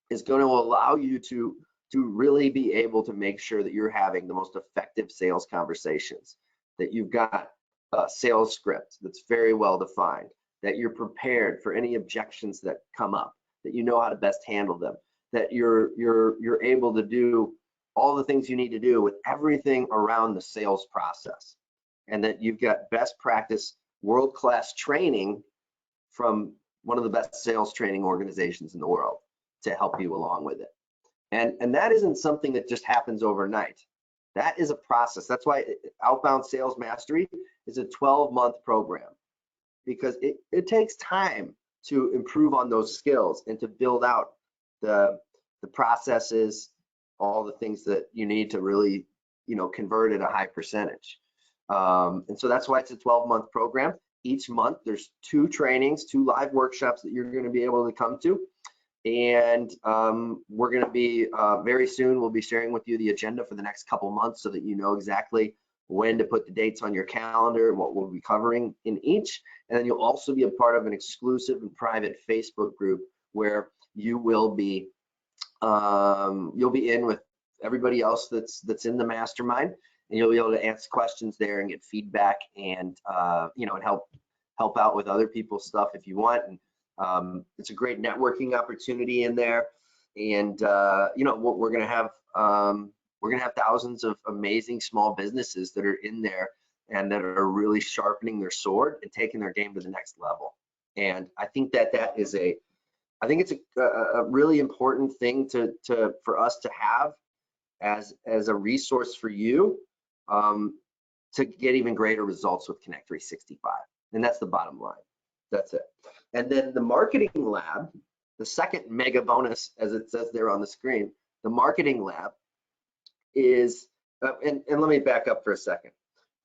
is going to allow you to really be able to make sure that you're having the most effective sales conversations, that you've got a sales script that's very well defined, that you're prepared for any objections that come up, that you know how to best handle them, that you're able to do all the things you need to do with everything around the sales process, and that you've got best practice, world-class training from one of the best sales training organizations in the world to help you along with it. And that isn't something that just happens overnight. That is a process. That's why Outbound Sales Mastery is a 12-month program, because it takes time to improve on those skills and to build out the processes, all the things that you need to really, convert at a high percentage. And so that's why it's a 12-month program. Each month there's 2 trainings, 2 live workshops that you're going to be able to come to. And we're going to be very soon, we'll be sharing with you the agenda for the next couple months so that you know exactly when to put the dates on your calendar and what we'll be covering in each. And then you'll also be a part of an exclusive and private Facebook group where you will be you'll be in with everybody else that's in the mastermind, and you'll be able to ask questions there and get feedback, and and help out with other people's stuff if you want. And it's a great networking opportunity in there. And we're gonna have thousands of amazing small businesses that are in there and that are really sharpening their sword and taking their game to the next level. And I think it's a really important thing for us to have as a resource for you to get even greater results with Connect 365. And that's the bottom line. That's it. And then the marketing lab, the second mega bonus, as it says there on the screen, the marketing lab is, and let me back up for a second.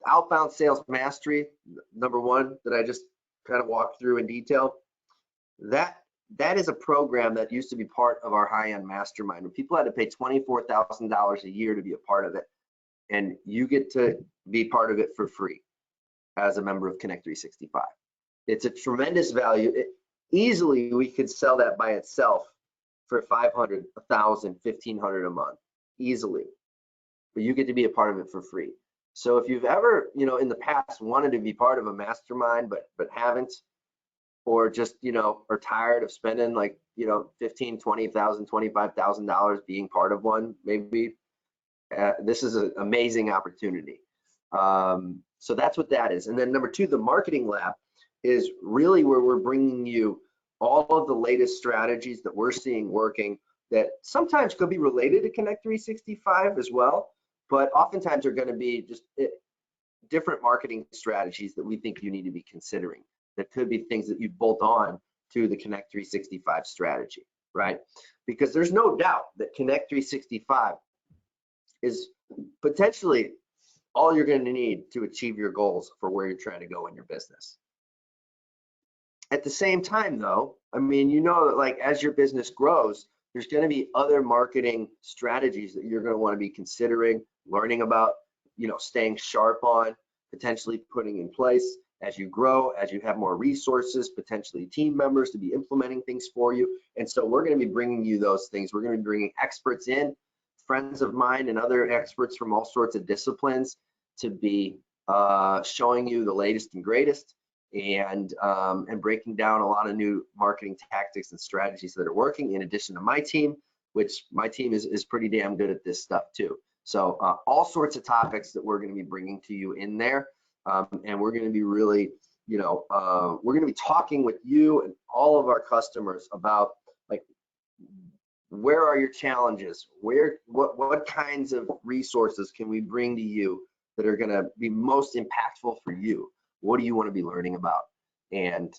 Outbound Sales Mastery, number 1 that I just kind of walked through in detail, that is a program that used to be part of our high-end mastermind, where people had to pay $24,000 a year to be a part of it, and you get to be part of it for free as a member of Connect 365. It's a tremendous value. Easily we could sell that by itself for $500, $1,000, $1,500 a month, easily. But you get to be a part of it for free. So if you've ever, in the past wanted to be part of a mastermind but haven't, or just, are tired of spending like, $15,000, $20,000, $25,000 being part of one, maybe this is an amazing opportunity. So that's what that is. And then number 2, the marketing lab is really where we're bringing you all of the latest strategies that we're seeing working that sometimes could be related to Connect 365 as well, but oftentimes are going to be just different marketing strategies that we think you need to be considering. That could be things that you bolt on to the Connect 365 strategy, right? Because there's no doubt that Connect 365 is potentially all you're going to need to achieve your goals for where you're trying to go in your business. At the same time, though, that like as your business grows, there's going to be other marketing strategies that you're going to want to be considering, learning about, staying sharp on, potentially putting in place as you grow, as you have more resources, potentially team members to be implementing things for you. And so we're going to be bringing you those things. We're going to be bringing experts in, friends of mine and other experts from all sorts of disciplines to be showing you the latest and greatest, and breaking down a lot of new marketing tactics and strategies that are working, in addition to my team, which my team is pretty damn good at this stuff too. So all sorts of topics that we're going to be bringing to you in there. And we're going to be really, we're going to be talking with you and all of our customers about, like, where are your challenges? What kinds of resources can we bring to you that are going to be most impactful for you? What do you want to be learning about? And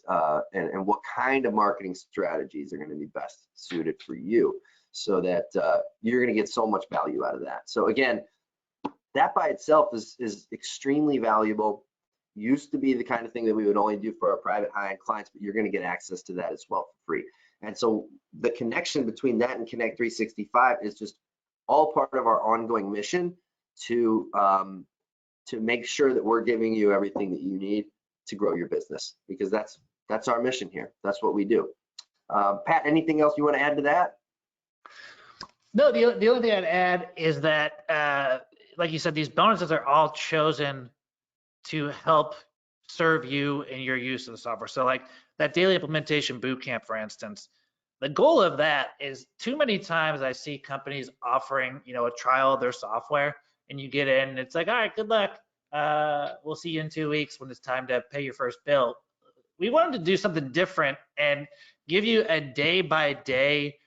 what kind of marketing strategies are going to be best suited for you, so that you're going to get so much value out of that. So again, that by itself is extremely valuable. Used to be the kind of thing that we would only do for our private high-end clients, but you're going to get access to that as well for free. And so the connection between that and Connect 365 is just all part of our ongoing mission to make sure that we're giving you everything that you need to grow your business, because that's our mission here. That's what we do. Pat, anything else you want to add to that? No, the only thing I'd add is that, like you said, these bonuses are all chosen to help serve you in your use of the software. So like that daily implementation bootcamp, for instance, the goal of that is too many times I see companies offering, a trial of their software, and you get in and it's like, all right, good luck. We'll see you in 2 weeks when it's time to pay your first bill. We wanted to do something different and give you a day by day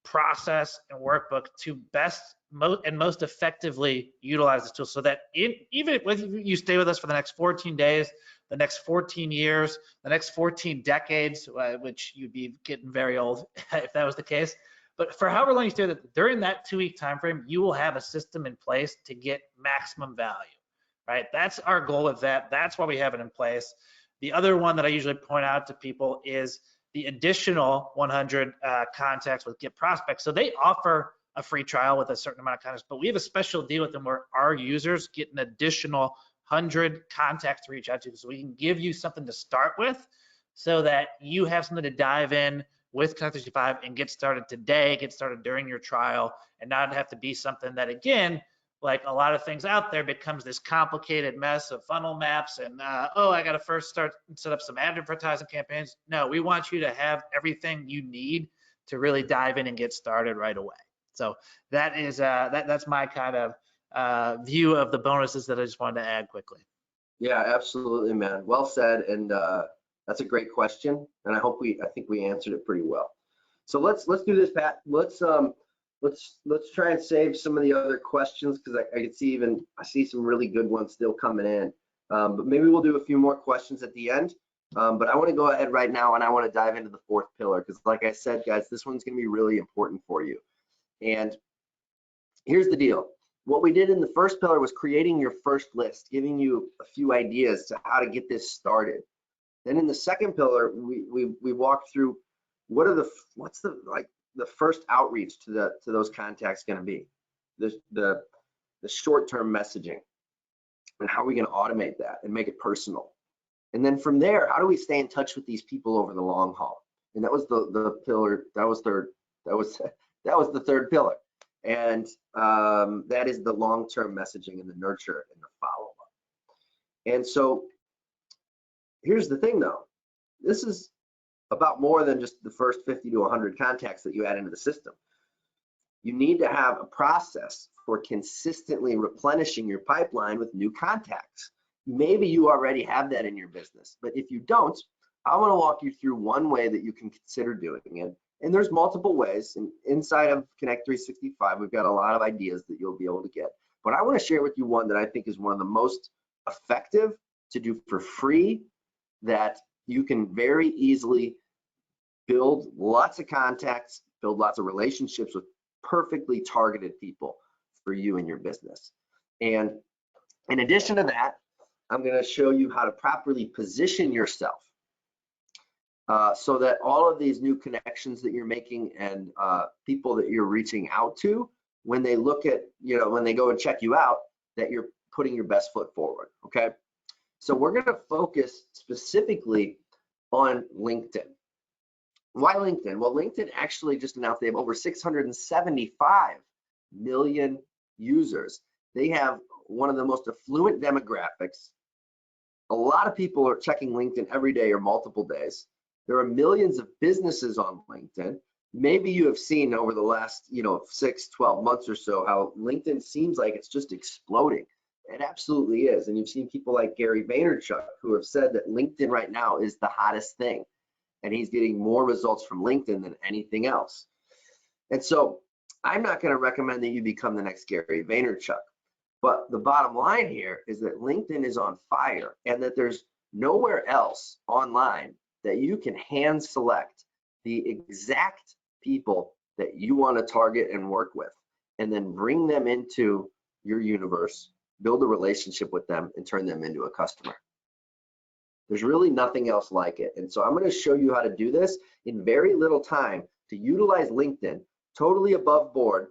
process and workbook to best and most effectively utilize this tool, so that even if you stay with us for the next 14 days, the next 14 years, the next 14 decades, which you'd be getting very old if that was the case, but for however long you stay with it, during that 2-week time frame, you will have a system in place to get maximum value, right? That's our goal with that. That's why we have it in place. The other one that I usually point out to people is the additional 100 contacts with Get Prospects. So they offer a free trial with a certain amount of contacts, but we have a special deal with them where our users get an additional 100 contacts to reach out to. So we can give you something to start with so that you have something to dive in with Connect 365 and get started today, get started during your trial, and not have to be something that, again, like a lot of things out there, becomes this complicated mess of funnel maps and I got to first start and set up some advertising campaigns. No, we want you to have everything you need to really dive in and get started right away. So that is that's my kind of view of the bonuses that I just wanted to add quickly. Yeah, absolutely, man. Well said, and that's a great question, and I think we answered it pretty well. So let's do this, Pat. Let's try and save some of the other questions, because I can see I see some really good ones still coming in. But maybe we'll do a few more questions at the end. But I want to go ahead right now, and I want to dive into the fourth pillar, because like I said, guys, this one's going to be really important for you. And here's the deal. What we did in the first pillar was creating your first list, giving you a few ideas to how to get this started. Then in the second pillar, we walked through what's the first outreach to those contacts going to be, the short-term messaging, and how are we going to automate that and make it personal. And then from there, how do we stay in touch with these people over the long haul? And that was the pillar. That was the third pillar. And that is the long-term messaging and the nurture and the follow-up. And so here's the thing, though. This is about more than just the first 50 to 100 contacts that you add into the system. You need to have a process for consistently replenishing your pipeline with new contacts. Maybe you already have that in your business, but if you don't, I want to walk you through one way that you can consider doing it. And there's multiple ways. And inside of Connect 365, we've got a lot of ideas that you'll be able to get. But I want to share with you one that I think is one of the most effective to do for free, that you can very easily build lots of contacts, build lots of relationships with perfectly targeted people for you and your business. And in addition to that, I'm going to show you how to properly position yourself so that all of these new connections that you're making and people that you're reaching out to, when they look at, when they go and check you out, that you're putting your best foot forward, okay? So we're going to focus specifically on LinkedIn. Why LinkedIn? Well, LinkedIn actually just announced they have over 675 million users. They have one of the most affluent demographics. A lot of people are checking LinkedIn every day or multiple days. There are millions of businesses on LinkedIn. Maybe you have seen over the last 6, 12 months or so how LinkedIn seems like it's just exploding. It absolutely is. And you've seen people like Gary Vaynerchuk who have said that LinkedIn right now is the hottest thing. And he's getting more results from LinkedIn than anything else. And so I'm not going to recommend that you become the next Gary Vaynerchuk. But the bottom line here is that LinkedIn is on fire, and that there's nowhere else online that you can hand select the exact people that you want to target and work with, and then bring them into your universe, build a relationship with them, and turn them into a customer. There's really nothing else like it. And so I'm going to show you how to do this in very little time to utilize LinkedIn totally above board,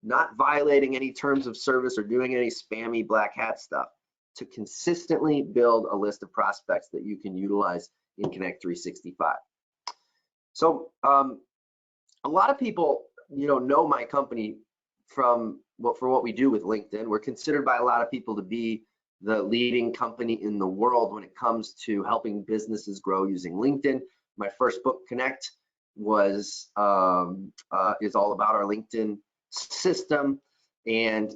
not violating any terms of service or doing any spammy black hat stuff, to consistently build a list of prospects that you can utilize in Connect 365. So a lot of people, know my company for what we do with LinkedIn. We're considered by a lot of people to be the leading company in the world when it comes to helping businesses grow using LinkedIn. My first book, Connect, is all about our LinkedIn system, and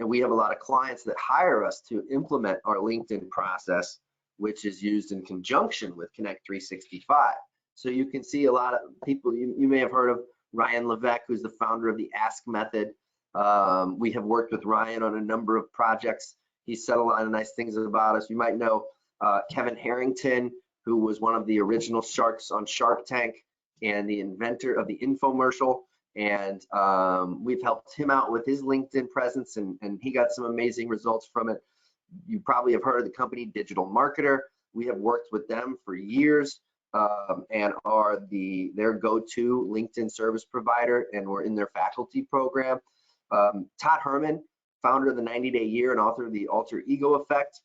we have a lot of clients that hire us to implement our LinkedIn process, which is used in conjunction with Connect 365. So you can see a lot of people, you may have heard of Ryan Levesque, who's the founder of the Ask Method. We have worked with Ryan on a number of projects. He said a lot of nice things about us. You might know Kevin Harrington, who was one of the original sharks on Shark Tank and the inventor of the infomercial. And we've helped him out with his LinkedIn presence, and he got some amazing results from it. You probably have heard of the company Digital Marketer. We have worked with them for years and are their go-to LinkedIn service provider, and we're in their faculty program. Todd Herman, founder of the 90-Day Year and author of the Alter Ego Effect.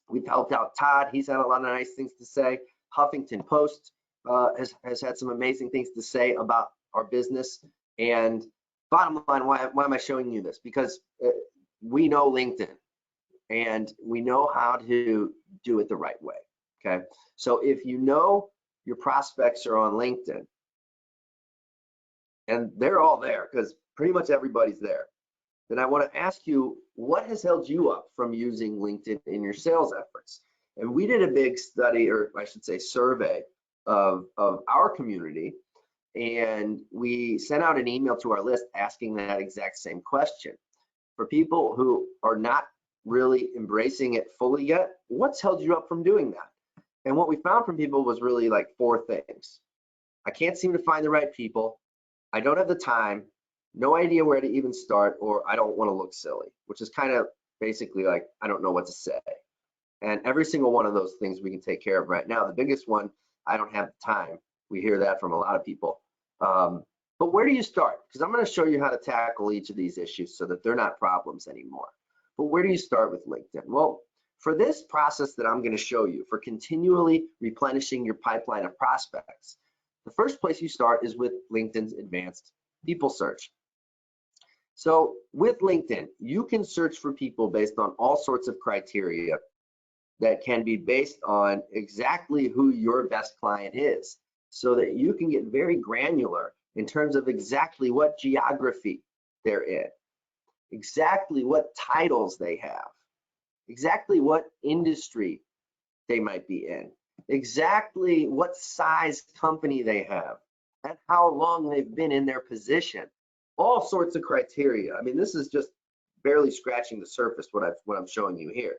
We've helped out Todd. He's had a lot of nice things to say. Huffington Post has had some amazing things to say about our business. And bottom line, why am I showing you this? Because we know LinkedIn and we know how to do it the right way, okay? So if you know your prospects are on LinkedIn, and they're all there because pretty much everybody's there, then I want to ask you, what has held you up from using LinkedIn in your sales efforts? And we did a big study, or I should say survey, of our community, and we sent out an email to our list asking that exact same question. For people who are not really embracing it fully yet, what's held you up from doing that? And what we found from people was really like 4 things. I can't seem to find the right people. I don't have the time, no idea where to even start, or I don't want to look silly, which is kind of basically like, I don't know what to say. And every single one of those things we can take care of right now. The biggest one, I don't have the time. We hear that from a lot of people. But where do you start? Because I'm going to show you how to tackle each of these issues so that they're not problems anymore. But where do you start with LinkedIn? Well, for this process that I'm going to show you, for continually replenishing your pipeline of prospects, the first place you start is with LinkedIn's advanced people search. So with LinkedIn, you can search for people based on all sorts of criteria that can be based on exactly who your best client is, so that you can get very granular in terms of exactly what geography they're in, exactly what titles they have, exactly what industry they might be in, exactly what size company they have, and how long they've been in their position. All sorts of criteria. I mean, this is just barely scratching the surface what I'm showing you here,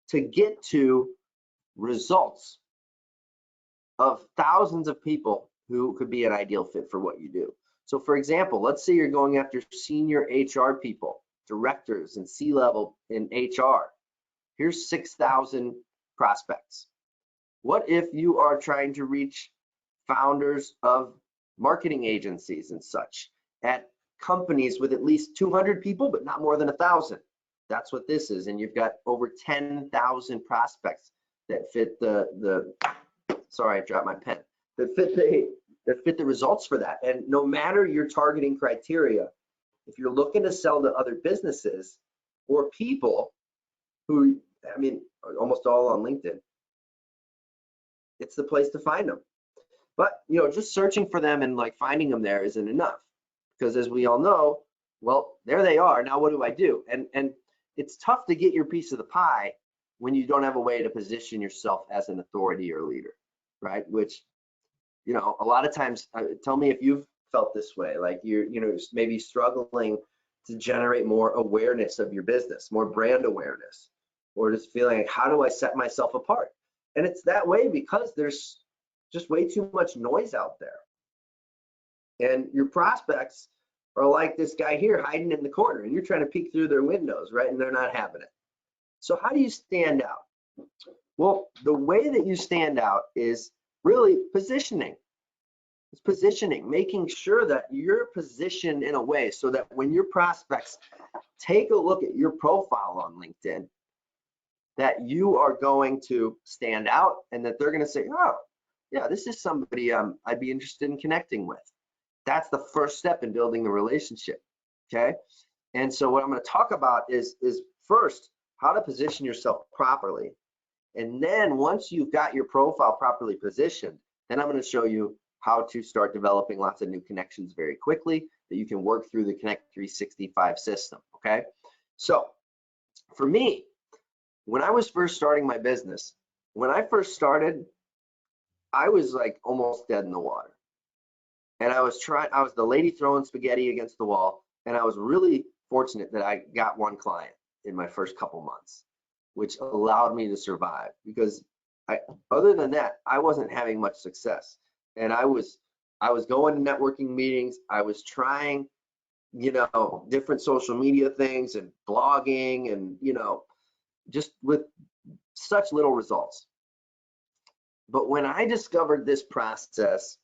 to get to results of thousands of people who could be an ideal fit for what you do. So for example, let's say you're going after senior HR people, directors and C-level in HR. Here's 6,000 prospects. What if you are trying to reach founders of marketing agencies and such at companies with at least 200 people, but not more than 1,000? That's what this is. And you've got over 10,000 prospects that fit sorry, I dropped my pen, that fit the results for that. And no matter your targeting criteria, if you're looking to sell to other businesses or people who, I mean, are almost all on LinkedIn, it's the place to find them. But, you know, just searching for them and like finding them there isn't enough, because as we all know, well, there they are. Now what do I do? And it's tough to get your piece of the pie when you don't have a way to position yourself as an authority or leader, right? Which, you know, a lot of times, tell me if you've felt this way, like you're, you know, maybe struggling to generate more awareness of your business, more brand awareness, or just feeling like, how do I set myself apart? And it's that way because there's just way too much noise out there. And your prospects are like this guy here hiding in the corner, and you're trying to peek through their windows, right? And they're not having it. So how do you stand out? Well, the way that you stand out is really positioning. It's positioning, making sure that you're positioned in a way so that when your prospects take a look at your profile on LinkedIn, that you are going to stand out and that they're going to say, oh, yeah, this is somebody I'd be interested in connecting with. That's the first step in building the relationship, okay? And so what I'm going to talk about is first, how to position yourself properly. And then once you've got your profile properly positioned, then I'm going to show you how to start developing lots of new connections very quickly that you can work through the Connect 365 system, okay? So for me, when I was first starting my business, when I first started, I was like almost dead in the water. And I was the lady throwing spaghetti against the wall, and I was really fortunate that I got one client in my first couple months, which allowed me to survive, because other than that, I wasn't having much success. And I was going to networking meetings. I was trying, different social media things and blogging and, just with such little results. But when I discovered this process,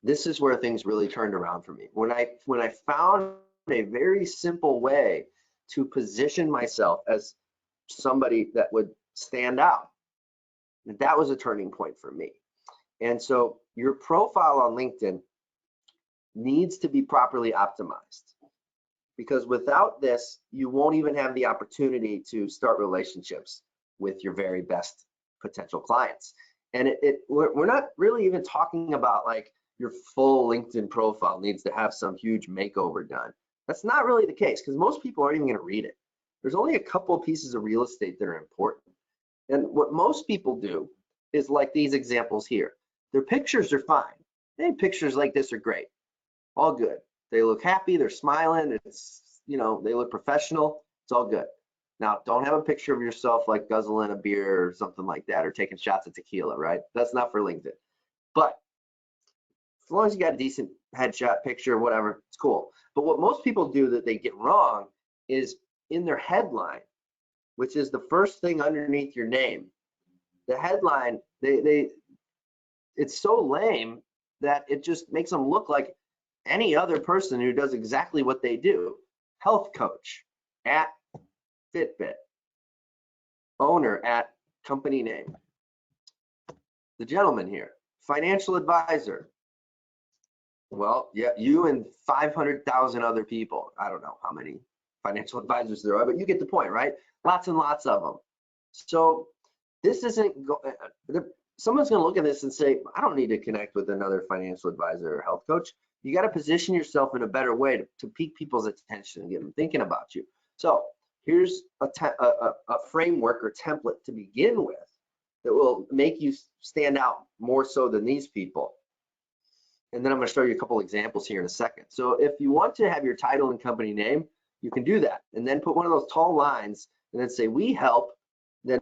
this is where things really turned around for me. When I found a very simple way to position myself as somebody that would stand out, that was a turning point for me. And so your profile on LinkedIn needs to be properly optimized, because without this, you won't even have the opportunity to start relationships with your very best potential clients. And we're not really even talking about like your full LinkedIn profile needs to have some huge makeover done. That's not really the case, because most people aren't even going to read it. There's only a couple of pieces of real estate that are important. And what most people do is like these examples here. Their pictures are fine. Hey, pictures like this are great. All good. They look happy, they're smiling, it's, they look professional, it's all good. Now, don't have a picture of yourself like guzzling a beer or something like that, or taking shots of tequila, right? That's not for LinkedIn. But as long as you got a decent headshot picture, whatever, it's cool. But what most people do that they get wrong is in their headline, which is the first thing underneath your name. The headline, it's so lame that it just makes them look like any other person who does exactly what they do. Health coach at Fitbit, owner at company name. The gentleman here, financial advisor. Well, yeah, you and 500,000 other people. I don't know how many financial advisors there are, but you get the point, right? Lots and lots of them. So this isn't, someone's going to look at this and say, I don't need to connect with another financial advisor or health coach. You got to position yourself in a better way to pique people's attention and get them thinking about you. So here's a framework or template to begin with that will make you stand out more so than these people. And then I'm going to show you a couple examples here in a second. So if you want to have your title and company name, you can do that. And then put one of those tall lines and then say, we help, then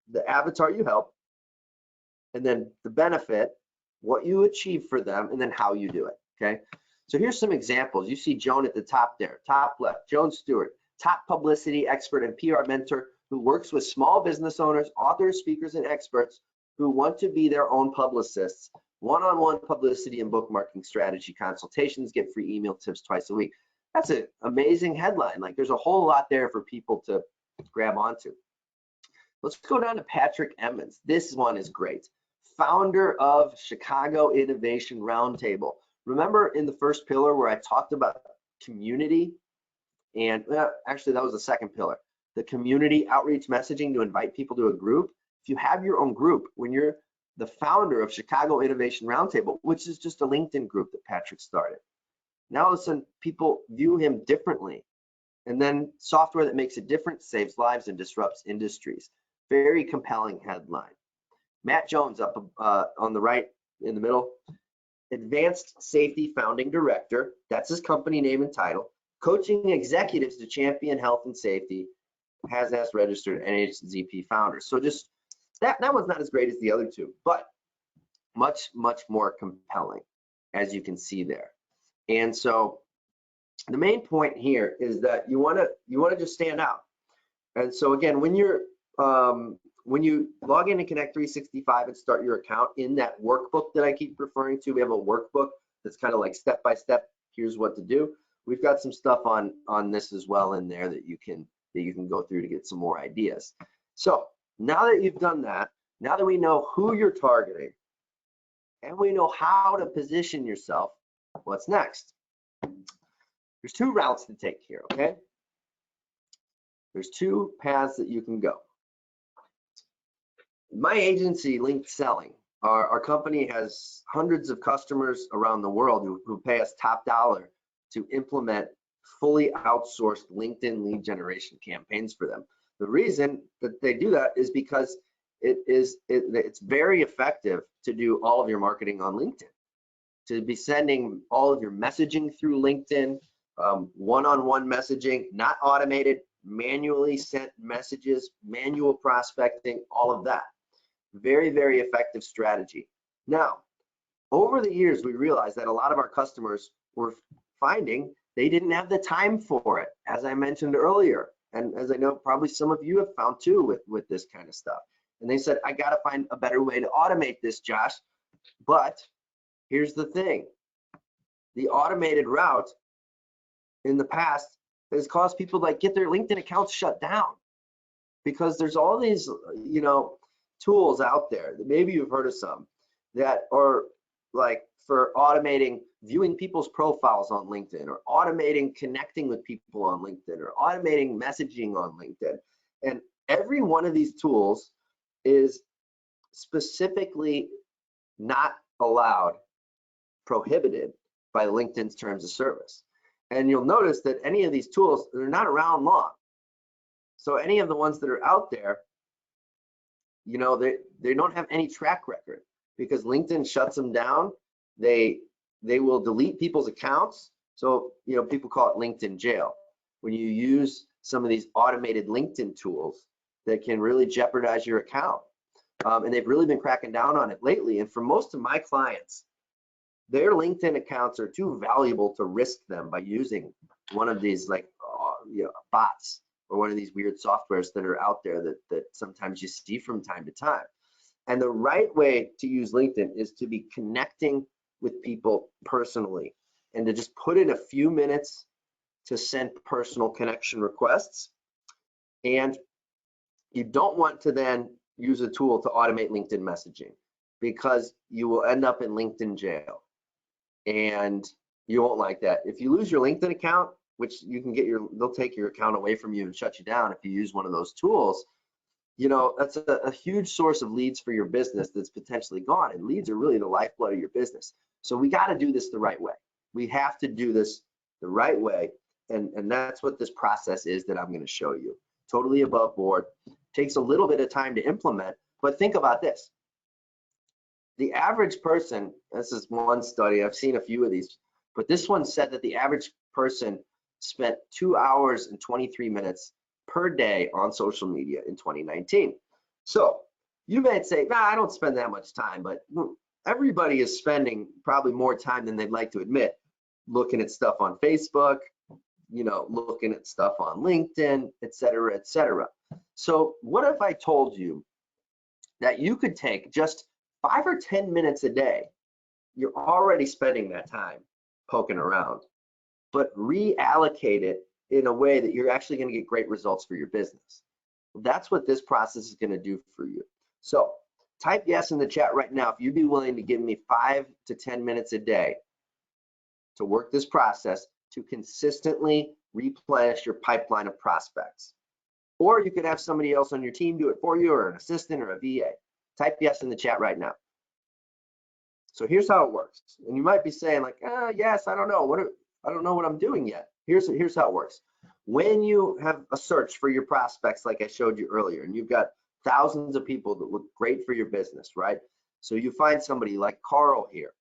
the avatar you help, and then the benefit, what you achieve for them, and then how you do it, okay? So here's some examples. You see Joan at the top there, top left, Joan Stewart, top publicity expert and PR mentor who works with small business owners, authors, speakers, and experts who want to be their own publicists. One-on-one publicity and bookmarking strategy consultations, get free email tips twice a week. That's an amazing headline. Like, there's a whole lot there for people to grab onto. Let's go down to Patrick Emmons. This one is great. Founder of Chicago Innovation Roundtable. Remember in the first pillar where I talked about community? And actually, that was the second pillar. The community outreach messaging to invite people to a group. If you have your own group, when you're the founder of Chicago Innovation Roundtable, which is just a LinkedIn group that Patrick started, now all of a sudden people view him differently. And then software that makes a difference saves lives and disrupts industries. Very compelling headline. Matt Jones up on the right in the middle, Advanced Safety Founding Director. That's his company name and title. Coaching executives to champion health and safety. HAZMAT registered NHZP founder. So just that one's not as great as the other two, but much more compelling, as you can see there. And so the main point here is that you want to just stand out. And so again, when you log into Connect 365 and start your account, in that workbook that I keep referring to, we have a workbook that's kind of like step by step. Here's what to do. We've got some stuff on this as well in there that you can go through to get some more ideas. So now that you've done that, now that we know who you're targeting and we know how to position yourself, what's next? There's two routes to take here, okay? There's two paths that you can go. My agency, Linked Selling, our company has hundreds of customers around the world who pay us top dollar to implement fully outsourced LinkedIn lead generation campaigns for them. The reason that they do that is because it's very effective to do all of your marketing on LinkedIn, to be sending all of your messaging through LinkedIn, one-on-one messaging, not automated, manually sent messages, manual prospecting, all of that. Very, very effective strategy. Now, over the years, we realized that a lot of our customers were finding they didn't have the time for it, as I mentioned earlier. And as I know, probably some of you have found too with this kind of stuff. And they said, I got to find a better way to automate this, Josh. But here's the thing. The automated route in the past has caused people to get their LinkedIn accounts shut down, because there's all these, tools out there that maybe you've heard of some that are like for automating viewing people's profiles on LinkedIn, or automating connecting with people on LinkedIn, or automating messaging on LinkedIn. And every one of these tools is specifically not allowed, prohibited by LinkedIn's terms of service. And you'll notice that any of these tools, they're not around long. So any of the ones that are out there, they don't have any track record, because LinkedIn shuts them down. They will delete people's accounts. So, people call it LinkedIn jail. When you use some of these automated LinkedIn tools that can really jeopardize your account. And they've really been cracking down on it lately. And for most of my clients, their LinkedIn accounts are too valuable to risk them by using one of these bots, or one of these weird softwares that are out there that sometimes you see from time to time. And the right way to use LinkedIn is to be connecting with people personally, and to just put in a few minutes to send personal connection requests. And you don't want to then use a tool to automate LinkedIn messaging, because you will end up in LinkedIn jail, and you won't like that. If you lose your LinkedIn account, which you can they'll take your account away from you and shut you down if you use one of those tools, that's a huge source of leads for your business that's potentially gone. And leads are really the lifeblood of your business. So we got to do this the right way. We have to do this the right way. And that's what this process is that I'm going to show you. Totally above board. Takes a little bit of time to implement, but think about this. The average person, this is one study, I've seen a few of these, but this one said that the average person spent 2 hours and 23 minutes per day on social media in 2019. So you might say, nah, I don't spend that much time, but everybody is spending probably more time than they'd like to admit, looking at stuff on Facebook, looking at stuff on LinkedIn, et cetera, et cetera. So what if I told you that you could take just 5 or 10 minutes a day? You're already spending that time poking around, but reallocate it in a way that you're actually going to get great results for your business. That's what this process is going to do for you. So type yes in the chat right now if you'd be willing to give me 5 to 10 minutes a day to work this process to consistently replenish your pipeline of prospects. Or you could have somebody else on your team do it for you, or an assistant or a VA. Type yes in the chat right now. So here's how it works. And you might be saying yes, I don't know. I don't know what I'm doing yet. Here's how it works. When you have a search for your prospects, like I showed you earlier, and you've got thousands of people that look great for your business, right? So you find somebody like Carl here.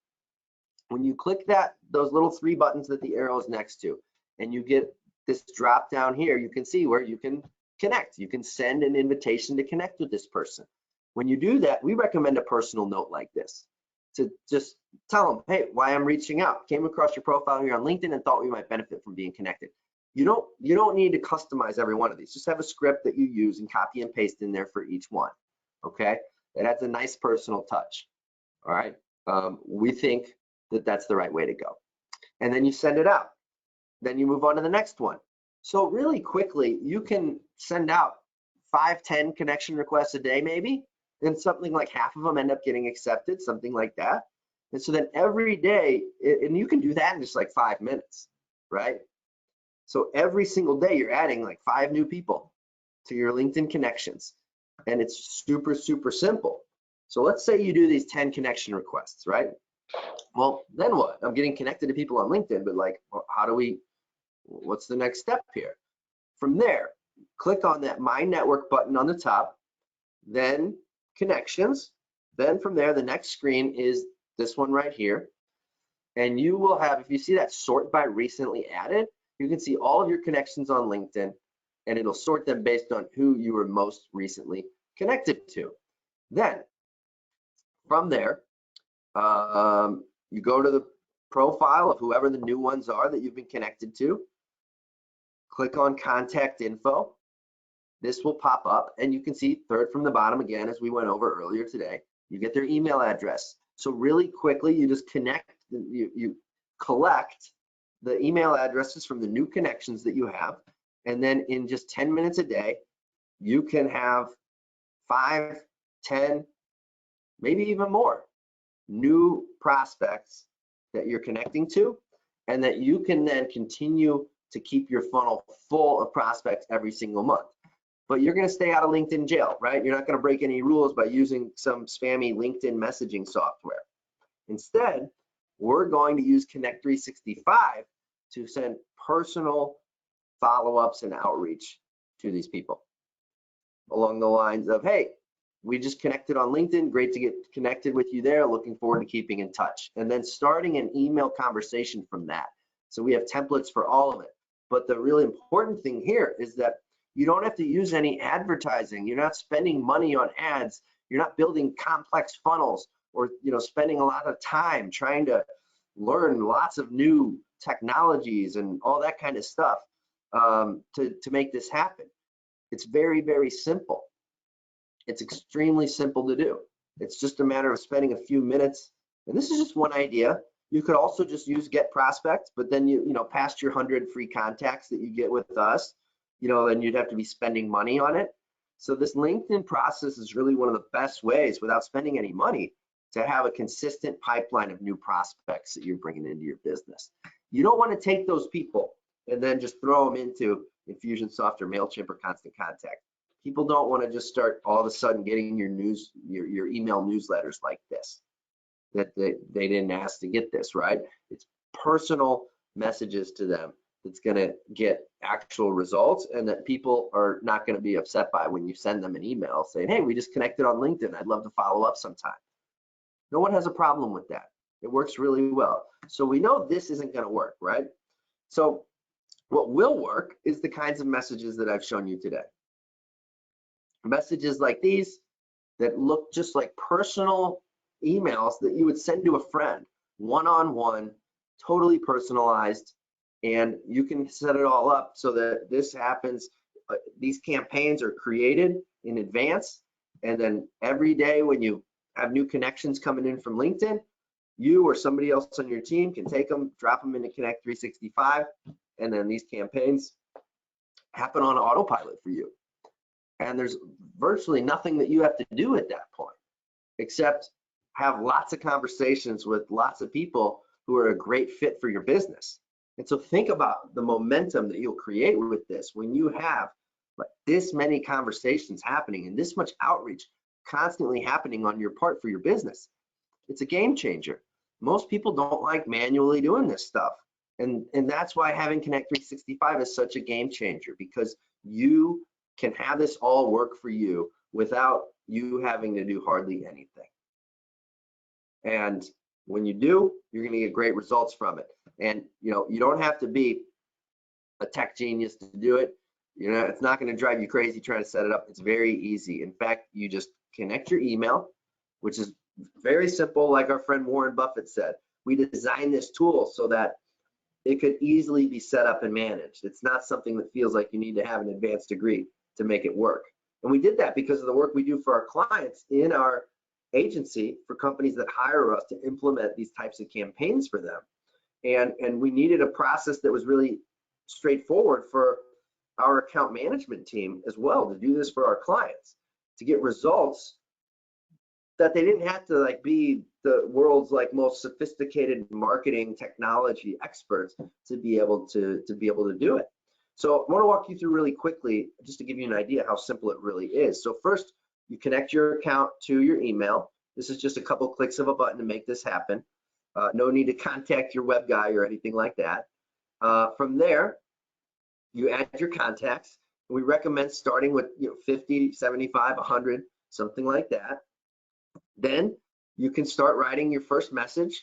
When you click those little 3 buttons that the arrow is next to, and you get this drop down here, you can see where you can connect. You can send an invitation to connect with this person. When you do that, we recommend a personal note like this to just tell them, hey, why I'm reaching out. Came across your profile here on LinkedIn and thought we might benefit from being connected. You don't need to customize every one of these. Just have a script that you use and copy and paste in there for each one. Okay, that adds a nice personal touch. All right, we think that that's the right way to go. And then you send it out. Then you move on to the next one. So really quickly, you can send out 5, 10 connection requests a day maybe, and something like half of them end up getting accepted, something like that. And so then every day, and you can do that in just like 5 minutes, right? So every single day you're adding like 5 new people to your LinkedIn connections. And it's super, super simple. So let's say you do these 10 connection requests, right? Well, then what? I'm getting connected to people on LinkedIn, but like, what's the next step here? From there, click on that My Network button on the top, then Connections. Then from there, the next screen is this one right here. And you will have, if you see that sort by recently added, you can see all of your connections on LinkedIn, and it'll sort them based on who you were most recently connected to. Then from there, you go to the profile of whoever the new ones are that you've been connected to. Click on Contact Info. This will pop up, and you can see third from the bottom again, as we went over earlier today. You get their email address. So really quickly, you just you collect the email addresses from the new connections that you have, and then in just 10 minutes a day, you can have 5, 10, maybe even more new prospects that you're connecting to, and that you can then continue to keep your funnel full of prospects every single month. But you're going to stay out of LinkedIn jail, right? You're not going to break any rules by using some spammy LinkedIn messaging software. Instead, we're going to use Connect 365 to send personal follow-ups and outreach to these people along the lines of, hey, we just connected on LinkedIn. Great to get connected with you there. Looking forward to keeping in touch. And then starting an email conversation from that. So we have templates for all of it. But the really important thing here is that you don't have to use any advertising. You're not spending money on ads. You're not building complex funnels or spending a lot of time trying to learn lots of new technologies and all that kind of stuff to make this happen. It's very, very simple. It's extremely simple to do. It's just a matter of spending a few minutes. And this is just one idea. You could also just use Get Prospects, but then past your 100 free contacts that you get with us, then you'd have to be spending money on it. So this LinkedIn process is really one of the best ways without spending any money to have a consistent pipeline of new prospects that you're bringing into your business. You don't want to take those people and then just throw them into Infusionsoft or MailChimp or Constant Contact. People don't want to just start all of a sudden getting your email newsletters like this, that they didn't ask to get this, right? It's personal messages to them that's going to get actual results, and that people are not going to be upset by when you send them an email saying, hey, we just connected on LinkedIn. I'd love to follow up sometime. No one has a problem with that. It works really well. So we know this isn't going to work, right? So what will work is the kinds of messages that I've shown you today. Messages like these that look just like personal emails that you would send to a friend, one-on-one, totally personalized, and you can set it all up so that this happens. These campaigns are created in advance, and then every day when you have new connections coming in from LinkedIn, you or somebody else on your team can take them, drop them into Connect 365, and then these campaigns happen on autopilot for you. And there's virtually nothing that you have to do at that point, except have lots of conversations with lots of people who are a great fit for your business. And so think about the momentum that you'll create with this when you have like this many conversations happening and this much outreach constantly happening on your part for your business. It's a game changer. Most people don't like manually doing this stuff. And that's why having Connect 365 is such a game changer, because you can have this all work for you without you having to do hardly anything. And when you do, you're going to get great results from it. And you don't have to be a tech genius to do it. It's not going to drive you crazy trying to set it up. It's very easy. In fact, you just connect your email, which is very simple. Like our friend Warren Buffett said, we designed this tool so that it could easily be set up and managed. It's not something that feels like you need to have an advanced degree to make it work. And we did that because of the work we do for our clients in our agency for companies that hire us to implement these types of campaigns for them. And we needed a process that was really straightforward for our account management team as well, to do this for our clients, to get results that they didn't have to be the world's most sophisticated marketing technology experts to be able to do it. So I want to walk you through really quickly, just to give you an idea how simple it really is. So first, you connect your account to your email. This is just a couple clicks of a button to make this happen. No need to contact your web guy or anything like that. From there, you add your contacts. We recommend starting with 50, 75, 100, something like that. Then you can start writing your first message.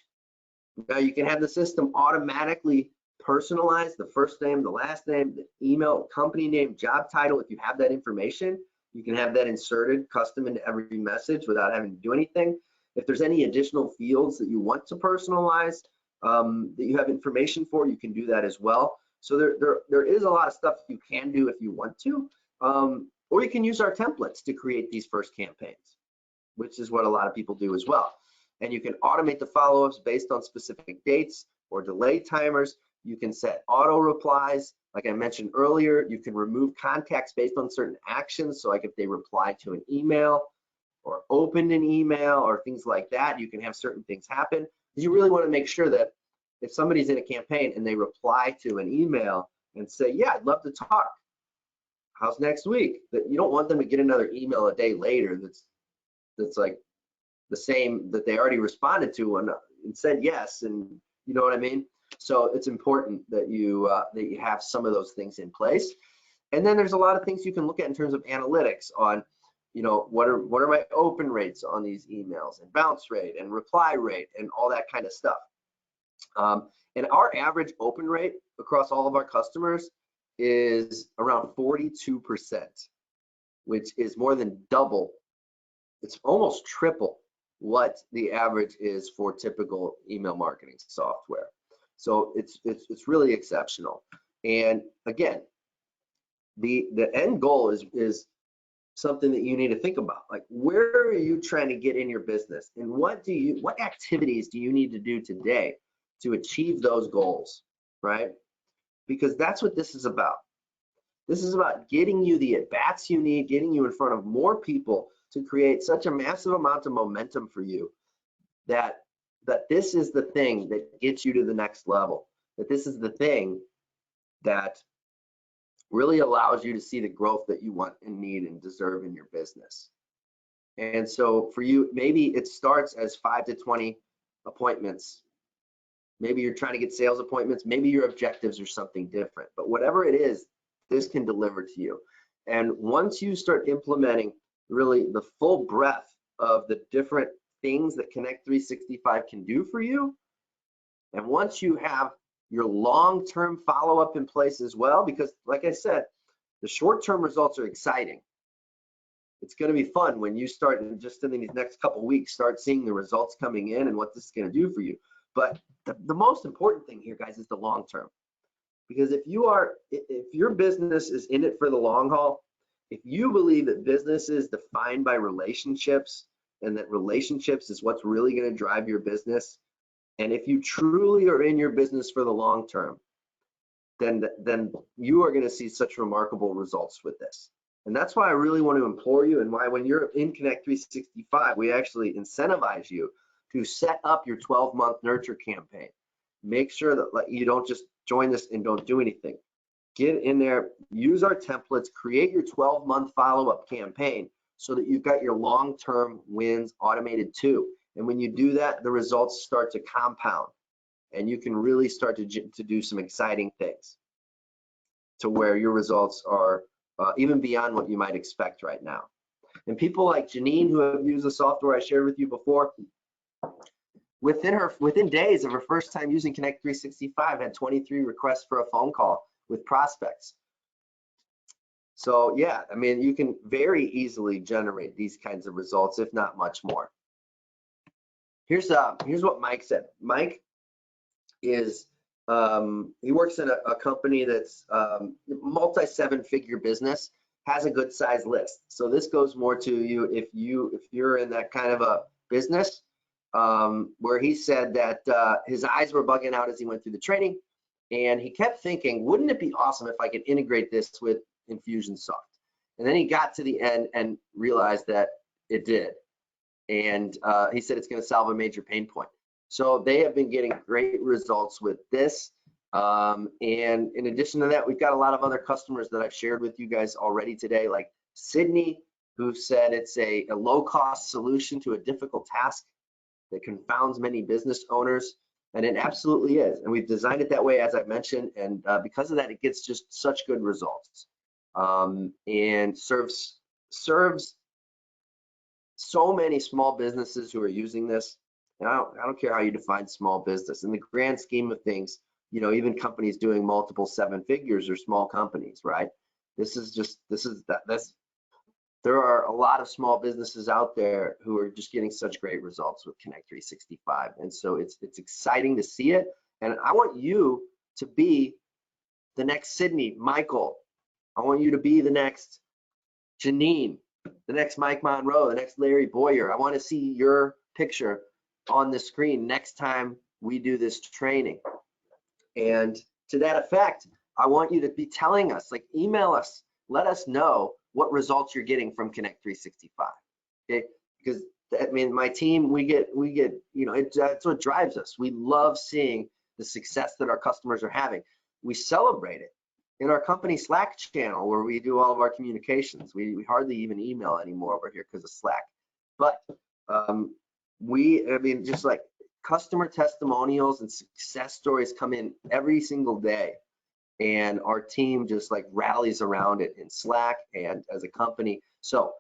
Now you can have the system automatically personalize the first name, the last name, the email, company name, job title. If you have that information, you can have that inserted custom into every message without having to do anything. If there's any additional fields that you want to personalize, that you have information for, you can do that as well. So there is a lot of stuff you can do if you want to, or you can use our templates to create these first campaigns, which is what a lot of people do as well. And you can automate the follow-ups based on specific dates or delay timers. You can set auto replies. Like I mentioned earlier, you can remove contacts based on certain actions. So like if they reply to an email or opened an email or things like that, you can have certain things happen. You really want to make sure that if somebody's in a campaign and they reply to an email and say, yeah, I'd love to talk, how's next week? That you don't want them to get another email a day later that's like the same that they already responded to and said yes, and you know what I mean? So it's important that you have some of those things in place. And then there's a lot of things you can look at in terms of analytics on, what are my open rates on these emails, and bounce rate and reply rate and all that kind of stuff. And our average open rate across all of our customers is around 42%, which is more than double. It's almost triple what the average is for typical email marketing software. So it's really exceptional. And again, the end goal is something that you need to think about. Like, where are you trying to get in your business, and what activities do you need to do today to achieve those goals, right? Because that's what this is about. This is about getting you the at-bats you need, getting you in front of more people to create such a massive amount of momentum for you that this is the thing that gets you to the next level, that this is the thing that really allows you to see the growth that you want and need and deserve in your business. And so for you, maybe it starts as 5 to 20 appointments. Maybe you're trying to get sales appointments. Maybe your objectives are something different. But whatever it is, this can deliver to you. And once you start implementing really the full breadth of the different things that Connect 365 can do for you, and once you have your long-term follow-up in place as well, because like I said, the short-term results are exciting. It's going to be fun when you start, just in these next couple weeks, start seeing the results coming in and what this is going to do for you. But the most important thing here, guys, is the long-term. Because if your business is in it for the long haul, if you believe that business is defined by relationships and that relationships is what's really going to drive your business, and if you truly are in your business for the long term, then you are going to see such remarkable results with this. And that's why I really want to implore you, and why when you're in Connect 365, we actually incentivize you to set up your 12-month nurture campaign. Make sure that you don't just join this and don't do anything. Get in there, use our templates, create your 12-month follow-up campaign so that you've got your long-term wins automated too. And when you do that, the results start to compound, and you can really start to do some exciting things to where your results are even beyond what you might expect right now. And people like Janine, who have used the software I shared with you before, within days of her first time using Connect 365, had 23 requests for a phone call with prospects. So yeah, I mean, you can very easily generate these kinds of results, if not much more. Here's what Mike said. Mike is he works in a company that's multi 7-figure business, has a good size list. So this goes more to you if you're in that kind of a business, where he said that his eyes were bugging out as he went through the training, and he kept thinking, wouldn't it be awesome if I could integrate this with Infusionsoft? And then he got to the end and realized that it did. And he said it's going to solve a major pain point. So they have been getting great results with this. And in addition to that, we've got a lot of other customers that I've shared with you guys already today, like Sydney, who said it's a low-cost solution to a difficult task that confounds many business owners. And it absolutely is. And we've designed it that way, as I mentioned. And because of that, it gets just such good results, and serves so many small businesses who are using this. And I don't care how you define small business. In the grand scheme of things, you know, even companies doing multiple 7 figures are small companies, right? There are a lot of small businesses out there who are just getting such great results with Connect 365. And so it's exciting to see it. And I want you to be the next Sydney, Michael. I want you to be the next Janine, the next Mike Monroe, the next Larry Boyer. I want to see your picture on the screen next time we do this training. And to that effect, I want you to be telling us, like, email us, let us know what results you're getting from Connect 365. Okay, because I mean, my team, we get, you know, that's what drives us. We love seeing the success that our customers are having. We celebrate it in our company Slack channel, where we do all of our communications. We hardly even email anymore over here because of Slack. But I mean, just like customer testimonials and success stories come in every single day. And our team just like rallies around it in Slack and as a company. So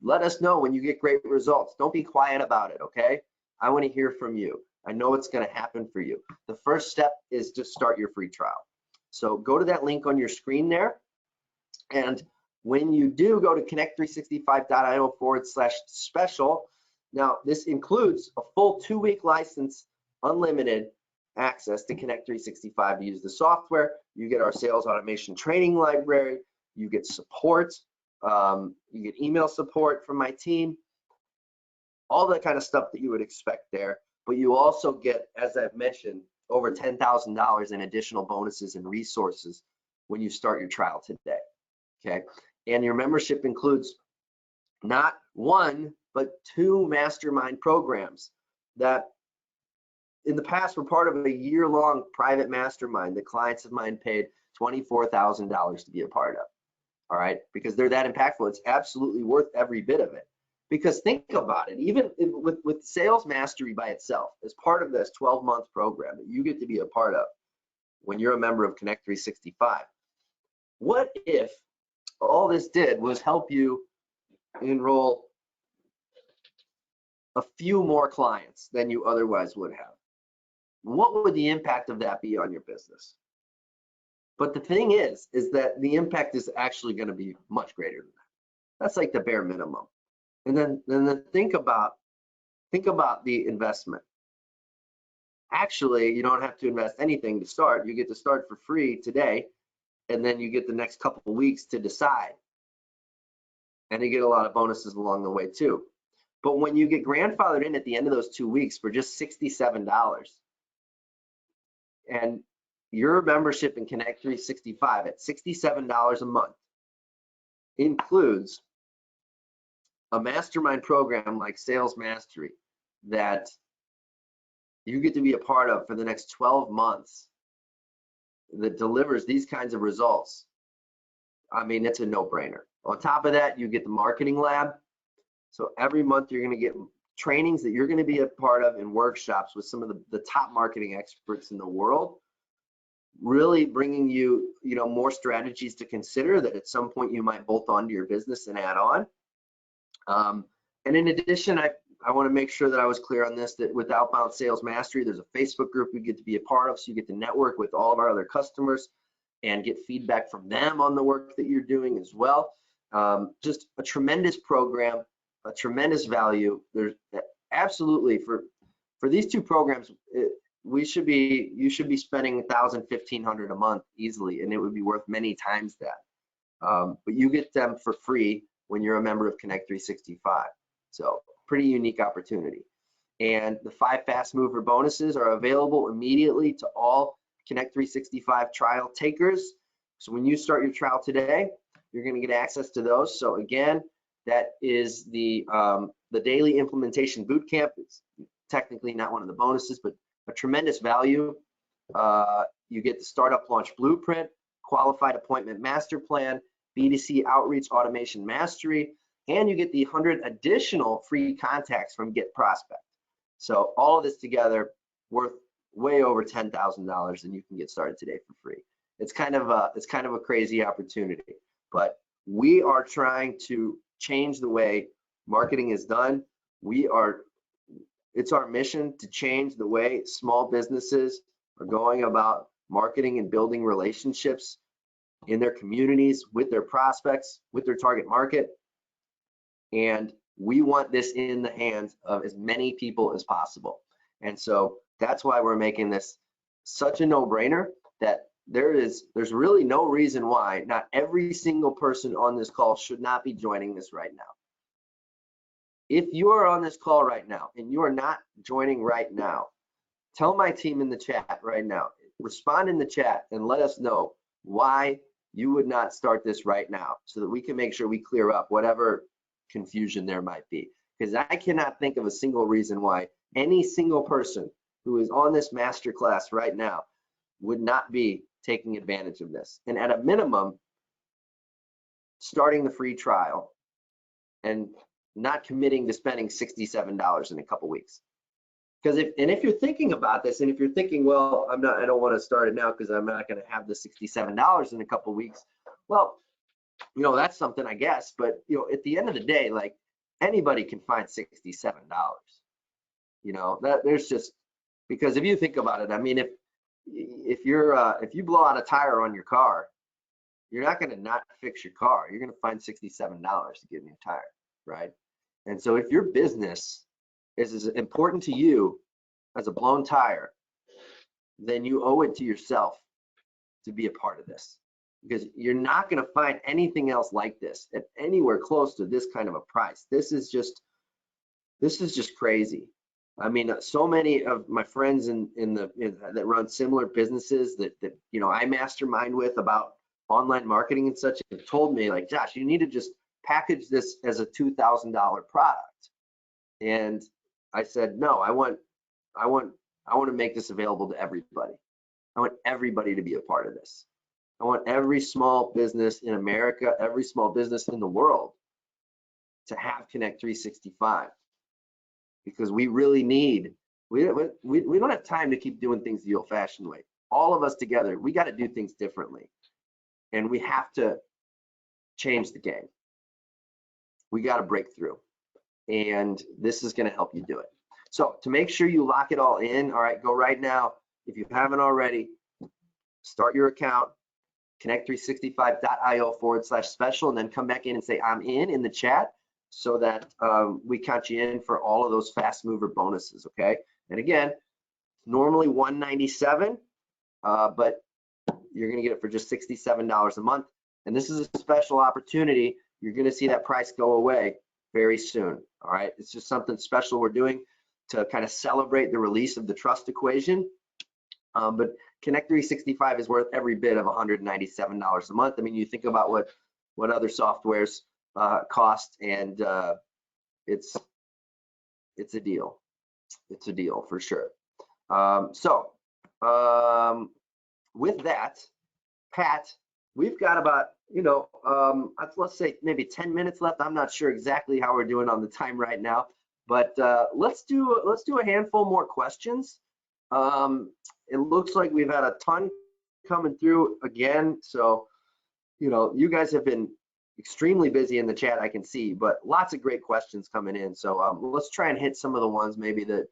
let us know when you get great results. Don't be quiet about it, okay? I want to hear from you. I know it's going to happen for you. The first step is to start your free trial. So go to that link on your screen there. And when you do, go to connect365.io/special. Now, this includes a full 2-week license, unlimited access to Connect 365 to use the software. You get our sales automation training library. You get support. You get email support from my team. All that kind of stuff that you would expect there. But you also get, as I've mentioned, over $10,000 in additional bonuses and resources when you start your trial today. Okay, and your membership includes not 1, but 2 mastermind programs that in the past were part of a year-long private mastermind that clients of mine paid $24,000 to be a part of. All right, because they're that impactful. It's absolutely worth every bit of it. Because think about it, even with Sales Mastery by itself, as part of this 12-month program that you get to be a part of when you're a member of Connect 365, what if all this did was help you enroll a few more clients than you otherwise would have? What would the impact of that be on your business? But the thing is that the impact is actually going to be much greater than that. That's like the bare minimum. And then think about the investment. Actually, you don't have to invest anything to start. You get to start for free today, and then you get the next couple of weeks to decide. And you get a lot of bonuses along the way too. But when you get grandfathered in at the end of those 2 weeks for just $67, and your membership in Connect 365 at $67 a month includes a mastermind program like Sales Mastery that you get to be a part of for the next 12 months that delivers these kinds of results. I mean, it's a no-brainer. On top of that, you get the marketing lab. So every month you're going to get trainings that you're going to be a part of in workshops with some of the top marketing experts in the world, really bringing you, more strategies to consider that at some point you might bolt onto your business and add on. And in addition, I want to make sure that I was clear on this, that with Outbound Sales Mastery, there's a Facebook group you get to be a part of, so you get to network with all of our other customers and get feedback from them on the work that you're doing as well. Just a tremendous program, a tremendous value. There's absolutely, for these 2 programs, you should be spending $1,000, $1,500 a month easily, and it would be worth many times that. But you get them for free when you're a member of Connect 365. So pretty unique opportunity. And the 5 fast mover bonuses are available immediately to all Connect 365 trial takers. So when you start your trial today, you're going to get access to those. So again, that is the daily implementation bootcamp. It's technically not one of the bonuses, but a tremendous value. You get the startup launch blueprint, qualified appointment master plan, B2C outreach automation mastery, and you get the 100 additional free contacts from Get Prospect. So all of this together worth way over $10,000, and you can get started today for free. It's kind of a crazy opportunity, but we are trying to change the way marketing is done. It's our mission to change the way small businesses are going about marketing and building relationships in their communities, with their prospects, with their target market. And we want this in the hands of as many people as possible. And so that's why we're making this such a no-brainer, that there's really no reason why not every single person on this call should not be joining this right now. If you are on this call right now and you are not joining right now, tell my team in the chat right now, respond in the chat and let us know why you would not start this right now, so that we can make sure we clear up whatever confusion there might be. Because I cannot think of a single reason why any single person who is on this masterclass right now would not be taking advantage of this. And at a minimum, starting the free trial and not committing to spending $67 in a couple weeks. Because if you're thinking about this, and if you're thinking, well, I don't want to start it now because I'm not going to have the $67 in a couple weeks. Well, that's something, I guess. But at the end of the day, like, anybody can find $67. That there's just, because if you think about it, I mean, if you blow out a tire on your car, you're not going to not fix your car. You're going to find $67 to get a new tire, right? And so if your business is as important to you as a blown tire, then you owe it to yourself to be a part of this, because you're not going to find anything else like this at anywhere close to this kind of a price. This is just crazy. I mean, so many of my friends that run similar businesses that I mastermind with about online marketing and such have told me, like, Josh, you need to just package this as a $2,000 product. And I said, no, I want to make this available to everybody. I want everybody to be a part of this. I want every small business in America, every small business in the world to have Connect 365, because we really need, we don't have time to keep doing things the old-fashioned way. All of us together, we got to do things differently, and we have to change the game. We got to break through, and this is going to help you do it. So to make sure you lock it all in, all right, go right now. If you haven't already, start your account, connect365.io/special, and then come back in and say I'm in the chat, so that we count you in for all of those fast mover bonuses, okay? And again, normally $197, but you're gonna get it for just $67 a month. And this is a special opportunity. You're gonna see that price go away very soon, all right? It's just something special we're doing to kind of celebrate the release of the trust equation. But Connect 365 is worth every bit of $197 a month. I mean, you think about what other softwares cost, and it's a deal. It's a deal for sure. With that, Pat, we've got about let's say maybe 10 minutes left. I'm not sure exactly how we're doing on the time right now, but let's do a handful more questions. It looks like we've had a ton coming through again, so you guys have been extremely busy in the chat, I can see, but lots of great questions coming in. So let's try and hit some of the ones maybe that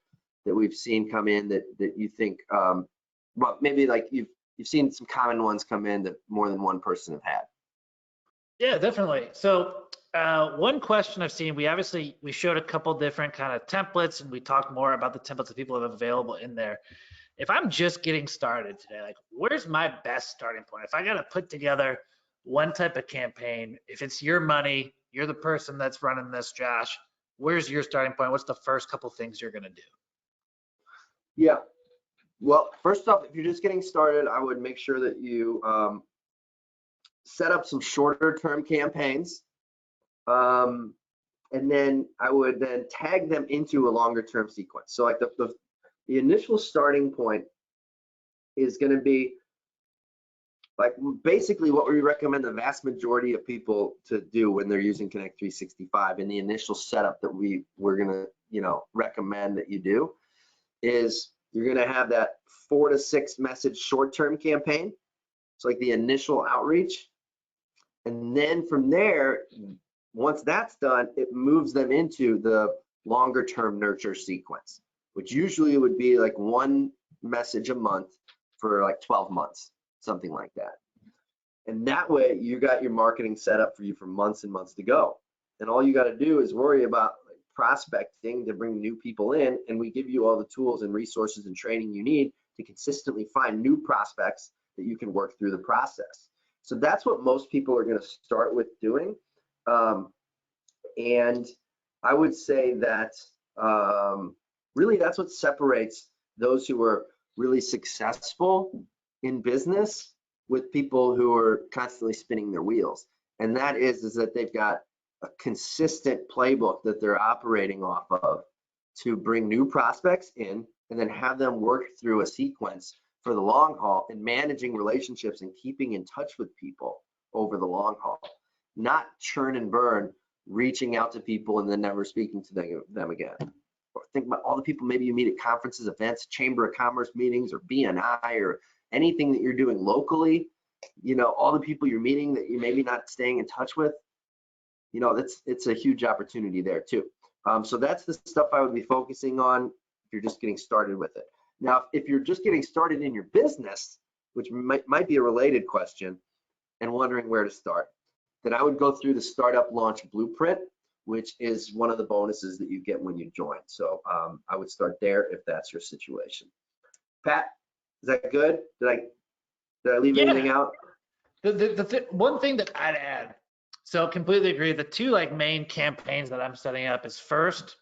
we've seen come in that you think, well, maybe like you've seen some common ones come in that more than one person have had. Yeah, definitely. So one question I've seen, we showed a couple different kind of templates, and we talked more about the templates that people have available in there. If I'm just getting started today, like, where's my best starting point? If I got to put together one type of campaign, if it's your money, you're the person that's running this, Josh, where's your starting point? What's the first couple things you're going to do? Yeah. Well, first off, if you're just getting started, I would make sure that you set up some shorter term campaigns. And then I would then tag them into a longer term sequence. So like the initial starting point is going to be like basically what we recommend the vast majority of people to do when they're using Connect 365 in the initial setup that we're going to, you know, recommend that you do is you're going to have that 4 to 6 message short-term campaign. It's like the initial outreach. And then from there, once that's done, it moves them into the longer term nurture sequence, which usually would be like 1 message a month for like 12 months, something like that. And that way you got your marketing set up for you for months and months to go. And all you got to do is worry about prospecting to bring new people in, and we give you all the tools and resources and training you need to consistently find new prospects that you can work through the process. So that's what most people are going to start with doing. And I would say that really that's what separates those who are really successful in business with people who are constantly spinning their wheels. And that is that they've got a consistent playbook that they're operating off of to bring new prospects in and then have them work through a sequence for the long haul and managing relationships and keeping in touch with people over the long haul, not churn and burn, reaching out to people and then never speaking to them again. Or think about all the people maybe you meet at conferences, events, Chamber of Commerce meetings, or BNI, or anything that you're doing locally, you know, all the people you're meeting that you maybe not staying in touch with, you know, it's a huge opportunity there too. So that's the stuff I would be focusing on if you're just getting started with it. Now, if you're just getting started in your business, which might be a related question, and wondering where to start, then I would go through the Startup Launch Blueprint, which is one of the bonuses that you get when you join. So I would start there if that's your situation. Pat, is that good? Did I leave anything out? One thing that I'd add, so completely agree. The 2 like main campaigns that I'm setting up is first,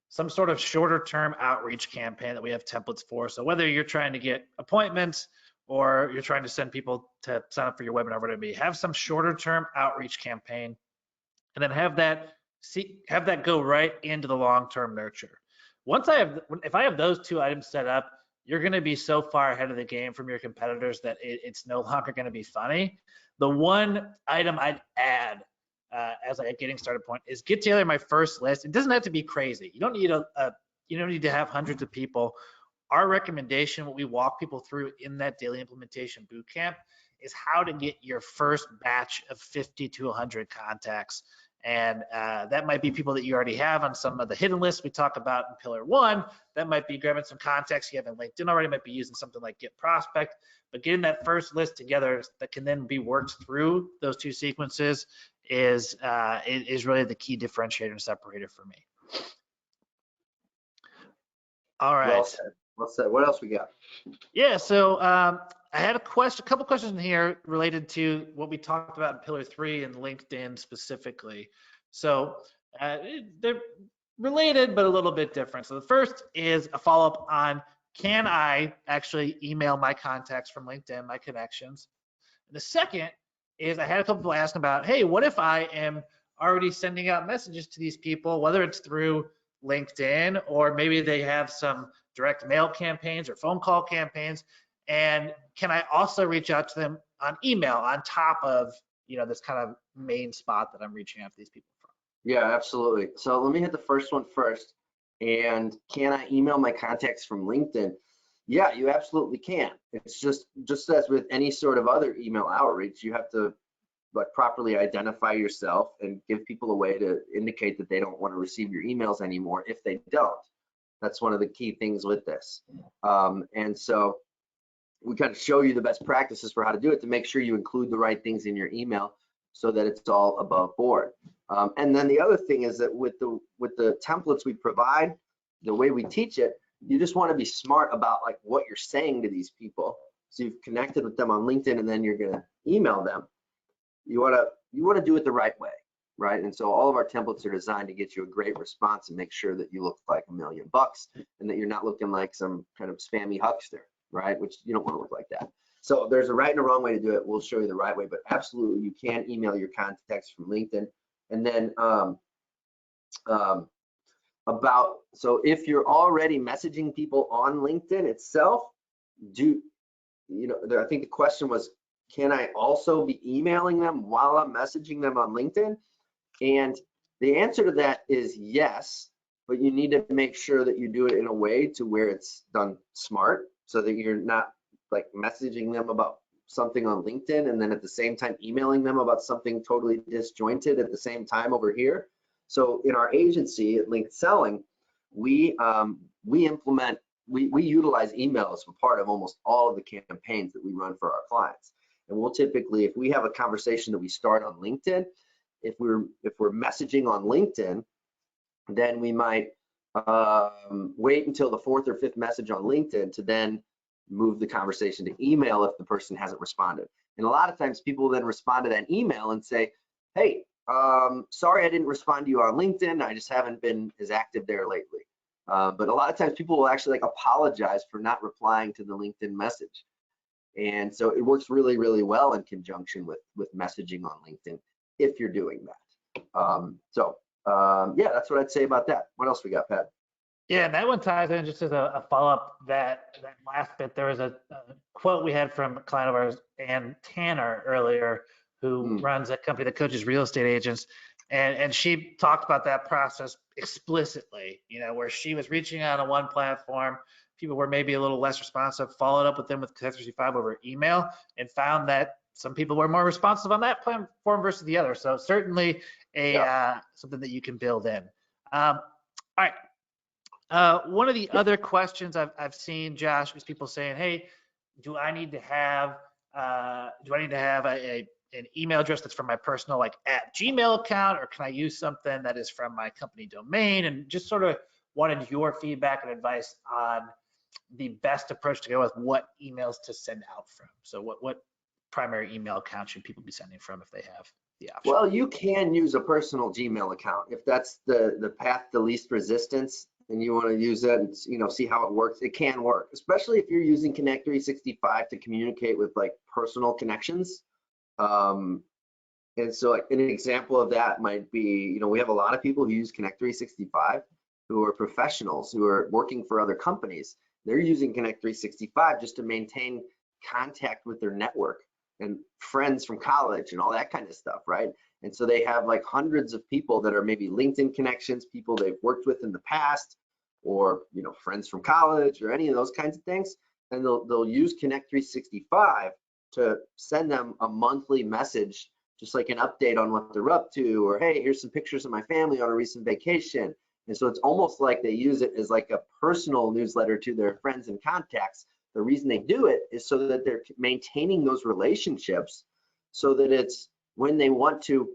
some sort of shorter term outreach campaign that we have templates for. So whether you're trying to get appointments or you're trying to send people to sign up for your webinar, whatever it be, have some shorter term outreach campaign and then have that go right into the long-term nurture. If I have those 2 items set up, you're going to be so far ahead of the game from your competitors that it's no longer going to be funny. The one item I'd add as a getting started point is get together my first list. It doesn't have to be crazy. You don't need to have hundreds of people. Our recommendation, what we walk people through in that daily implementation bootcamp, is how to get your first batch of 50 to 100 contacts. And that might be people that you already have on some of the hidden lists we talk about in Pillar 1. That might be grabbing some contacts you have in LinkedIn already, might be using something like Get Prospect. But getting that first list together that can then be worked through those 2 sequences is really the key differentiator and separator for me. All right. Well said. What else we got? Yeah, so I had a couple questions in here related to what we talked about in Pillar 3 and LinkedIn specifically. So they're related, but a little bit different. So the first is a follow-up on, can I actually email my contacts from LinkedIn, my connections? And the second is I had a couple people asking about, hey, what if I am already sending out messages to these people, whether it's through LinkedIn or maybe they have some direct mail campaigns or phone call campaigns, and can I also reach out to them on email on top of this kind of main spot that I'm reaching out to these people from? Yeah, absolutely. So let me hit the first one first. And can I email my contacts from LinkedIn? Yeah, you absolutely can. It's just as with any sort of other email outreach, you have to properly identify yourself and give people a way to indicate that they don't want to receive your emails anymore if they don't. That's one of the key things with this. And so we kind of show you the best practices for how to do it to make sure you include the right things in your email so that it's all above board. And then the other thing is that with the templates we provide, the way we teach it, you just want to be smart about what you're saying to these people. So you've connected with them on LinkedIn and then you're going to email them. You want to do it the right way, right? And so all of our templates are designed to get you a great response and make sure that you look like $1 million and that you're not looking like some kind of spammy huckster, right? Which you don't want to look like that. So there's a right and a wrong way to do it. We'll show you the right way, but absolutely you can email your contacts from LinkedIn. And then so if you're already messaging people on LinkedIn itself, I think the question was, can I also be emailing them while I'm messaging them on LinkedIn? And the answer to that is yes, but you need to make sure that you do it in a way to where it's done smart, so that you're not like messaging them about something on LinkedIn and then at the same time emailing them about something totally disjointed at the same time over here. So in our agency at Linked Selling, we utilize email as a part of almost all of the campaigns that we run for our clients. And we'll typically, if we have a conversation that we start on LinkedIn, if we're messaging on LinkedIn, then we might wait until the fourth or fifth message on LinkedIn to then move the conversation to email if the person hasn't responded. And a lot of times people then respond to that email and say, hey, sorry I didn't respond to you on LinkedIn. I just haven't been as active there lately. But a lot of times people will actually like apologize for not replying to the LinkedIn message. And so it works really, really well in conjunction with messaging on LinkedIn if you're doing that. Yeah, that's what I'd say about that. What else we got, Pat? Yeah, and that one ties in just as a follow-up, that last bit. There was a quote we had from a client of ours, Ann Tanner, earlier, who runs a company that coaches real estate agents. And she talked about that process explicitly, where she was reaching out on one platform, people were maybe a little less responsive, followed up with them with Connect 365 over email, and found that some people were more responsive on that platform versus the other. So certainly something that you can build in. All right. One of the other questions I've seen, Josh, is people saying, hey, do I need to have an email address that's from my personal @Gmail account, or can I use something that is from my company domain? And just sort of wanted your feedback and advice on the best approach to go with what emails to send out from. So what primary email account should people be sending from if they have the option? Well, you can use a personal Gmail account if that's the path to least resistance, and you want to use it and see how it works. It can work, especially if you're using Connect 365 to communicate with like personal connections. And so like an example of that might be, we have a lot of people who use Connect 365 who are professionals who are working for other companies. They're using Connect 365 just to maintain contact with their network and friends from college and all that kind of stuff, right? And so they have like hundreds of people that are maybe LinkedIn connections, people they've worked with in the past, or friends from college, or any of those kinds of things. And they'll use Connect 365 to send them a monthly message, just like an update on what they're up to, or hey, here's some pictures of my family on a recent vacation. And so it's almost like they use it as like a personal newsletter to their friends and contacts. The reason they do it is so that they're maintaining those relationships, so that it's when they want to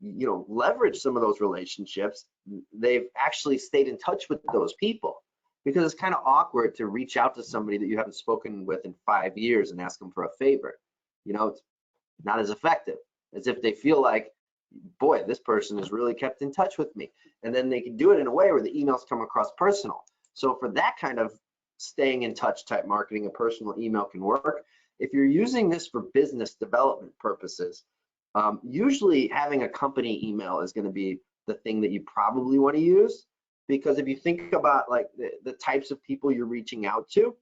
leverage some of those relationships, they've actually stayed in touch with those people. Because it's kind of awkward to reach out to somebody that you haven't spoken with in 5 years and ask them for a favor. It's not as effective as if they feel like, boy, this person has really kept in touch with me. And then they can do it in a way where the emails come across personal. So for that kind of staying in touch type marketing, a personal email can work. If you're using this for business development purposes, usually having a company email is going to be the thing that you probably want to use. Because if you think about like the types of people you're reaching out to,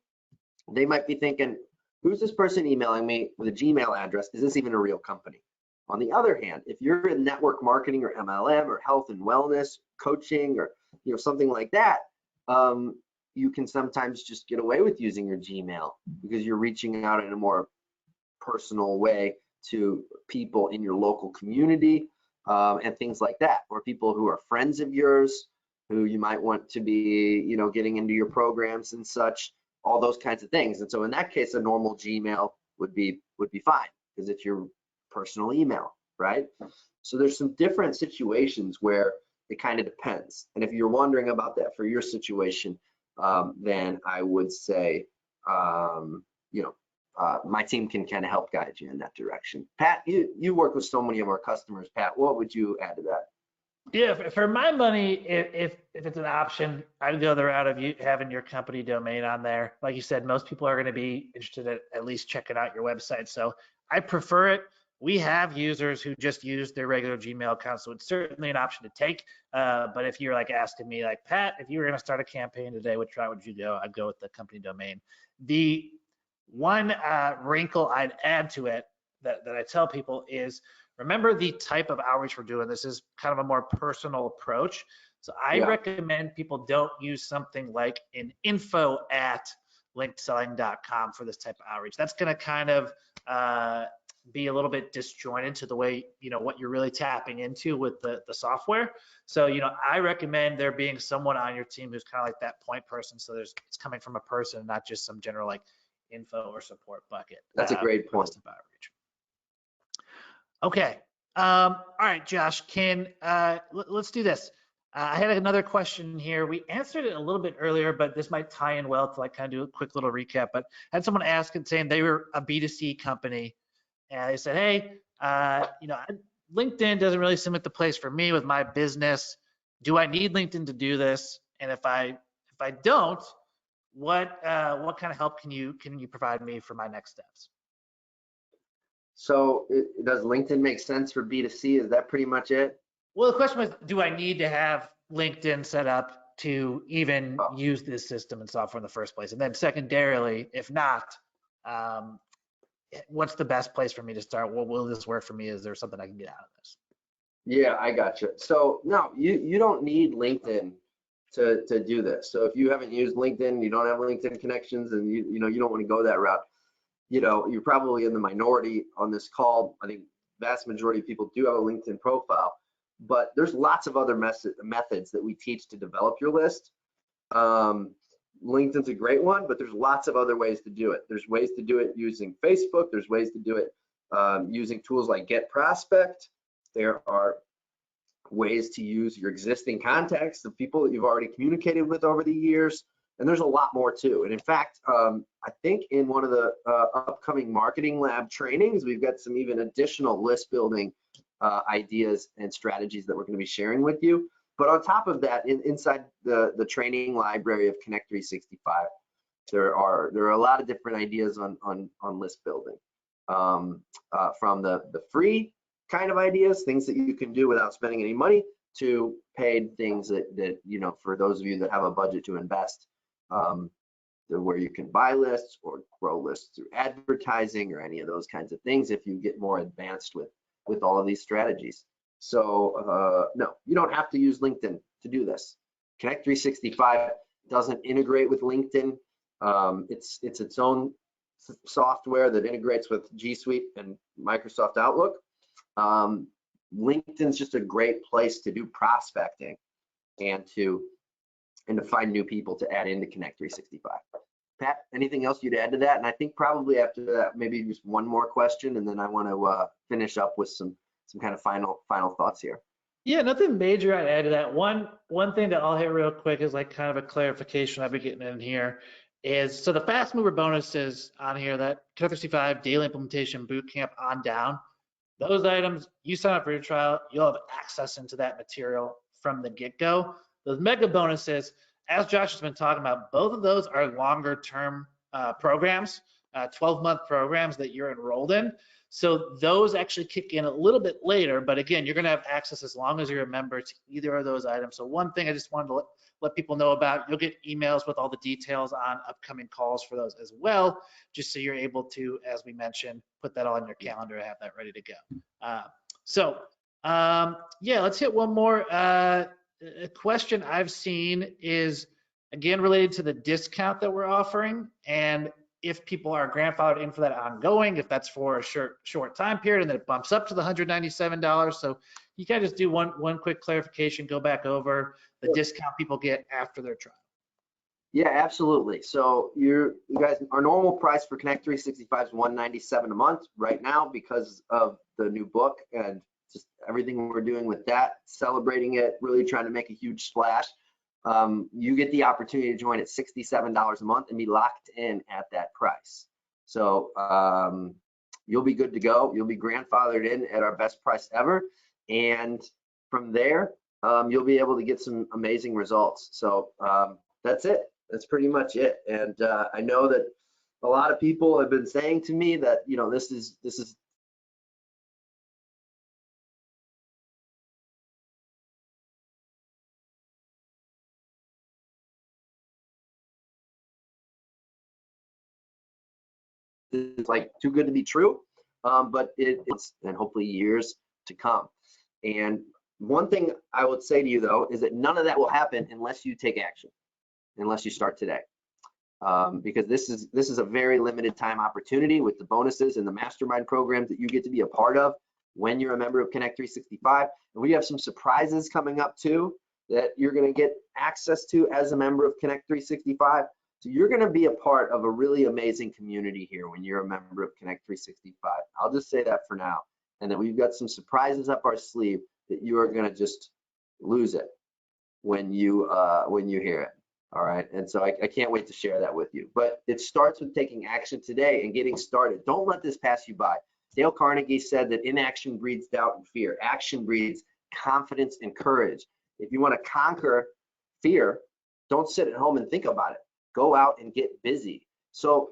they might be thinking, who's this person emailing me with a Gmail address? Is this even a real company? On the other hand, if you're in network marketing or MLM or health and wellness coaching or something like that, you can sometimes just get away with using your Gmail because you're reaching out in a more personal way to people in your local community and things like that, or people who are friends of yours who you might want to be, getting into your programs and such, all those kinds of things. And so in that case, a normal Gmail would be fine because it's your personal email, right? So there's some different situations where it kind of depends. And if you're wondering about that for your situation, then I would say, my team can kind of help guide you in that direction. Pat, you work with so many of our customers. Pat, what would you add to that? Yeah, for my money, if it's an option, I'd go the route of you having your company domain on there. Like you said, most people are going to be interested at least checking out your website. So I prefer it. We have users who just use their regular Gmail account, so it's certainly an option to take. But if you're like asking me, like, Pat, if you were going to start a campaign today, which route would you go? I'd go with the company domain. The One wrinkle I'd add to it that I tell people is remember the type of outreach we're doing. This is kind of a more personal approach. So I Yeah. recommend people don't use something like an info@linkedselling.com for this type of outreach. That's going to kind of be a little bit disjointed to the way, what you're really tapping into with the software. So, I recommend there being someone on your team who's kind of like that point person. So it's coming from a person, not just some general like info or support bucket. That's a great point. Outreach. Okay. All right, Josh, let's do this. I had another question here. We answered it a little bit earlier, but this might tie in well to like kind of do a quick little recap. But I had someone ask and saying they were a B2C company, and they said, hey, LinkedIn doesn't really seem like the place for me with my business. Do I need LinkedIn to do this? And if I don't, what kind of help can you provide me for my next steps? So does LinkedIn make sense for B2C? Is that pretty much it? Well, the question was, do I need to have LinkedIn set up to even use this system and software in the first place? And then secondarily, if not, what's the best place for me to start? Well, will this work for me? Is there something I can get out of this? Yeah, I got you. So no, you don't need LinkedIn to do this. So if you haven't used LinkedIn, you don't have LinkedIn connections, and you don't want to go that route, you're probably in the minority on this call. I think vast majority of people do have a LinkedIn profile, but there's lots of other methods that we teach to develop your list. LinkedIn's a great one, but there's lots of other ways to do it. There's ways to do it using Facebook. There's ways to do it using tools like Get Prospect. There are ways to use your existing contacts, the people that you've already communicated with over the years, and there's a lot more too. And in fact, I think in one of the upcoming marketing lab trainings, we've got some even additional list building ideas and strategies that we're going to be sharing with you. But on top of that, inside the training library of Connect 365, there are a lot of different ideas on list building, from the free kind of ideas, things that you can do without spending any money, to paid things that for those of you that have a budget to invest, where you can buy lists or grow lists through advertising or any of those kinds of things if you get more advanced with all of these strategies. So no, you don't have to use LinkedIn to do this. Connect 365 doesn't integrate with LinkedIn. It's its own software that integrates with G Suite and Microsoft Outlook. LinkedIn's just a great place to do prospecting and to find new people to add into Connect 365. Pat, anything else you'd add to that? And I think probably after that, maybe just one more question, and then I want to finish up with some kind of final thoughts here. Yeah, nothing major I'd add to that. One thing that I'll hit real quick is like kind of a clarification I've been getting in here is, so the fast mover bonuses on here, that Connect 365 daily implementation bootcamp on down, those items, you sign up for your trial, you'll have access into that material from the get-go. Those mega bonuses, as Josh has been talking about, both of those are longer term programs, 12-month programs that you're enrolled in. So those actually kick in a little bit later, but again, you're gonna have access as long as you're a member to either of those items. So one thing I just wanted to let people know about, you'll get emails with all the details on upcoming calls for those as well, just so you're able to, as we mentioned, put that all in your calendar and have that ready to go. Yeah, let's hit one more. A question I've seen is, again, related to the discount that we're offering, and if people are grandfathered in for that ongoing, if that's for a short time period, and then it bumps up to the $197. So you can just do one quick clarification, go back over the discount people get after their trial. Yeah, absolutely. So you guys, our normal price for Connect 365 is $197 a month right now because of the new book and just everything we're doing with that, celebrating it, really trying to make a huge splash. You get the opportunity to join at $67 a month and be locked in at that price. So you'll be good to go. You'll be grandfathered in at our best price ever. And from there, you'll be able to get some amazing results. So that's it. That's pretty much it. And I know that a lot of people have been saying to me that, this is is like too good to be true, but it's, and hopefully years to come. And one thing I would say to you though is that none of that will happen unless you take action, unless you start today. Because this is a very limited time opportunity with the bonuses and the mastermind programs that you get to be a part of when you're a member of Connect 365. And we have some surprises coming up too that you're going to get access to as a member of Connect 365. So you're going to be a part of a really amazing community here when you're a member of Connect 365. I'll just say that for now, and that we've got some surprises up our sleeve that you are going to just lose it when you hear it. All right, and so I can't wait to share that with you. But it starts with taking action today and getting started. Don't let this pass you by. Dale Carnegie said that inaction breeds doubt and fear. Action breeds confidence and courage. If you want to conquer fear, don't sit at home and think about it. Go out and get busy. So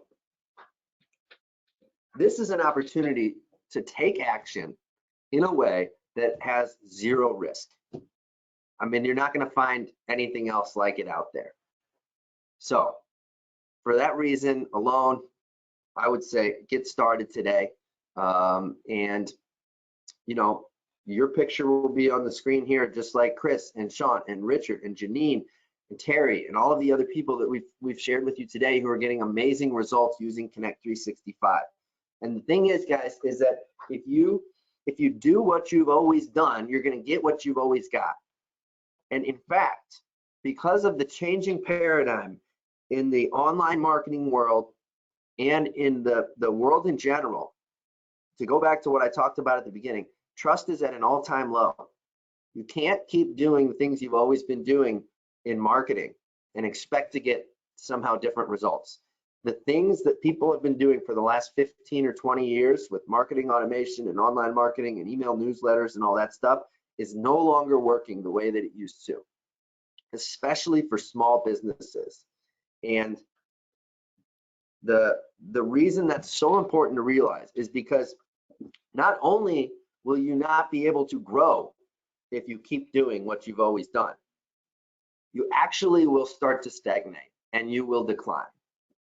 this is an opportunity to take action in a way that has zero risk. I mean, you're not going to find anything else like it out there. So for that reason alone, I would say get started today. And, you know, your picture will be on the screen here, just like Chris and Sean and Richard and Janine and Terry and all of the other people that we've shared with you today who are getting amazing results using Connect 365. And the thing is, guys, is that if you do what you've always done, you're going to get what you've always got. And in fact, because of the changing paradigm in the online marketing world and in the world in general, to go back to what I talked about at the beginning, trust is at an all-time low. You can't keep doing the things you've always been doing in marketing and expect to get somehow different results. The things that people have been doing for the last 15 or 20 years with marketing automation and online marketing and email newsletters and all that stuff is no longer working the way that it used to, especially for small businesses. And the reason that's so important to realize is because not only will you not be able to grow if you keep doing what you've always done, you actually will start to stagnate and you will decline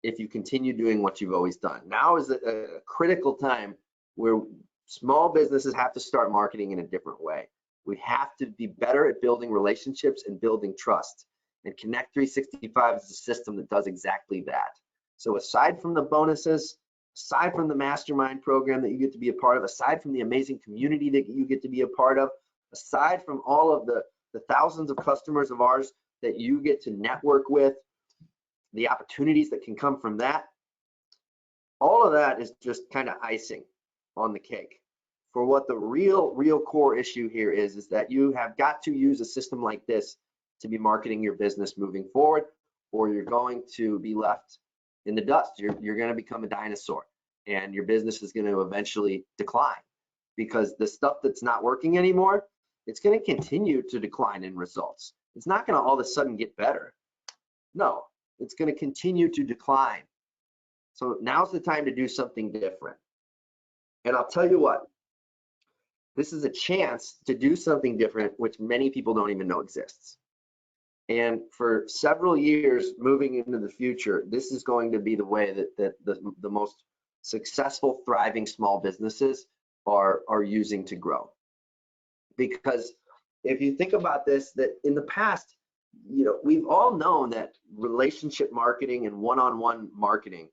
if you continue doing what you've always done. Now is a critical time where small businesses have to start marketing in a different way. We have to be better at building relationships and building trust. And Connect 365 is a system that does exactly that. So aside from the bonuses, aside from the mastermind program that you get to be a part of, aside from the amazing community that you get to be a part of, aside from all of the thousands of customers of ours that you get to network with, the opportunities that can come from that, all of that is just kind of icing on the cake. For what the real core issue here is that you have got to use a system like this to be marketing your business moving forward, or you're going to be left in the dust. You're going to become a dinosaur, and your business is going to eventually decline because the stuff that's not working anymore, it's going to continue to decline in results. It's not going to all of a sudden get better. No, it's going to continue to decline. So now's the time to do something different. And I'll tell you what, this is a chance to do something different, which many people don't even know exists. And for several years moving into the future, this is going to be the way that the most successful, thriving small businesses are using to grow. Because if you think about this, that in the past, you know, we've all known that relationship marketing and one-on-one marketing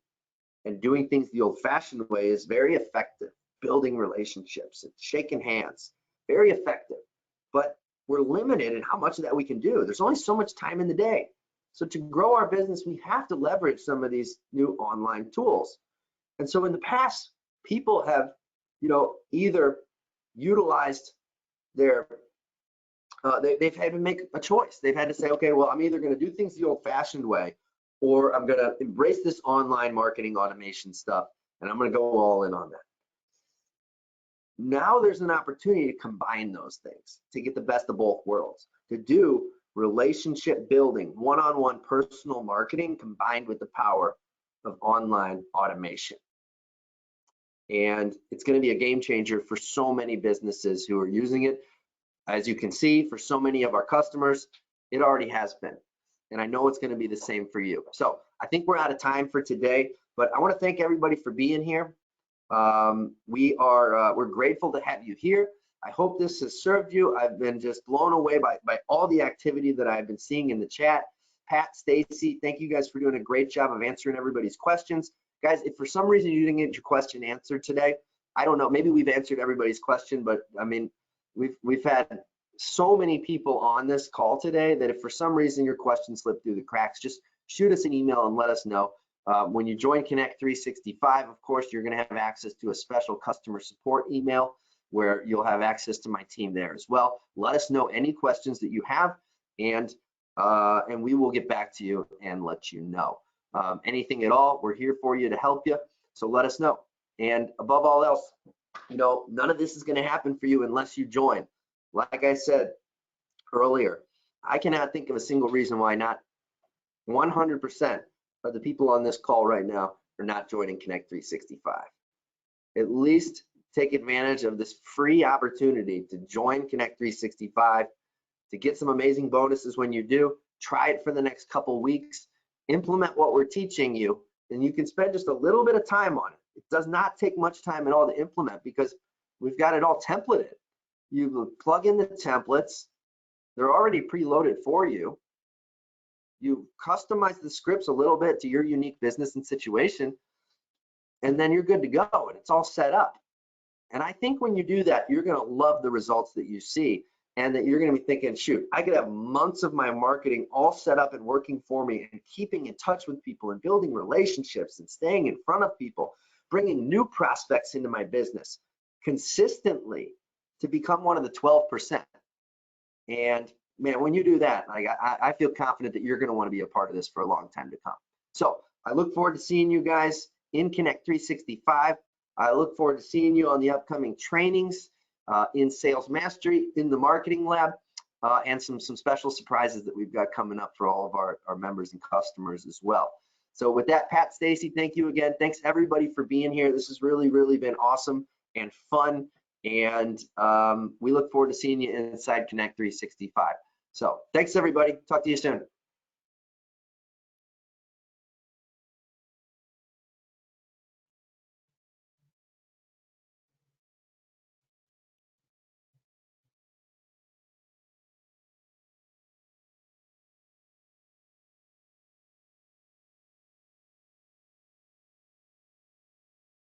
and doing things the old-fashioned way is very effective. Building relationships and shaking hands, very effective. But we're limited in how much of that we can do. There's only so much time in the day. So to grow our business, we have to leverage some of these new online tools. And so in the past, people have, you know, either utilized their, they've had to make a choice. They've had to say, okay, well, I'm either going to do things the old-fashioned way, or I'm going to embrace this online marketing automation stuff, and I'm going to go all in on that. Now there's an opportunity to combine those things, to get the best of both worlds, to do relationship building, one-on-one personal marketing combined with the power of online automation. And it's going to be a game changer for so many businesses who are using it. As you can see, for so many of our customers, it already has been. And I know it's going to be the same for you. So I think we're out of time for today, But I want to thank everybody for being here. We're grateful to have you here. I hope this has served you. I've been just blown away by all the activity that I've been seeing in the chat. Pat, Stacy, thank you guys for doing a great job of answering everybody's questions. Guys, if for some reason you didn't get your question answered today, I don't know, maybe we've answered everybody's question, but I mean, we've had so many people on this call today that if for some reason your question slipped through the cracks, just shoot us an email and let us know. When you join Connect 365, of course, you're going to have access to a special customer support email where you'll have access to my team there as well. Let us know any questions that you have, and we will get back to you and let you know. Anything at all, we're here for you to help you, so let us know. And above all else, you know, none of this is going to happen for you unless you join. Like I said earlier, I cannot think of a single reason why not 100% of the people on this call right now are not joining Connect 365. At least take advantage of this free opportunity to join Connect 365, to get some amazing bonuses when you do. Try it for the next couple weeks, implement what we're teaching you, and you can spend just a little bit of time on it. It does not take much time at all to implement because we've got it all templated. You plug in the templates, they're already preloaded for you. You customize the scripts a little bit to your unique business and situation, and then you're good to go, and it's all set up. And I think when you do that, you're going to love the results that you see, and that you're going to be thinking, shoot, I could have months of my marketing all set up and working for me, and keeping in touch with people and building relationships and staying in front of people, bringing new prospects into my business consistently to become one of the 12%. And man, when you do that, I feel confident that you're going to want to be a part of this for a long time to come. So I look forward to seeing you guys in Connect 365. I look forward to seeing you on the upcoming trainings in Sales Mastery, in the Marketing Lab, and some special surprises that we've got coming up for all of our members and customers as well. So with that, Pat, Stacy, thank you again. Thanks everybody for being here. This has really, really been awesome and fun. And we look forward to seeing you inside Connect 365. So thanks everybody. Talk to you soon.